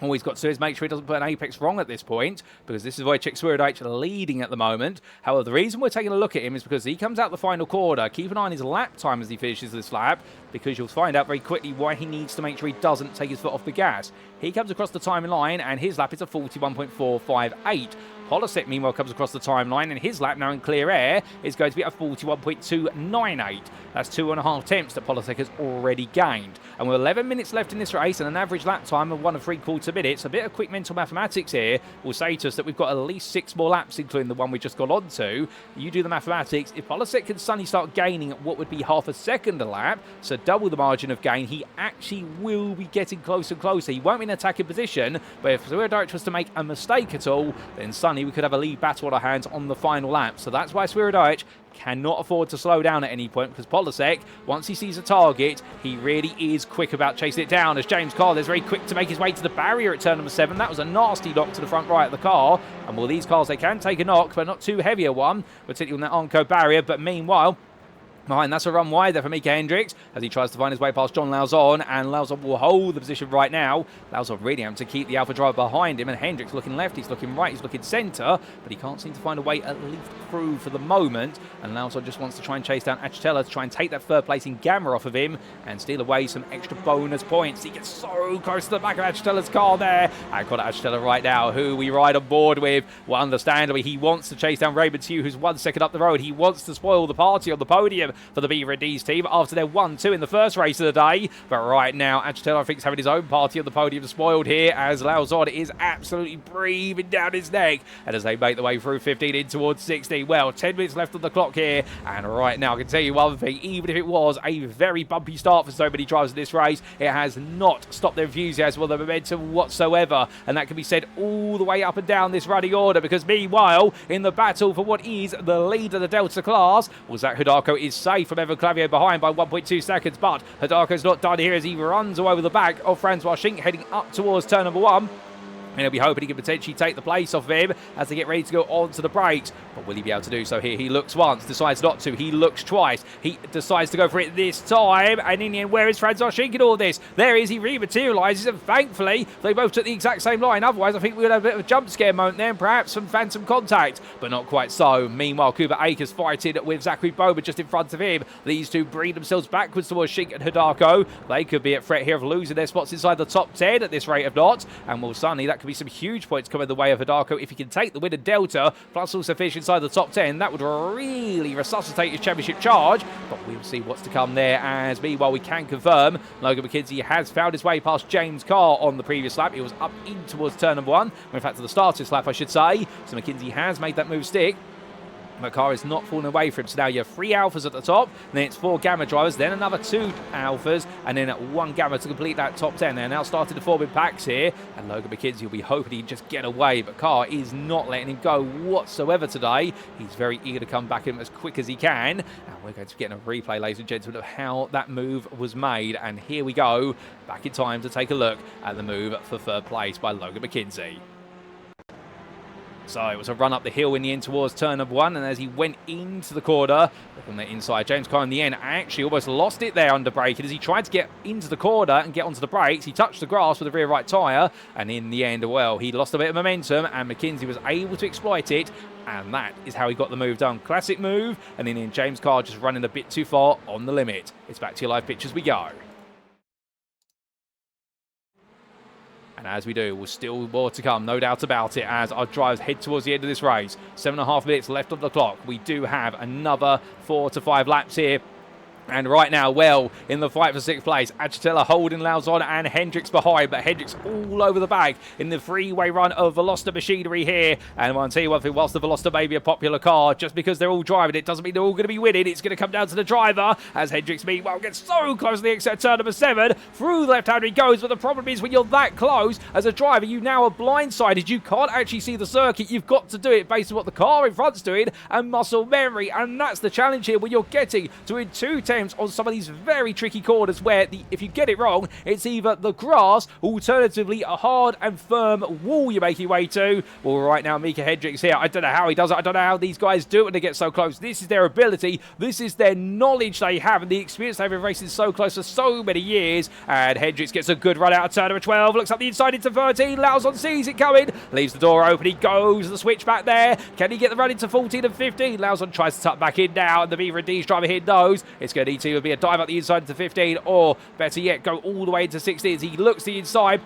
all he's got to do is make sure he doesn't put an Apex wrong at this point, because this is Wojciech Swierdijk leading at the moment. However, the reason we're taking a look at him is because he comes out the final quarter. Keep an eye on his lap time as he finishes this lap, because you'll find out very quickly why he needs to make sure he doesn't take his foot off the gas. He comes across the timeline, and his lap is a 41.458. Polasek, meanwhile, comes across the timeline, and his lap now in clear air is going to be a 41.298. That's 2.5 tenths that Polasek has already gained. And with 11 minutes left in this race and an average lap time of 1 3/4 minutes, a bit of quick mental mathematics here will say to us that we've got at least 6 more laps, including the one we just got onto. You do the mathematics. If Polasek can suddenly start gaining what would be half a second a lap, so double the margin of gain, he actually will be getting closer and closer. He won't be in an attacking position, but if Swierdijk was to make a mistake at all, then suddenly we could have a lead battle on our hands on the final lap. So that's why Swierdijk cannot afford to slow down at any point, because Polasek, once he sees a target, he really is quick about chasing it down, as James Carl is very quick to make his way to the barrier at turn number 7. That was a nasty knock to the front right of the car, and well, these cars, they can take a knock, but not too heavy a one, particularly on that Onco barrier. But meanwhile, behind, that's a run wide there for Micah Hendricks as he tries to find his way past John Lauzon, and Lauzon will hold the position right now. Lauzon really having to keep the Alpha driver behind him, and Hendricks looking left, he's looking right, he's looking centre, but he can't seem to find a way at least through for the moment. And Lauzon just wants to try and chase down Achitella to try and take that third place in Gamma off of him and steal away some extra bonus points. He gets so close to the back of Achitella's car there. And got Achitella right now, who we ride on board with. Well, understandably, he wants to chase down Raymond Tieu, who's 1 second up the road. He wants to spoil the party on the podium for the Beaver and D's team after their 1-2 in the first race of the day. But right now, Achitella, I think, is having his own party on the podium spoiled here, as Lauzon is absolutely breathing down his neck. And as they make the way through 15 in towards 16, well, 10 minutes left on the clock here. And right now, I can tell you one thing, even if it was a very bumpy start for so many drivers in this race, it has not stopped their enthusiasm or their momentum whatsoever. And that can be said all the way up and down this running order, because meanwhile, in the battle for what is the lead of the Delta class, well, Zach Hidako is safe from Evan Clavier behind by 1.2 seconds, but Hidako's not done here as he runs all over the back of Francois Schink, heading up towards turn number 1. And he'll be hoping he can potentially take the place off him as they get ready to go onto the brakes. But will he be able to do so here? He looks once, decides not to. He looks twice. He decides to go for it this time. And in the end, where is Francois Schink in all this? There he is. He rematerialises. And thankfully, they both took the exact same line. Otherwise, I think we would have a bit of a jump scare moment there and perhaps some phantom contact. But not quite so. Meanwhile, Cooper Akers fighting with Zachary Bowman just in front of him. These two bring themselves backwards towards Schink and Hidako. They could be at threat here of losing their spots inside the top 10 at this rate of knots. And well, suddenly, that could be some huge points coming the way of Hidako if he can take the win at Delta, plus also finish inside the top 10. That would really resuscitate his championship charge, but we'll see what's to come there. As meanwhile, we can confirm Logan McKenzie has found his way past James Carr on the previous lap. He was up in towards turn number 1, in fact to the start of this lap I should say, so McKenzie has made that move stick. But Carr is not falling away from him. So now you have 3 Alphas at the top, then it's 4 Gamma drivers, then another 2 Alphas, and then 1 Gamma to complete that top 10. They're now starting to form in packs here, and Logan McKenzie will be hoping he can just get away, but Carr is not letting him go whatsoever today. He's very eager to come back in as quick as he can, and we're going to be getting a replay, ladies and gentlemen, of how that move was made. And here we go, back in time to take a look at the move for 3rd place by Logan McKenzie. So it was a run up the hill in the end towards turn number 1, and as he went into the corner, from the inside, James Carr in the end actually almost lost it there under braking as he tried to get into the corner and get onto the brakes. He touched the grass with the rear right tyre, and in the end, well, he lost a bit of momentum, and McKenzie was able to exploit it, and that is how he got the move done. Classic move, and then James Carr just running a bit too far on the limit. It's back to your live pitch as we go. And as we do, we'll still more to come, no doubt about it, as our drivers head towards the end of this race. 7.5 minutes left on the clock. We do have another 4 to 5 laps here. And right now, well, in the fight for 6th place, Achatella holding Lauzon and Hendricks behind, but Hendricks all over the back in the freeway run of Veloster machinery here. And I'll tell you one thing, whilst the Veloster may be a popular car, just because they're all driving it doesn't mean they're all going to be winning. It's going to come down to the driver, as Hendricks meanwhile gets so close to the exit at turn number 7. Through the left-hander he goes, but the problem is when you're that close, as a driver, you now are blindsided. You can't actually see the circuit. You've got to do it based on what the car in front's doing and muscle memory. And that's the challenge here, when you're getting to in 2 10 on some of these very tricky corners where if you get it wrong, it's either the grass, alternatively a hard and firm wall you make your way to. Well, right now, Micah Hendricks here. I don't know how he does it. I don't know how these guys do it when they get so close. This is their ability. This is their knowledge they have and the experience they've been racing so close for so many years. And Hendricks gets a good run out of turn number 12. Looks up the inside into 13. Lauzon sees it coming. Leaves the door open. He goes to the switch back there. Can he get the run into 14 and 15? Lauzon tries to tuck back in now. And the Beaver and D's driver here knows it's going to need to be a dive up the inside into 15, or better yet, go all the way into 16 as he looks the inside.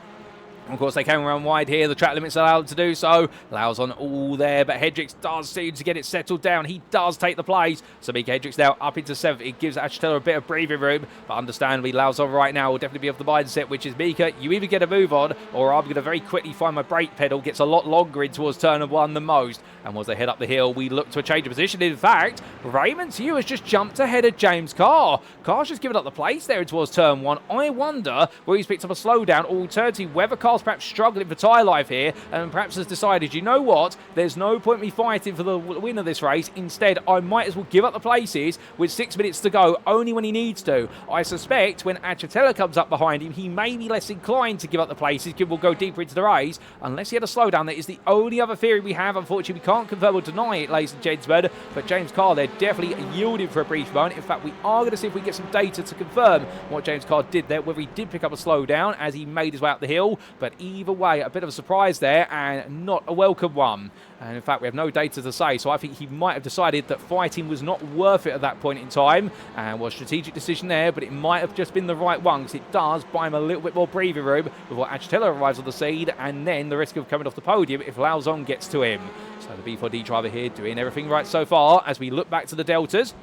Of course, they came around wide here. The track limits allow them to do so. Lauzon all there, but Hendricks does seem to get it settled down. He does take the place. So Micah Hendricks now up into 7th. It gives Achatella a bit of breathing room, but understandably, Lauzon right now will definitely be of the mindset, which is, Micah, you either get a move on, or I'm going to very quickly find my brake pedal. Gets a lot longer in towards turn number 1 than most. And as they head up the hill, we look to a change of position. In fact, Raymond Tieu has just jumped ahead of James Carr. Carr's just given up the place there towards turn 1. I wonder where he's picked up a slowdown, or alternatively, whether Carr's perhaps struggling for tyre life here, and perhaps has decided, you know what, there's no point me fighting for the win of this race. Instead, I might as well give up the places with 6 minutes to go, only when he needs to. I suspect when Achatella comes up behind him, he may be less inclined to give up the places. We'll go deeper into the race, unless he had a slowdown. That is the only other theory we have. Unfortunately, we can't confirm or deny it, ladies and gentlemen, but James Carr there definitely yielded for a brief moment. In fact, we are going to see if we get some data to confirm what James Carr did there, whether he did pick up a slowdown as he made his way up the hill. But either way, a bit of a surprise there, and not a welcome one. And in fact, we have no data to say, so I think he might have decided that fighting was not worth it at that point in time, and was a strategic decision there, but it might have just been the right one, because it does buy him a little bit more breathing room before Achatella arrives on the scene, and then the risk of coming off the podium if Lauzon gets to him. So the B4D driver here doing everything right so far as we look back to the Deltas.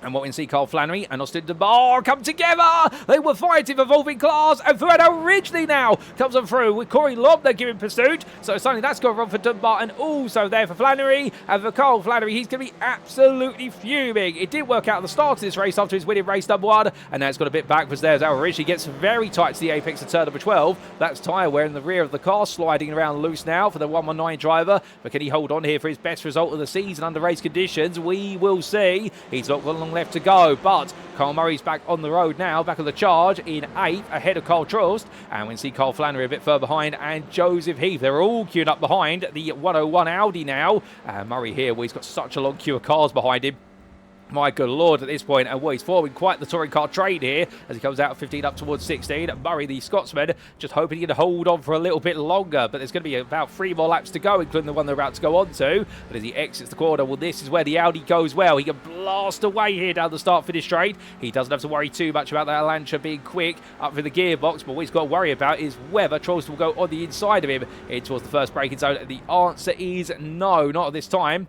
And what we can see, Carl Flannery and Austin DeBar come together. They were fighting for evolving class, and Fernando Ridgely now comes on through with Corey Lobner giving pursuit. So suddenly that's gone wrong for DeBar, and also there for Flannery. And for Carl Flannery, he's going to be absolutely fuming. It did work out at the start of this race after his winning race number 1, and now it's got a bit backwards there as Al Ridgely gets very tight to the apex of turn number 12. That's tyre wear in the rear of the car, sliding around loose now for the 119 driver. But can he hold on here for his best result of the season under race conditions? We will see. He's not got a long long left to go, but Kyle Murray's back on the road now, back on the charge in 8th, ahead of Carl Trost, and we can see Carl Flannery a bit further behind, and Joseph Heath. They're all queued up behind the 101 Audi now. Murray here, well, he's got such a long queue of cars behind him. My good lord, at this point, and well, he's forming quite the touring car trade here as he comes out of 15 up towards 16. Murray, the Scotsman, just hoping he can hold on for a little bit longer, but there's going to be about 3 more laps to go, including the one they're about to go on to. But as he exits the corner, well, this is where the Audi goes well. He can blast away here down the start-finish straight. He doesn't have to worry too much about that Lancia being quick up for the gearbox, but what he's got to worry about is whether Trost will go on the inside of him in towards the first braking zone. The answer is no, not at this time.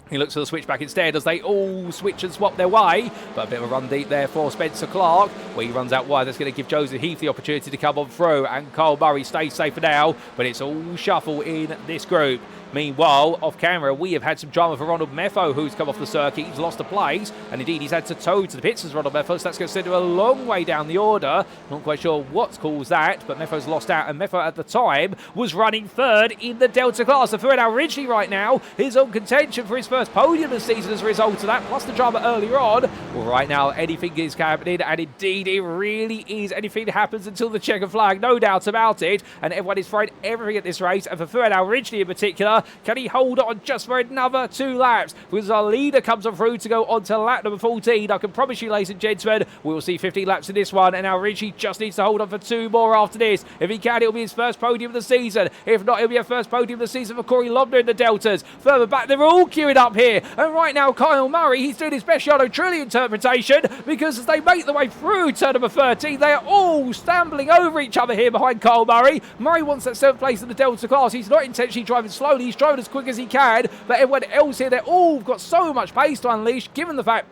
He looks for the switchback instead as they all switch and swap their way. But a bit of a run deep there for Spencer Clark, where he runs out wide. That's going to give Joseph Heath the opportunity to come on through. And Kyle Murray stays safe for now, but it's all shuffle in this group. Meanwhile, off camera, we have had some drama for Ronald Meffo, who's come off the circuit. He's lost a place, and indeed he's had to tow to the pits as Ronald Meffo, so that's going to send him a long way down the order. Not quite sure what's caused that, but Meffo's lost out, and Meffo at the time was running 3rd in the Delta class. So Fernando Ridgely right now is on contention for his first podium of the season as a result of that, plus the drama earlier on. Well, right now, anything is happening, and indeed it really is. Anything happens until the checkered flag, no doubt about it, and everyone is throwing everything at this race, and for Fernando Ridgely in particular, can he hold on just for another 2 laps? Because our leader comes on through to go on to lap number 14. I can promise you, ladies and gentlemen, we will see 15 laps in this one, and now Ritchie just needs to hold on for 2 more after this. If he can, it'll be his first podium of the season. If not, it'll be a first podium of the season for Corey Lobner in the Deltas. Further back, they're all queuing up here, and right now Kyle Murray, he's doing his best Yano Trilly interpretation, because as they make their way through turn number 13, they are all stumbling over each other here behind Kyle Murray. Murray wants that 7th place in the Delta class. He's not intentionally driving slowly, he's driving as quick as he can, but everyone else here, they're all got so much pace to unleash, given the fact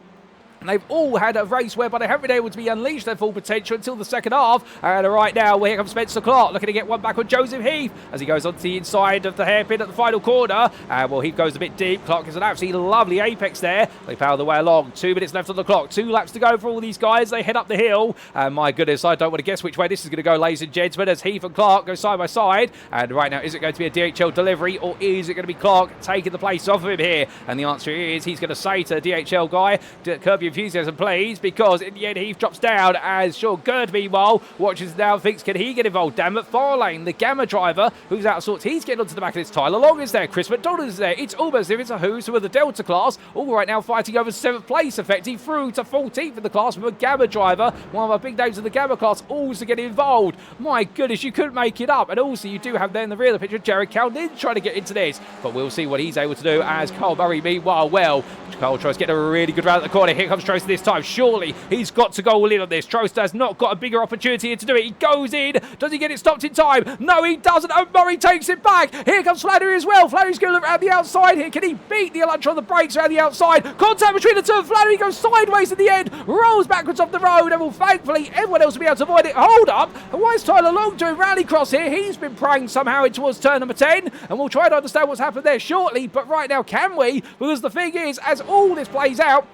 they've all had a race whereby they haven't been able to be unleashed their full potential until the second half. And right now, here comes Spencer Clark, looking to get one back on Joseph Heath as he goes onto the inside of the hairpin at the final corner. Well, Heath goes a bit deep. Clark is an absolutely lovely apex there. They power their way along. 2 minutes left on the clock. 2 laps to go for all these guys. They head up the hill. And my goodness, I don't want to guess which way this is going to go, ladies and gentlemen, as Heath and Clark go side by side. And right now, is it going to be a DHL delivery, or is it going to be Clark taking the place off of him here? And the answer is he's going to say to the DHL guy, curb your enthusiasm, please, because in the end Heath drops down as Sean Gerd, meanwhile, watches now, thinks, can he get involved? Damn it, Farlane, the Gamma driver, who's out of sorts, he's getting onto the back of this. Tyler Long is there, Chris McDonald is there. It's almost as if it's a who's who of the Delta class, all right now fighting over 7th place, effective through to 14th in the class with a Gamma driver. One of our big names in the Gamma class also getting involved. My goodness, you couldn't make it up. And also you do have there in the rear the picture Jared Cowden trying to get into this, but we'll see what he's able to do as Kyle Murray, meanwhile, well, Kyle tries to get a really good round at the corner. Here comes Trost this time. Surely he's got to go all in on this. Trost has not got a bigger opportunity to do it. He goes in. Does he get it stopped in time? No, he doesn't. Oh, Murray takes it back. Here comes Flannery as well. Flannery's going to look around the outside here. Can he beat the Elantra on the brakes around the outside? Contact between the two. Flannery goes sideways at the end. Rolls backwards off the road. And will thankfully everyone else will be able to avoid it. Hold up. And why is Tyler Long doing rallycross here? He's been praying somehow in towards turn number 10. And we'll try to understand what's happened there shortly. But right now, can we? Because the thing is, as all this plays out,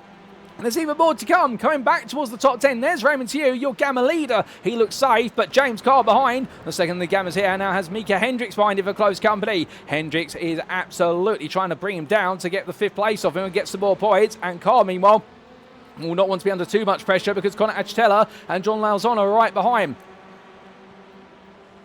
and there's even more to come. Coming back towards the top 10, there's Raymond Tieu, your Gamma leader. He looks safe, but James Carr behind. The second of the Gammas here now has Micah Hendricks behind him for close company. Hendricks is absolutely trying to bring him down to get the 5th place off him and get some more points. And Carr, meanwhile, will not want to be under too much pressure because Connor Achitella and John Lauzon are right behind.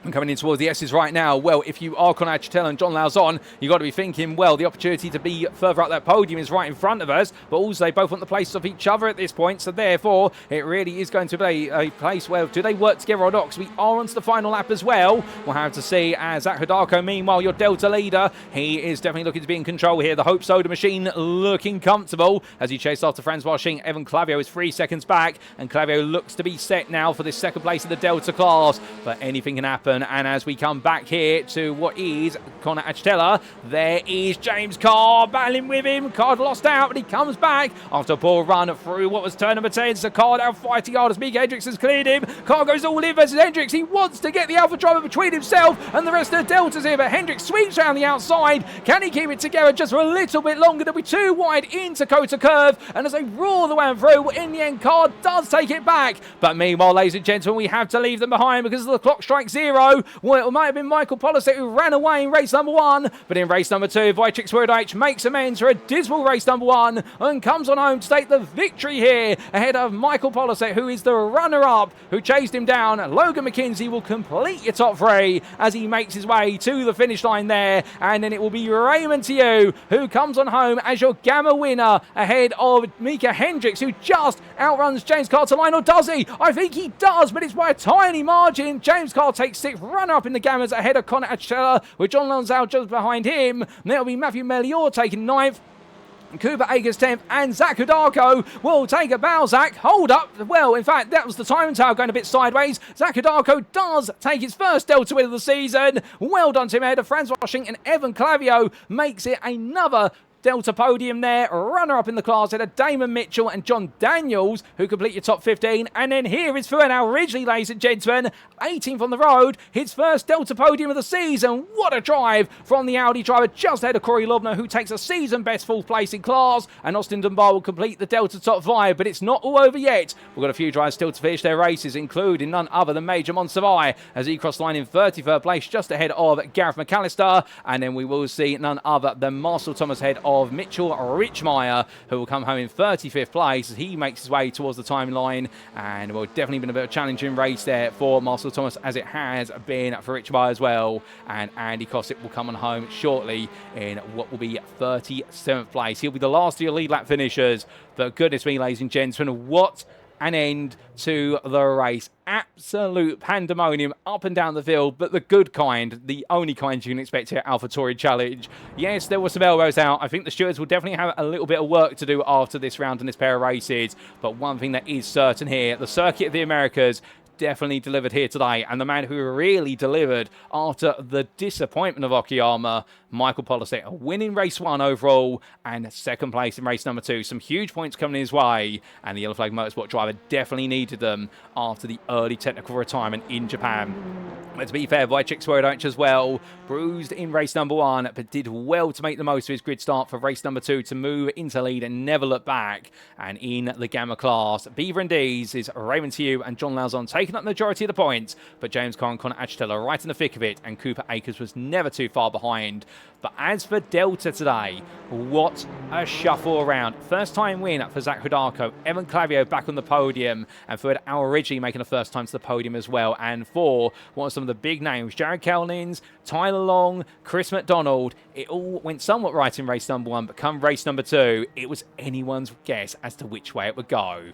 And coming in towards the S's right now, well, if you are Connor Achitella and John Lauzon, you've got to be thinking, well, the opportunity to be further up that podium is right in front of us, but also they both want the places of each other at this point, so therefore it really is going to be a place where do they work together or not, because we are onto the final lap as well. We'll have to see. As Zach Hidalgo, meanwhile, your Delta leader, he is definitely looking to be in control here. The Hope Soda machine looking comfortable as he chased after Francois Sching. Evan Clavio is 3 seconds back, and Clavio looks to be set now for this 2nd place in the Delta class, but anything can happen. And as we come back here to what is Connor Achitella, there is James Carr battling with him. Carr lost out, but he comes back after a poor run through what was turn number 10. So Carr now fighting hard as Micah Hendricks has cleared him. Carr goes all in versus Hendricks. He wants to get the Alpha driver between himself and the rest of the Deltas here, but Hendricks sweeps around the outside. Can he keep it together just for a little bit longer? They'll be too wide into COTA curve, and as they roar the way through, in the end, Carr does take it back. But meanwhile, ladies and gentlemen, we have to leave them behind because the clock strikes 0. row. Well, it might have been Michael Polosek who ran away in race number 1, but in race number 2, Wojciech Swierdajc makes amends for a dismal race number 1 and comes on home to take the victory here ahead of Michael Polosek, who is the runner-up, who chased him down. Logan McKenzie will complete your top 3 as he makes his way to the finish line there, and then it will be Raymond Tieu who comes on home as your Gamma winner ahead of Micah Hendricks, who just outruns James Carr to line, or does he? I think he does, but it's by a tiny margin. James Carr takes 6th, runner-up in the Gammas ahead of Connor Achella, with John Lanzau just behind him. That'll be Matthew Melior taking 9th. Cooper Akers 10th, and Zach Hudarko will take a bow. Zach, hold up. Well, in fact, that was the time tower going a bit sideways. Zach Hudarko does take his first Delta win of the season. Well done to him ahead of Franz Washing, and Evan Clavio makes it another Delta podium there. Runner-up in the class at Damon Mitchell and John Daniels, who complete your top 15. And then here is Fernand Ridgely, ladies and gentlemen, 18th on the road, his first Delta podium of the season. What a drive from the Audi driver, just ahead of Corey Lobner, who takes a season-best 4th place in class. And Austin Dunbar will complete the Delta top 5, but it's not all over yet. We've got a few drivers still to finish their races, including none other than Major Monsavai, as he crossed line in 33rd place, just ahead of Gareth McAllister. And then we will see none other than Marcel Thomas ahead of Mitchell Richmeyer, who will come home in 35th place as he makes his way towards the timeline. And well, definitely been a bit of a challenging race there for Marcel Thomas, as it has been for Richmeyer as well. And Andy Cossack will come on home shortly in what will be 37th place. He'll be the last of your lead lap finishers. But goodness me, ladies and gentlemen, what an end to the race. Absolute pandemonium up and down the field, but the good kind, the only kind you can expect here at AlphaTauri Challenge. Yes, there were some elbows out. I think the stewards will definitely have a little bit of work to do after this round and this pair of races, but one thing that is certain here, the Circuit of the Americas definitely delivered here today, and the man who really delivered after the disappointment of Okayama, Michael Polosek, winning race 1 overall and 2nd place in race number 2. Some huge points coming his way, and the Yellow Flag Motorsport driver definitely needed them after the early technical retirement in Japan. But to be fair, Wojciech Swierdajc as well, bruised in race number 1, but did well to make the most of his grid start for race number 2 to move into lead and never look back. And in the Gamma class, Beaver and D's is Raymond Tieu and John Lauzon taking up the majority of the points, but James Carr and Connor Achitella right in the thick of it, and Cooper Akers was never too far behind. But as for Delta today, what a shuffle around. First time win for Zach Hudarko, Evan Clavio back on the podium, and for Al Ridgely making a first time to the podium as well. And for one of some of the big names, Jared Kellnins, Tyler Long, Chris McDonald, it all went somewhat right in race number 1, but come race number 2, it was anyone's guess as to which way it would go.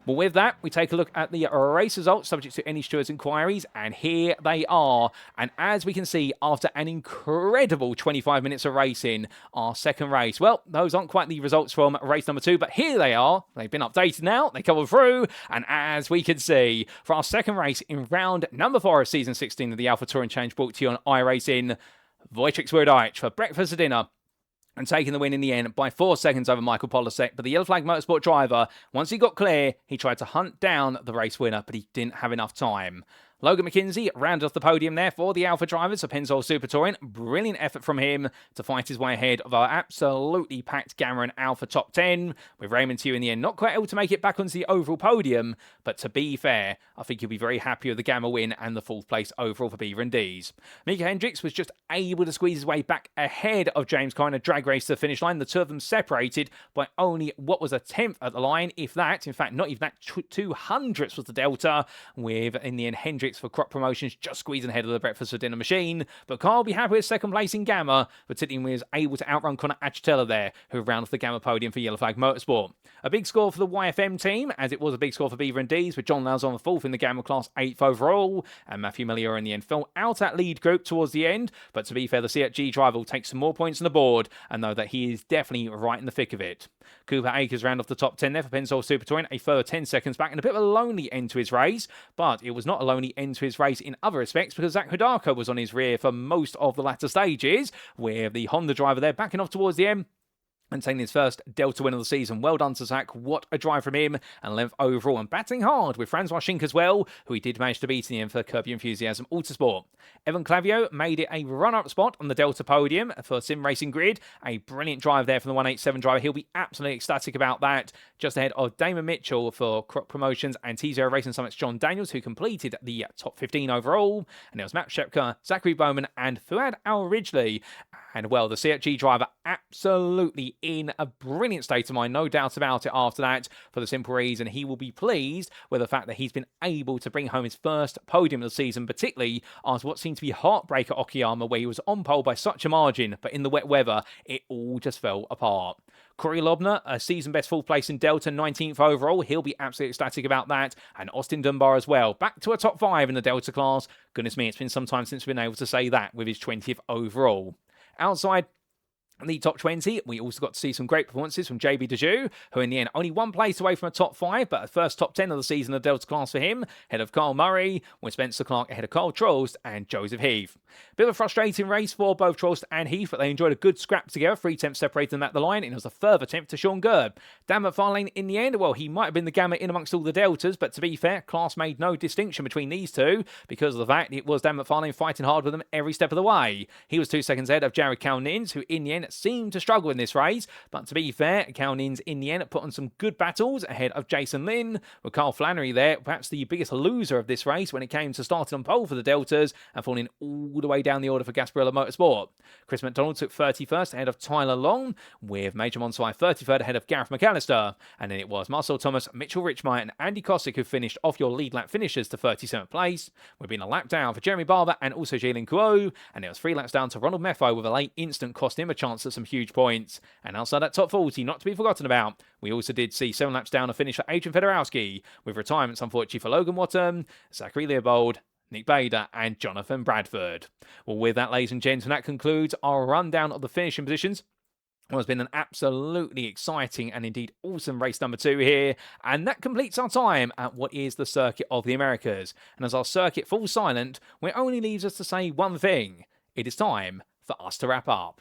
But with that, we take a look at the race results subject to any stewards' inquiries, and here they are. And as we can see, after an incredible 25 minutes of racing, our second race, well, those aren't quite the results from race number 2, but here they are. They've been updated now, they come through, and as we can see, for our second race in round number 4 of season 16 of the AlphaTauri Challenge, brought to you on iRacing, Wojciech Swierdajc for breakfast for dinner, and taking the win in the end by 4 seconds over Michael Polosek. But the Yellow Flag Motorsport driver, once he got clear, he tried to hunt down the race winner, but he didn't have enough time. Logan McKenzie rounded off the podium there for the Alpha drivers of Pennzoil Super Touring. Brilliant effort from him to fight his way ahead of our absolutely packed Gamma and Alpha top 10, with Raymond Tieu in the end not quite able to make it back onto the overall podium, but to be fair, I think you'll be very happy with the Gamma win and the 4th place overall for Beaver and D's. Micah Hendricks was just able to squeeze his way back ahead of James Carr in a drag race to the finish line. The two of them separated by only what was a 10th at the line, if that. In fact, not even that, 200ths was the delta, with in the end Hendricks for Crop Promotions just squeezing ahead of the breakfast for dinner machine. But Carl will be happy with 2nd place in Gamma, but Titley was able to outrun Connor Achitella there, who rounded off the Gamma podium for Yellow Flag Motorsport. A big score for the YFM team, as it was a big score for Beaver and D's, with John Lauzon 4th in the Gamma class, 8th overall, and Matthew Melior in the end fell out that lead group towards the end. But to be fair, the CHG driver will take some more points on the board, and know that he is definitely right in the thick of it. Cooper Akers round off the top 10 there for Pennzoil Super Touring, a further 10 seconds back, and a bit of a lonely end to his race, but it was not a lonely end to his race in other respects, because Zach Hudarko was on his rear for most of the latter stages, with the Honda driver there backing off towards the end and taking his first Delta win of the season. Well done to Zach. What a drive from him, and length overall, and battling hard with Franz Waschink as well, who he did manage to beat in the end for Curb Your Enthusiasm Autosport. Evan Clavio made it a run-up spot on the Delta podium for Sim Racing Grid. A brilliant drive there from the 187 driver. He'll be absolutely ecstatic about that. just ahead of Damon Mitchell for Croc Promotions and T0 Racing Summit's John Daniels, who completed the top 15 overall. And it was Matt Shepka, Zachary Bowman, and Fuad Al-Ridgely. And, well, the CHG driver absolutely in a brilliant state of mind, no doubt about it after that, for the simple reason he will be pleased with the fact that he's been able to bring home his first podium of the season, particularly after what seemed to be heartbreak at Okayama, where he was on pole by such a margin, but in the wet weather, it all just fell apart. Corey Lobner, a season best full place in Delta, 19th overall. He'll be absolutely ecstatic about that. And Austin Dunbar as well, back to a top 5 in the Delta class. Goodness me, it's been some time since we've been able to say that with his 20th overall. Outside the top 20, we also got to see some great performances from JB DeJoux, who in the end only one place away from a top 5, but a first top 10 of the season of the Delta class for him, ahead of Kyle Murray, with Spencer Clark ahead of Kyle Trost and Joseph Heath. Bit of a frustrating race for both Trost and Heath, but they enjoyed a good scrap together, 3 tenths separated them at the line, and it was a further attempt to Sean Gerb. Dan McFarlane in the end, well, he might have been the gamut in amongst all the Deltas, but to be fair, class made no distinction between these two, because of the fact it was Dan McFarlane fighting hard with them every step of the way. He was 2 seconds ahead of Jared Cowlins, who in the end seemed to struggle in this race, but to be fair, Cowlins in the end put on some good battles ahead of Jason Lynn, with Carl Flannery there, perhaps the biggest loser of this race when it came to starting on pole for the Deltas and falling all the way down the order for Gasparilla Motorsport. Chris McDonald took 31st ahead of Tyler Long, with Major Monsai 33rd ahead of Gareth McAllister, and then it was Marcel Thomas, Mitchell Richmire and Andy Kosick who finished off your lead lap finishers to 37th place. We've been a lap down for Jeremy Barber and also Jalen Kuo, and it was 3 laps down to Ronald Meffo, with a late instant cost him a chance at some huge points. And outside that top 40, not to be forgotten about, we also did see 7 laps down a finish for Adrian Fedorowski, with retirements unfortunately for Logan Watton, Zachary Leopold, Nick Bader and Jonathan Bradford. Well, with that, ladies and gentlemen, that concludes our rundown of the finishing positions. Well, it's been an absolutely exciting and indeed awesome race number 2 here, and that completes our time at what is the Circuit of the Americas. And as our circuit falls silent, it only leaves us to say one thing: it is time for us to wrap up.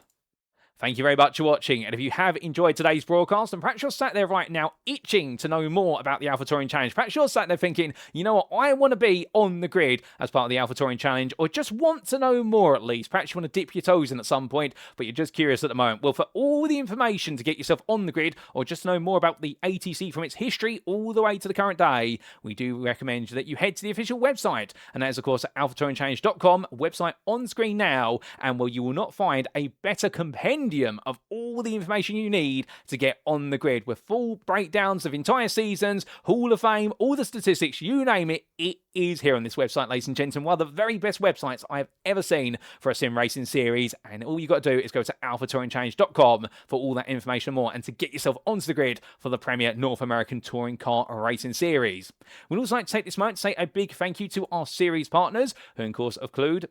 Thank you very much for watching, and if you have enjoyed today's broadcast, and perhaps you're sat there right now itching to know more about the Alpha Touring Challenge, perhaps you're sat there thinking, you know what, I want to be on the grid as part of the Alpha Touring Challenge, or just want to know more at least, perhaps you want to dip your toes in at some point, but you're just curious at the moment. Well, for all the information to get yourself on the grid, or just know more about the ATC from its history all the way to the current day, we do recommend that you head to the official website, and that is of course at alphatouringchallenge.com, website on screen now, and well, you will not find a better compendium of all the information you need to get on the grid, with full breakdowns of entire seasons, Hall of Fame, all the statistics, you name it, it is here on this website, ladies and gentlemen. One of the very best websites I have ever seen for a sim racing series, and all you got to do is go to alphatouringchallenge.com for all that information and more, and to get yourself onto the grid for the premier North American touring car racing series. We'd also like to take this moment to say a big thank you to our series partners, who of course include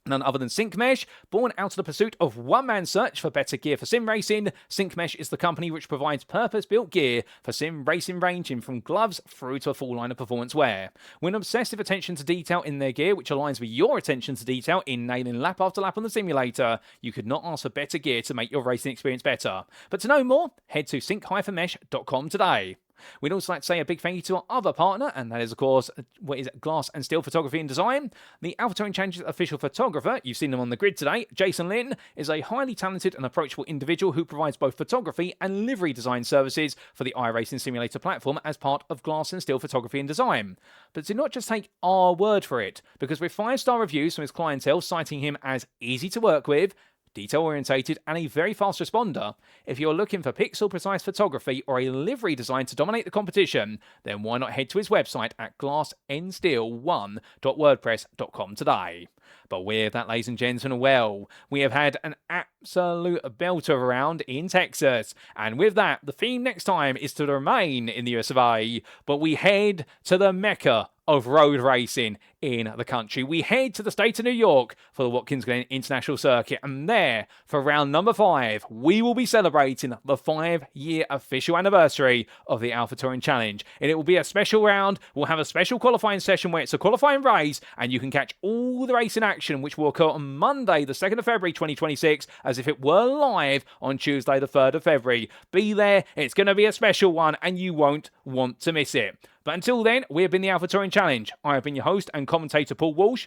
none other than Syncmesh. Born out of the pursuit of one-man search for better gear for sim racing, Syncmesh is the company which provides purpose-built gear for sim racing, ranging from gloves through to a full line of performance wear. With an obsessive attention to detail in their gear, which aligns with your attention to detail in nailing lap after lap on the simulator, you could not ask for better gear to make your racing experience better. But to know more, head to sync-mesh.com today. We'd also like to say a big thank you to our other partner, and that is, of course, what is Glass and Steel Photography and Design. The Alpha Touring Challenge's official photographer, you've seen him on the grid today, Jason Lynn, is a highly talented and approachable individual who provides both photography and livery design services for the iRacing simulator platform as part of Glass and Steel Photography and Design. But do not just take our word for it, because with 5-star reviews from his clientele citing him as easy to work with, detail-orientated, and a very fast responder, if you're looking for pixel-precise photography or a livery design to dominate the competition, then why not head to his website at glassnsteel1.wordpress.com today. But with that, ladies and gentlemen, well, we have had an absolute belter around in Texas. And with that, the theme next time is to remain in the US of A, but we head to the Mecca of road racing in the country. We head to the state of New York for the Watkins Glen International Circuit, and there, for round number 5, we will be celebrating the 5-year official anniversary of the Alpha Touring Challenge. And it will be a special round. We'll have a special qualifying session where it's a qualifying race, and you can catch all the racing action, which will occur on Monday, the 2nd of February 2026, as if it were live on Tuesday, the 3rd of February. Be there. It's going to be a special one, and you won't want to miss it. But until then, we have been the Alpha Touring Challenge. I have been your host and commentator, Paul Walsh.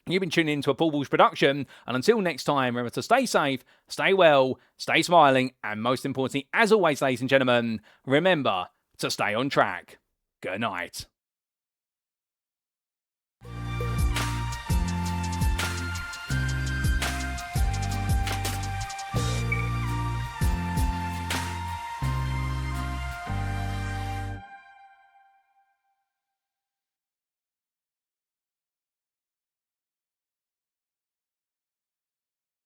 You've been tuning into a Paul Walsh production. And until next time, remember to stay safe, stay well, stay smiling, and most importantly, as always, ladies and gentlemen, remember to stay on track. Good night.